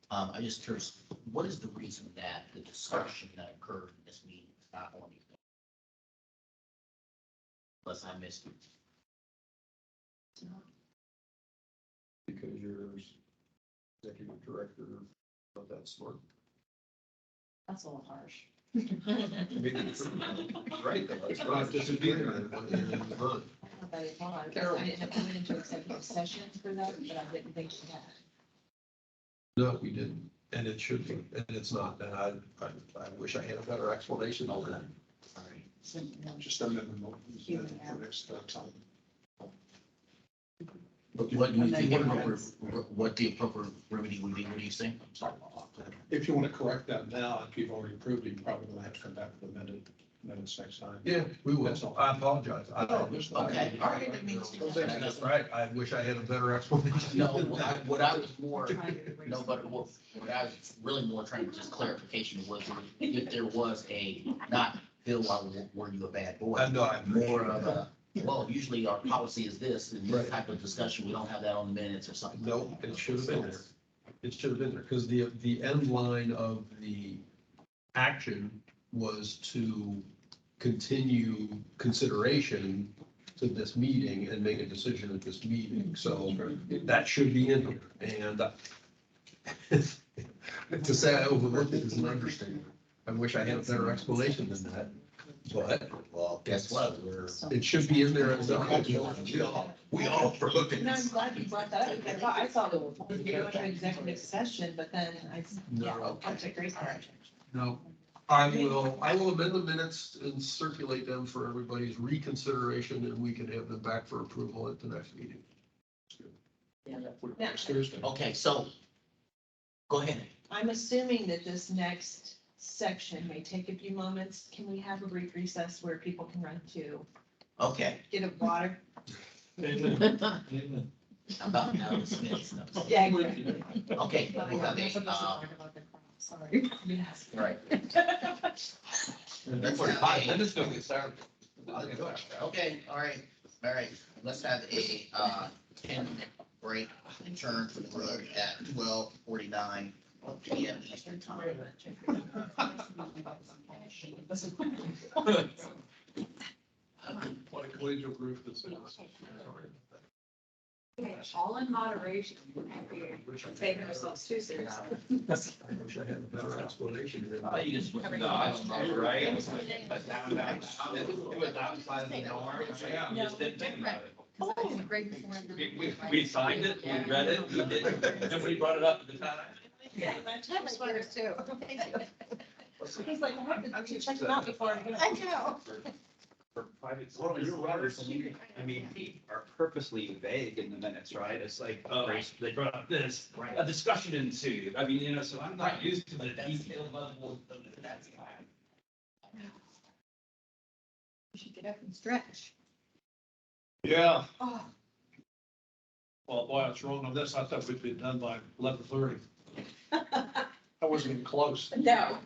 I'm just curious, what is the reason that the discussion that occurred in this meeting is not on the agenda? Unless I missed it. Because you're executive director, not that smart. That's a little harsh. Right, though, it's not disappearing. I didn't know if we went into executive session for that, but I didn't think she had. No, we didn't, and it should be, and it's not, and I wish I had a better explanation on that. All right. Just amend the motion for next time. What do you think what the appropriate remedy would be? What do you think? I'm sorry. If you want to correct that now, if you've already approved it, you're probably going to have to come back with amended minutes next time. Yeah, we will. That's all. I apologize. Okay, all right, that means. That's right. I wish I had a better explanation. No, what I was more, no, but what I was really more trying to just clarification was if there was a, not Bill, why were you a bad boy? No, I- More of a, well, usually our policy is this, and this type of discussion, we don't have that on the minutes or something. No, it should have been there. It should have been there, because the end line of the action was to continue consideration to this meeting and make a decision at this meeting. So that should be in here. And to say I overlooked it is an understatement. I wish I had a better explanation than that, but Well, guess what, it should be in there. As we all overlooked it. And I'm glad you brought that up, because I thought we were going to executive session, but then No. I'll take great correction. No, I will amend the minutes and circulate them for everybody's reconsideration, and we can have them back for approval at the next meeting. Now, Okay, so, go ahead. I'm assuming that this next section may take a few moments. Can we have a brief recess where people can run to Okay. get a water? About now, it's minutes. Yeah, exactly. Okay, we'll have a, Sorry. Yes. right. That's what Let's go get started. Okay, all right, let's have a, 10-minute break and turn to the road at 12:49 PM Eastern Time. What a collegial group this is. All in moderation. Taking ourselves too seriously. I wish I had a better explanation. You just went dodge, right? But down, it was outside of the door. Yeah, we just didn't think about it. We signed it, we read it, we did, and we brought it up at the time. Yeah, I have sweaters too. He's like, I have to check them out before I go. I know. For private. Well, you're right. I mean, we are purposely vague in the minutes, right? It's like, oh, they brought up this, a discussion ensued. I mean, you know, so I'm not used to the detail level of that's fine. You should get up and stretch. Yeah, Oh, well, boy, I was wrong on this. I thought we'd be done by 11:30. I wasn't even close. no.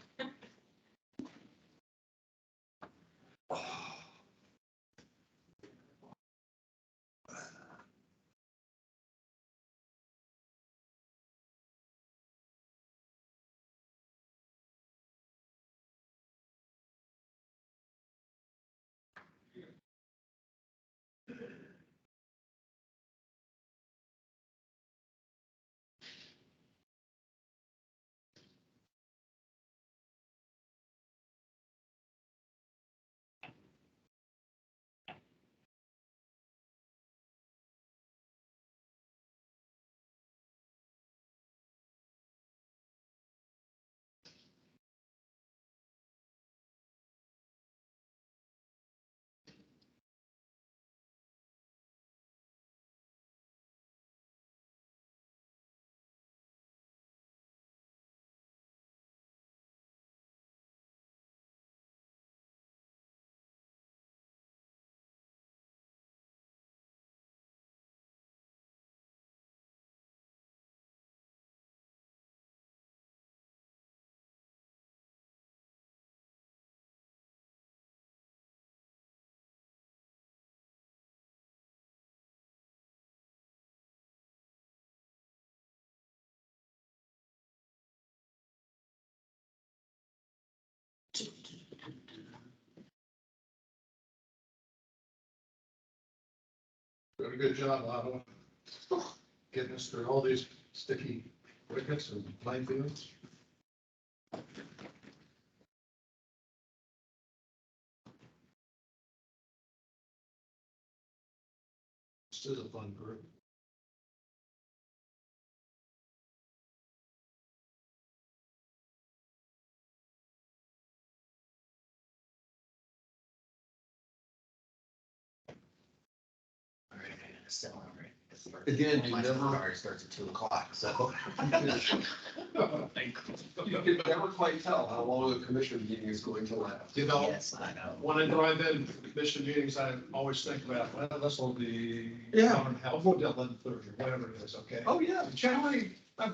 Did a good job, Otto. Getting us through all these sticky wickets and playing fields. This is a fun group. All right, I gotta sell all right. Again, you My never- seminar starts at 2 o'clock, so. You can never quite tell how long a commission meeting is going to last. You know, Yes, I know. when I drive in commission meetings, I always think about, well, this will be. Yeah. I'll go down 11:30, whatever it is, okay? Oh, yeah. Generally, I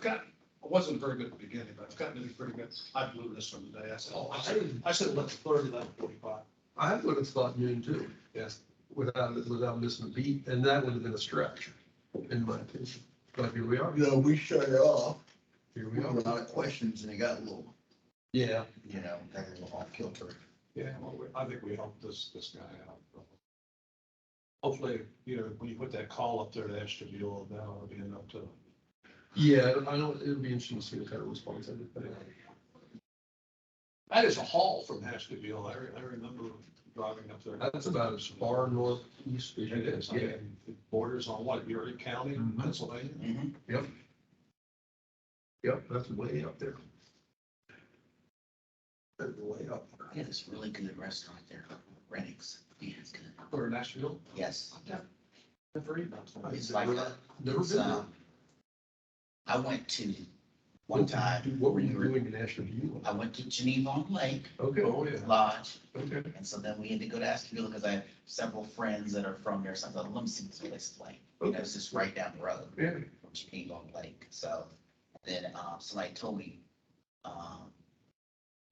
wasn't very good at the beginning, but I've gotten to be pretty good. I blew this one today. I said, I said 11:30, 11:45. I would have thought noon too. Yes. Without missing a beat, and that would have been a stretch, in my opinion. But here we are. You know, we shut it off. Here We we got are. a lot of questions and it got a little, Yeah. you know, got a little off kilter. Yeah, well, I think we helped this guy out. Hopefully, you know, when you put that call up there to Ashtabula, that'll be enough to. Yeah, I know, it'd be interesting to see what kind of response I would get. That is a haul from Ashtabula. I remember driving up there. That's about as far northeast as you It get. is. I mean, it borders on what, Erie County, Mhm. Pennsylvania? Yep. Yep, that's way up there. That's way up there. Yeah, this really good restaurant there, Rennick's. Yeah, it's good. Or Nashville? Yes. Never eaten that. It's like, Never it's, been there. I went to one time. What were you we doing in Ashtabula? I went to Geneva on Lake Okay. Oh, yeah. Lodge, Okay. and so then we had to go to Ashtabula because I have several friends that are from there. So I thought, let me see this place is like. You know, it's just right down the road Yeah. from Geneva on Lake. So then somebody told me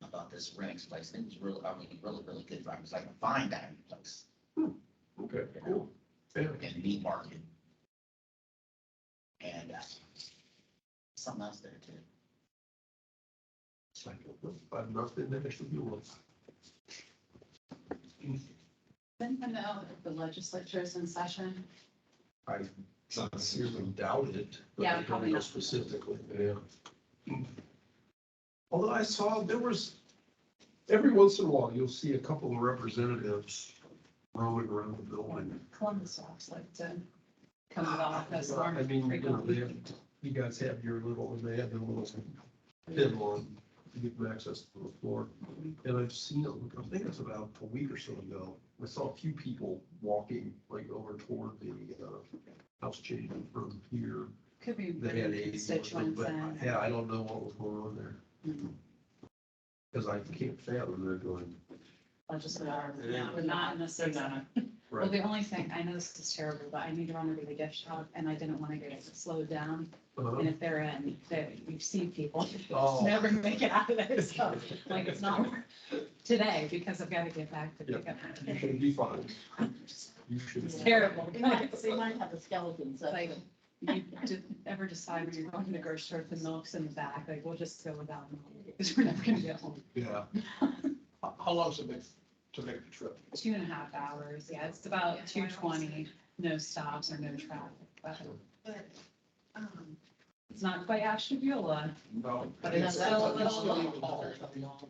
about this Rennick's place. And it was really, I mean, really good. It was like a fine dining place Okay, cool. Yeah. in meat market. And something else there too. I've not been to Ashtabula. Anyone know if the legislature is in session? I sincerely doubt it. but Yeah, I don't probably know not. specifically, yeah. Although I saw there was, every once in a while, you'll see a couple of representatives roaming around the building. Columbus Rocks like to come to the office more I mean, you know, frequently. you guys have your little, and they have their little pin on to give them access to the floor. And I've seen them, I think it's about a week or so ago, I saw a few people walking like over toward the house changing from here. Could be They had a, constituents but and. yeah, I don't know what was going on there. Because I can't fathom they're going. Legislature, yeah, we're not in the season. Well, Right. the only thing, I know this is terrible, but I need to run over to the gift shop and I didn't want to get slowed down. Uh-huh. And if they're in, you've seen people Oh. never make it out of there, so like it's not today because I've got to get back to pick up. You should be fine. You should. It's terrible. They might have a skeleton Like, you ever decide when you're going to the grocery store, if the milk's in the back, like, we'll just go without milk, because we're never gonna get home. Yeah. How long does it make to make the trip? 2.5 hours, yeah, it's about 2:20, no stops or no traffic, but it's not quite Ashtabula, No. but it's still a little.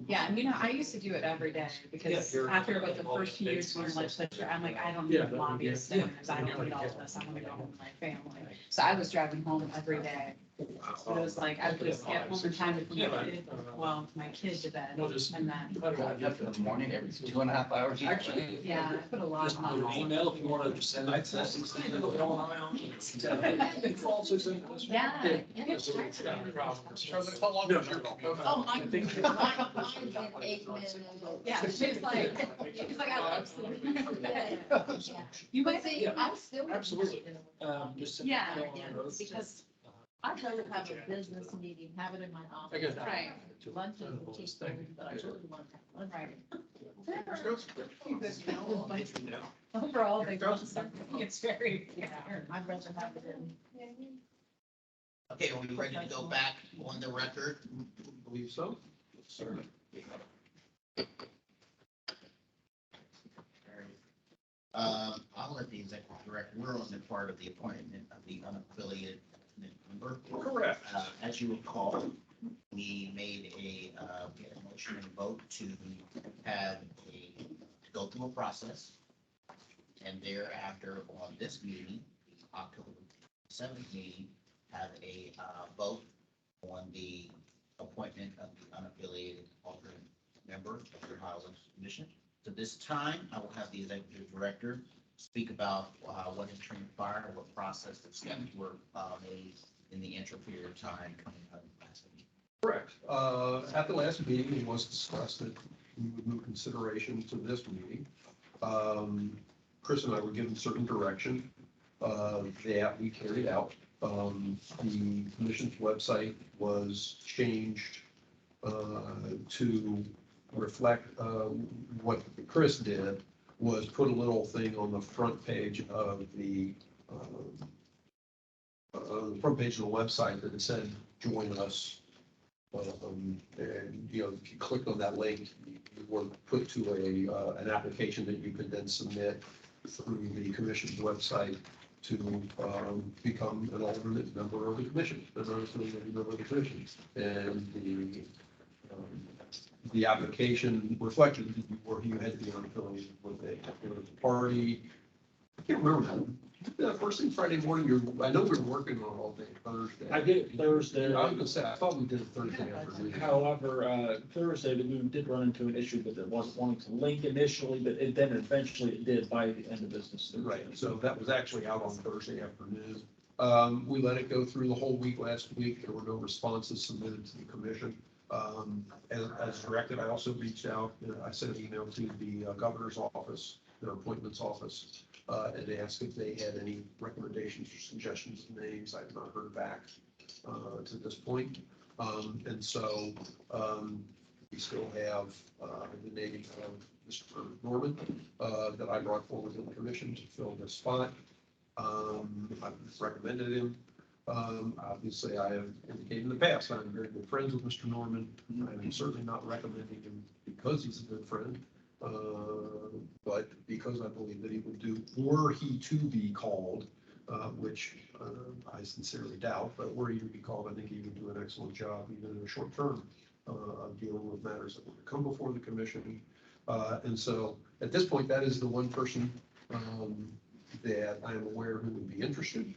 Yeah, and I used to do it every day, because after about the first few years when legislature, I'm like, I don't need lobbyist dinners, I don't need all this, I want to go home with my family. So I was driving home every day. So it was like, I would just get home in time to put my kid, well, my kid to bed, and then. Up in the morning, every 2.5 hours. Actually, yeah, I put a lot Just put an on. email if you want to send it. Yeah. How long is your commute? Oh, mine, mine's in 8 minutes. Yeah, she's like, I love sleep. You But might see, see, I'm still. Absolutely. Just send it yeah, on the road. because, I'd rather have a business meeting, have it in my office. I got that. Right. Lunch is the cheap thing, but I really want to have lunch. right. Overall, they want something, it's very, yeah. I'd rather have it in. Okay, are we ready to go back on the record? Believe so. Sir. I'll let the executive director, we're on the part of the appointment of the unaffiliated member. Correct. As you recall, we made a motion and vote to go through a process. And thereafter, on this meeting, October 7th meeting, have a vote on the appointment of the unaffiliated alternate member of the Ohio Election Commission. So this time, I will have the executive director speak about what has transpired, what process of steps were made in the interim period of time coming out of the last meeting. Correct. At the last meeting, it was discussed that we would move consideration to this meeting. Chris and I were given certain direction that we carried out. The commission's website was changed to reflect what Chris did was put a little thing on the front page of the front page of the website that it said, "Join us." And, you know, if you clicked on that link, you were put to an application that you could then submit through the commission's website to become an alternate member of the commission, a non-affiliated member of the commission. And the application reflected that you had to be unaffiliated with a party. I can't remember now. First thing Friday morning, I know we were working on it all day Thursday. I did it Thursday. I was gonna say, I thought we did it Thursday afternoon. However, Thursday, we did run into an issue that it wasn't wanting to link initially, but then eventually it did by the end of business. Thursday. Right, so that was actually out on Thursday afternoon. We let it go through the whole week last week. There were no responses submitted to the commission. As directed, I also reached out, I sent an email to the governor's office, their appointments office, and asked if they had any recommendations or suggestions of names. I have not heard back to this point. And so we still have the name of Mr. Norman that I brought forward to the commission to fill this spot. I've recommended him. Obviously, I have indicated in the past, I'm very good friends with Mr. Norman. I'm certainly not recommending him because he's a good friend, but because I believe that he would do, were he to be called, which I sincerely doubt, but were he to be called, I think he would do an excellent job, even in the short term, of dealing with matters that would come before the commission. And so at this point, that is the one person that I am aware who would be interested.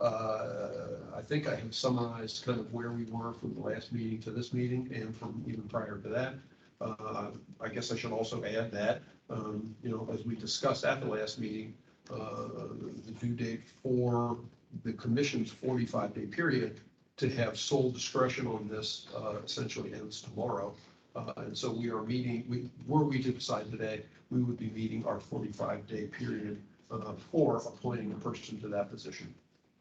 I think I have summarized kind of where we were from the last meeting to this meeting and from even prior to that. I guess I should also add that, you know, as we discussed at the last meeting, the due date for the commission's 45-day period to have sole discretion on this essentially ends tomorrow. And so we are meeting, were we to decide today, we would be meeting our 45-day period for appointing a person to that position.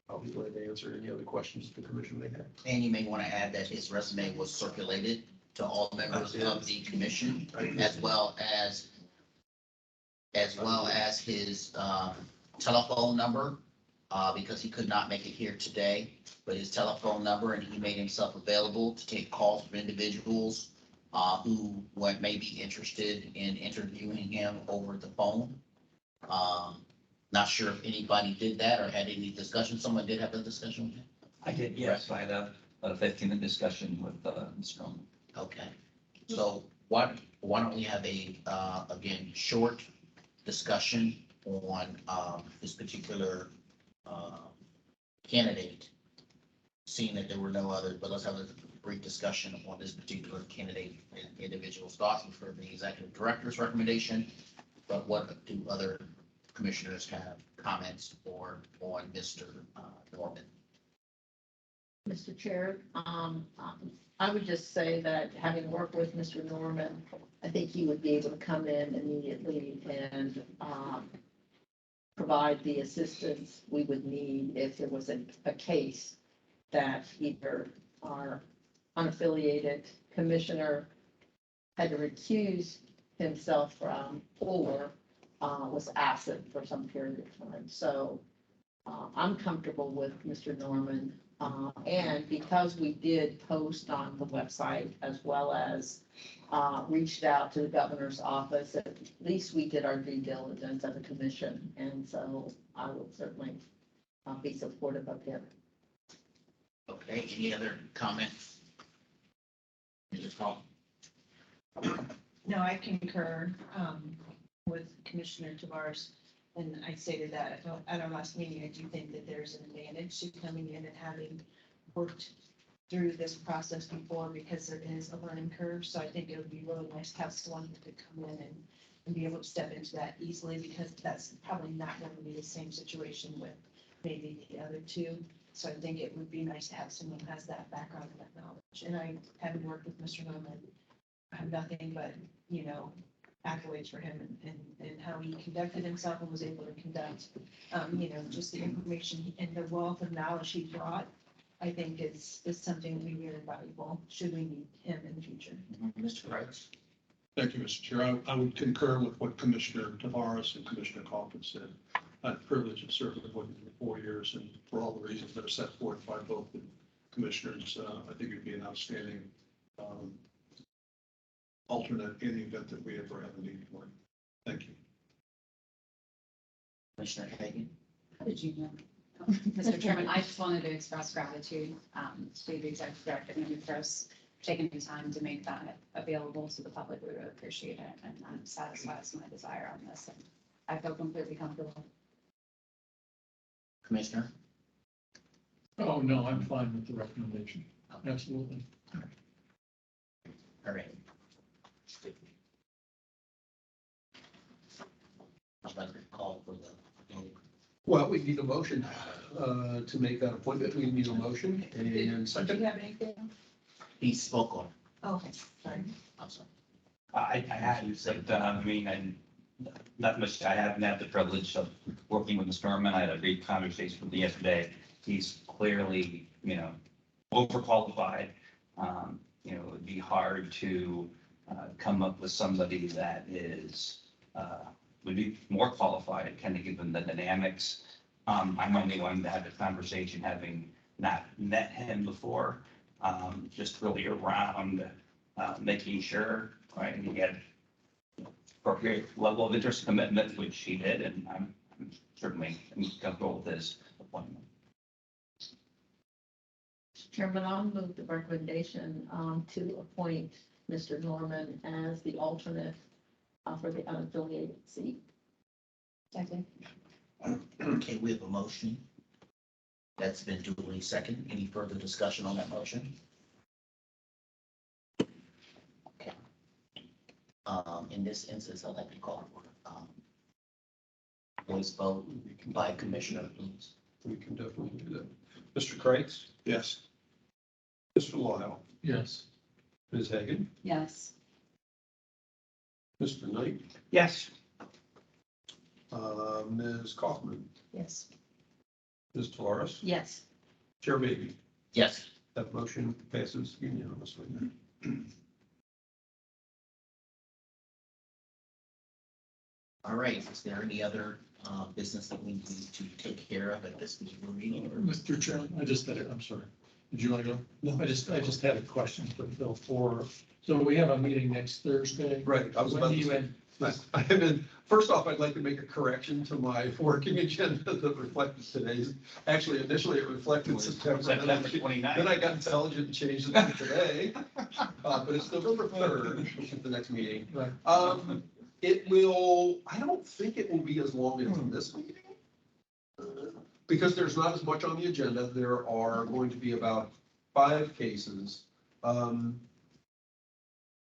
I'll be glad to answer any other questions the commission may have. And you may want to add that his resume was circulated to all members of the commission, as well as his telephone number, because he could not make it here today, but his telephone number, and he made himself available to take calls from individuals who may be interested in interviewing him over the phone. Not sure if anybody did that or had any discussion. Someone did have a discussion with him? I did, yes, I had a 15-minute discussion with Mr. Norman. Okay, so why don't we have a, again, short discussion on this particular candidate, seeing that there were no others, but let's have a brief discussion on this particular candidate and individual's thoughts for the executive director's recommendation. But what do other commissioners have comments on Mr. Norman? Mr. Chair, I would just say that having worked with Mr. Norman, I think he would be able to come in immediately and provide the assistance we would need if there was a case that either our unaffiliated commissioner had to recuse himself from or was absent for some period of time. So I'm comfortable with Mr. Norman. And because we did post on the website as well as reached out to the governor's office, at least we did our due diligence as a commission. And so I will certainly be supportive of him. Okay, any other comments? Mrs. Hall? No, I concur with Commissioner Tavares. And I stated that at our last meeting, I do think that there's an advantage to coming in and having worked through this process before because there is a learning curve. So I think it would be really nice to have someone who could come in and be able to step into that easily because that's probably not going to be the same situation with maybe the other two. So I think it would be nice to have someone who has that background and that knowledge. And I, having worked with Mr. Norman, I have nothing but, you know, accolades for him and how he conducted himself and was able to conduct, you know, just the information and the wealth of knowledge he brought, I think is something that would be very valuable, should we need him in the future. Mr. Price? Thank you, Mr. Chair. I would concur with what Commissioner Tavares and Commissioner Coffin said. I had the privilege of serving with him for 4 years, and for all the reasons that are set forth by both the commissioners, I think it'd be an outstanding alternate in the event that we ever have a need for it. Thank you. Commissioner Hagan? How did you know? Mr. Chairman, I just wanted to express gratitude to the executive director and Chris for taking the time to make that available to the public. We really appreciate it, and that satisfies my desire on this. And I feel completely comfortable. Commissioner? Oh, no, I'm fine with the recommendation. Absolutely. All right. I'd like to call for the. Well, we need a motion to make that appointment. We need a motion and Did you second. have anything? He spoke on. Oh, okay, sorry. I'm sorry. I had, but, I mean, and not much, I haven't had the privilege of working with Mr. Norman. I had a great conversation with him yesterday. He's clearly, you know, overqualified. You know, it would be hard to come up with somebody that is, would be more qualified, kind of given the dynamics. I'm only one that had the conversation, having not met him before, just really around making sure, right, he had appropriate level of interest commitment, which he did, and I'm certainly comfortable with his appointment. Chairman, I'll move the recommendation to appoint Mr. Norman as the alternate for the unaffiliated seat. Second. Okay, we have a motion that's been duly seconded. Any further discussion on that motion? Okay. In this instance, I'd like to call for voice vote by Commissioner, please. We can definitely do that. Mr. Kreitz? Yes. Mr. Lyle? Yes. Ms. Hagan, Yes. Mr. Knight, Yes. Ms. Kaufman, Yes. Ms. Tavares, Yes. Chair Baby. Yes. That motion passes unanimously. All right. Is there any other business that we need to take care of at this particular meeting? Mr. Chairman, I just had I'm sorry. Did you want to go? No, I just had a question for Phil so we have a meeting next Thursday. Right, I was When about do to you say, end? I have been, first off, I'd like to make a correction to my working agenda that reflected today's. Actually, initially it reflected September. September 29th. Then I got intelligent and changed it to today. But it's November 3rd, which is the next meeting. Right. It will, I don't think it will be as long as this meeting. Because there's not as much on the agenda. There are going to be about 5 cases.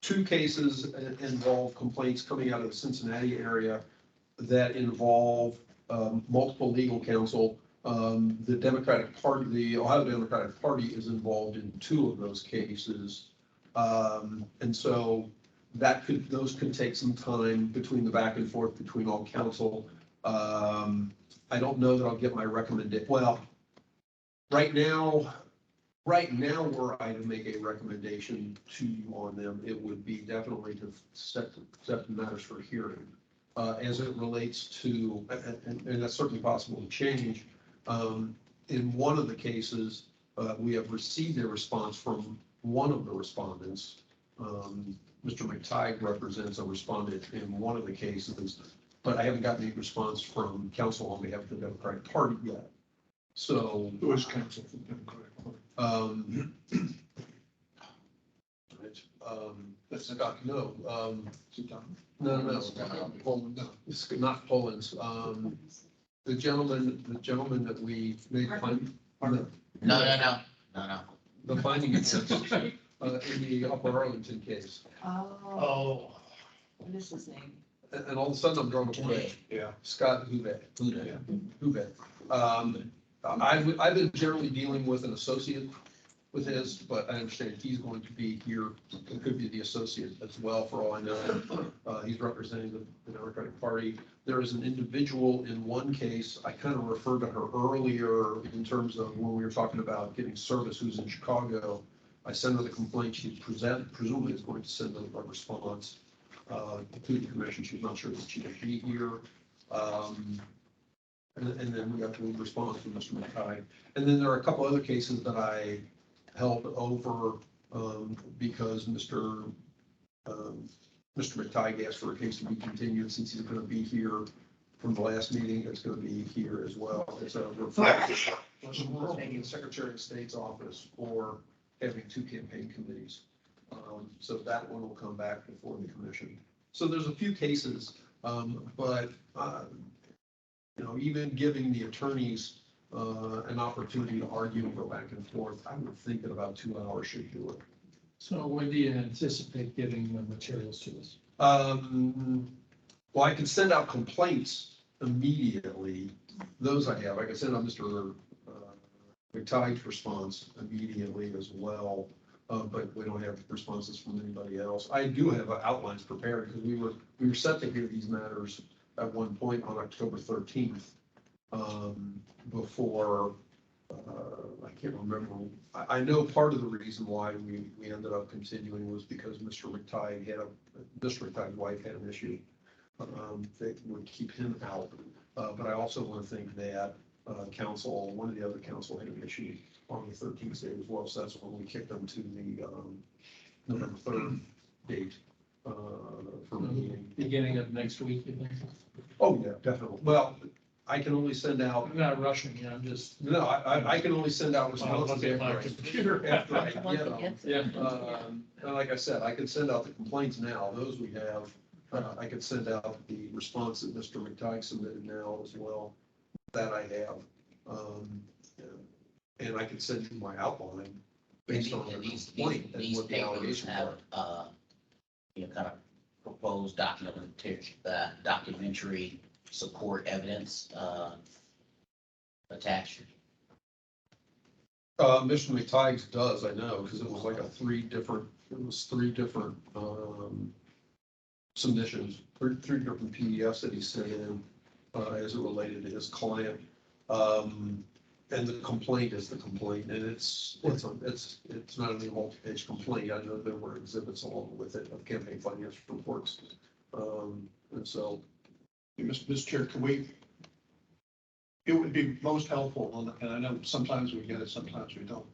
2 cases involve complaints coming out of the Cincinnati area that involve multiple legal counsel. The Democratic Party, the Ohio Democratic Party is involved in 2 of those cases. And so those could take some time between the back and forth between all counsel. I don't know that I'll get my recommendation. Well, right now, were I to make a recommendation to you on them, it would be definitely to set the matters for hearing. As it relates to, and that's certainly possible to change. In one of the cases, we have received a response from one of the respondents. Mr. McTighe represents a respondent in one of the cases, but I haven't gotten any response from counsel on behalf of the Democratic Party yet. So. Who is counsel for the Democratic Party? That's Scott, no, Is it Don? no, Poland, no. it's not Poland's, the gentleman that we made fun. No. The finding in the Upper Arlington case. Oh, what is his name? And all of a sudden I'm drawing a blank. Yeah. Scott Huvet. Huda. Huvet. I've been generally dealing with an associate with his, but I understand he's going to be here. It could be the associate as well, for all I know. He's representing the Democratic Party. There is an individual in one case, I kind of referred to her earlier in terms of when we were talking about getting service, who's in Chicago. I sent her the complaint. She presumably is going to send a response to the commission. She's not sure that she can be here. And then we got the response from Mr. McKay. And then there are a couple other cases that I held over because Mr. McTighe asked for a case to be continued since he's going to be here from the last meeting. It's going to be here as well. It's a referral from the Secretary of State's office for having two campaign committees. So that one will come back before the commission. So there's a few cases, but you know, even giving the attorneys an opportunity to argue and go back and forth, I would think that about 2 hours should do it. So when do you anticipate getting the materials to us? Well, I can send out complaints immediately. Those I have. I can send out Mr. McTighe's response immediately as well. But we don't have responses from anybody else. I do have outlines prepared because we were set to hear these matters at one point on October 13th. Before, I can't remember. I know part of the reason why we ended up continuing was because Mr. McTighe's wife had an issue that would keep him out. But I also want to think that one of the other council had an issue on the 13th date as well. So that's when we kicked them to the November 3rd date for meeting. Beginning of next week, you think? Oh, yeah, definitely. Well, I can only send out. I'm not rushing you, I'm just. No, I can only send out responses Look at my after computer. after I get them. Yeah. And like I said, I can send out the complaints now. Those we have. I could send out the response that Mr. McTighe submitted now as well. That I have. And I can send you my outline based on the complaint and These what the papers allegations have, are. kind of proposed documentary support evidence, attached. Mr. McTighe's does, I know, because it was like three different submissions, three different PDFs that he sent in as it related to his client. And the complaint is the complaint, and it's not a multi-page complaint. I know there were exhibits along with it of campaign finance reports. And so. Mr. Chair, it would be most helpful, and I know sometimes we get it, sometimes we don't,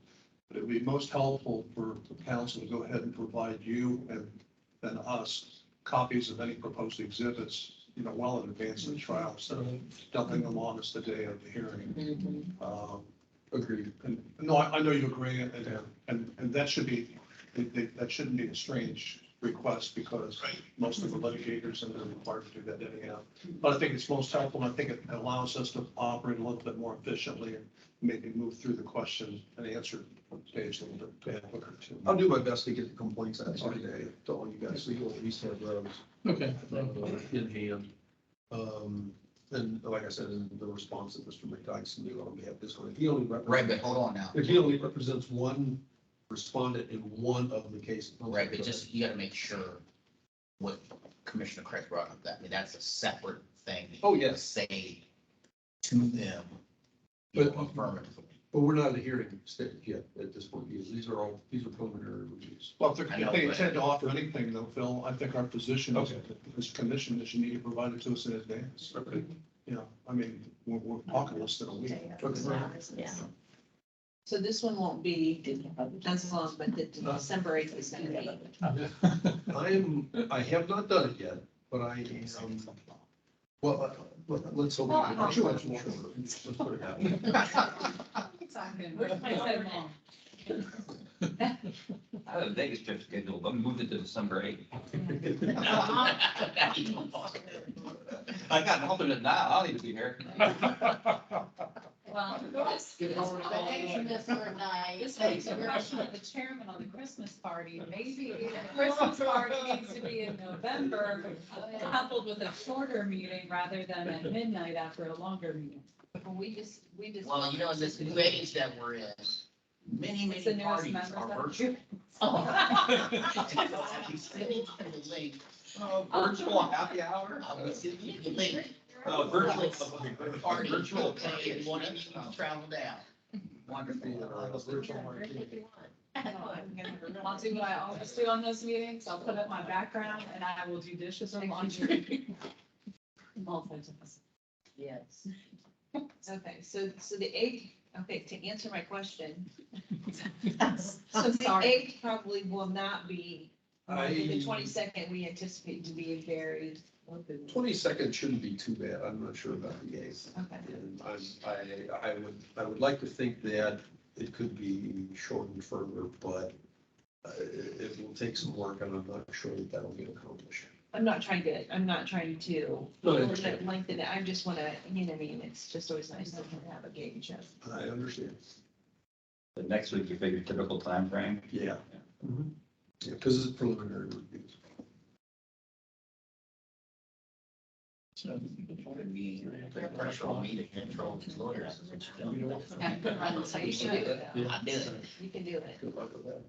but it would be most helpful for the council to go ahead and provide you and then us copies of any proposed exhibits, well in advance of the trial, instead of dumping them on us the day of the hearing. Agreed. And no, I know you agree, and that should be, that shouldn't be a strange request because most of the litigators are required to do that anyhow. But I think it's most helpful, and I think it allows us to operate a little bit more efficiently and maybe move through the question and answer stage a little bit quicker too. I'll do my best to get the complaints out today to all you guys, so you'll at least have those. Okay. In hand. And like I said, in the response that Mr. McTighe submitted on behalf of this one, he only Right, but hold on now. He only represents one respondent in one of the cases. Right, but just, you gotta make sure what Commissioner Craig brought up, that's a separate thing. Oh, yes. Say to them, affirmatively. But we're not at a hearing stage yet at this point. These are preliminary reviews. Well, if they intend to offer anything though, Phil, I think our position as commission is you need to provide it to us in advance. I mean, we're talking less than a week. Yeah. So this one won't be as long, but the December 8th is going to be. I have not done it yet, but I am. Well, let's hope. Let's put it out. I have a Vegas trip scheduled, but moved it to December 8th. I got an alternate now, I'll need to be here. Well, this makes a question of the chairman on the Christmas party. Maybe the Christmas party needs to be in November, coupled with a shorter meeting rather than at midnight after a longer meeting. We just. Well, you know, in this new age that we're in, many, It's the many newest parties members are that- virtual. Sending you the link. Virtual happy hour? I will send you the link. Oh, virtual. Party, Virtual. if you want to travel down. Wonderful. I'll do what I always do on those meetings. I'll put up my background and I will do dishes or laundry. Multitask. Yes. Okay, so the 8th, okay, to answer my question. So the Sorry. 8th probably will not be, the I- 22nd, we anticipate to be very. 22nd shouldn't be too bad. I'm not sure about the 8th. Okay. And I would like to think that it could be shortened further, but it will take some work and I'm not sure that that'll be accomplished. I'm not trying to No, I understand. lengthen it. I just want to, you know, what I mean, it's just always nice to have a gauge of. I understand. The next week, you figure typical time frame. Yeah. Yeah, because it's preliminary reviews. So, Virtual meeting, control these lawyers. is what you're doing. So you should do it. I did it. You can do it. Good luck with that.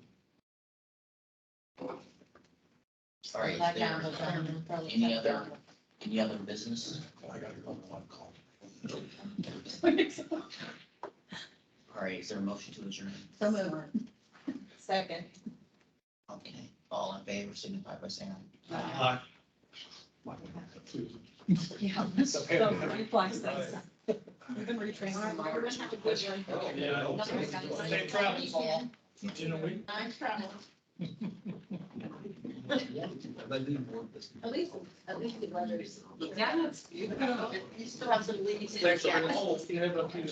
All right, is there any other business? I gotta go on one call. All right, is there a motion to adjourn? So moved. Second. Okay, all in favor, signify by saying aye. uh, Yeah, so reflexes. We've been retraining. yeah. Safe travels all. In a week. Nice travel. I didn't want this. At least the weather's. Yeah, that's beautiful. You still have some leaves. Thanks for the whole. You have a few.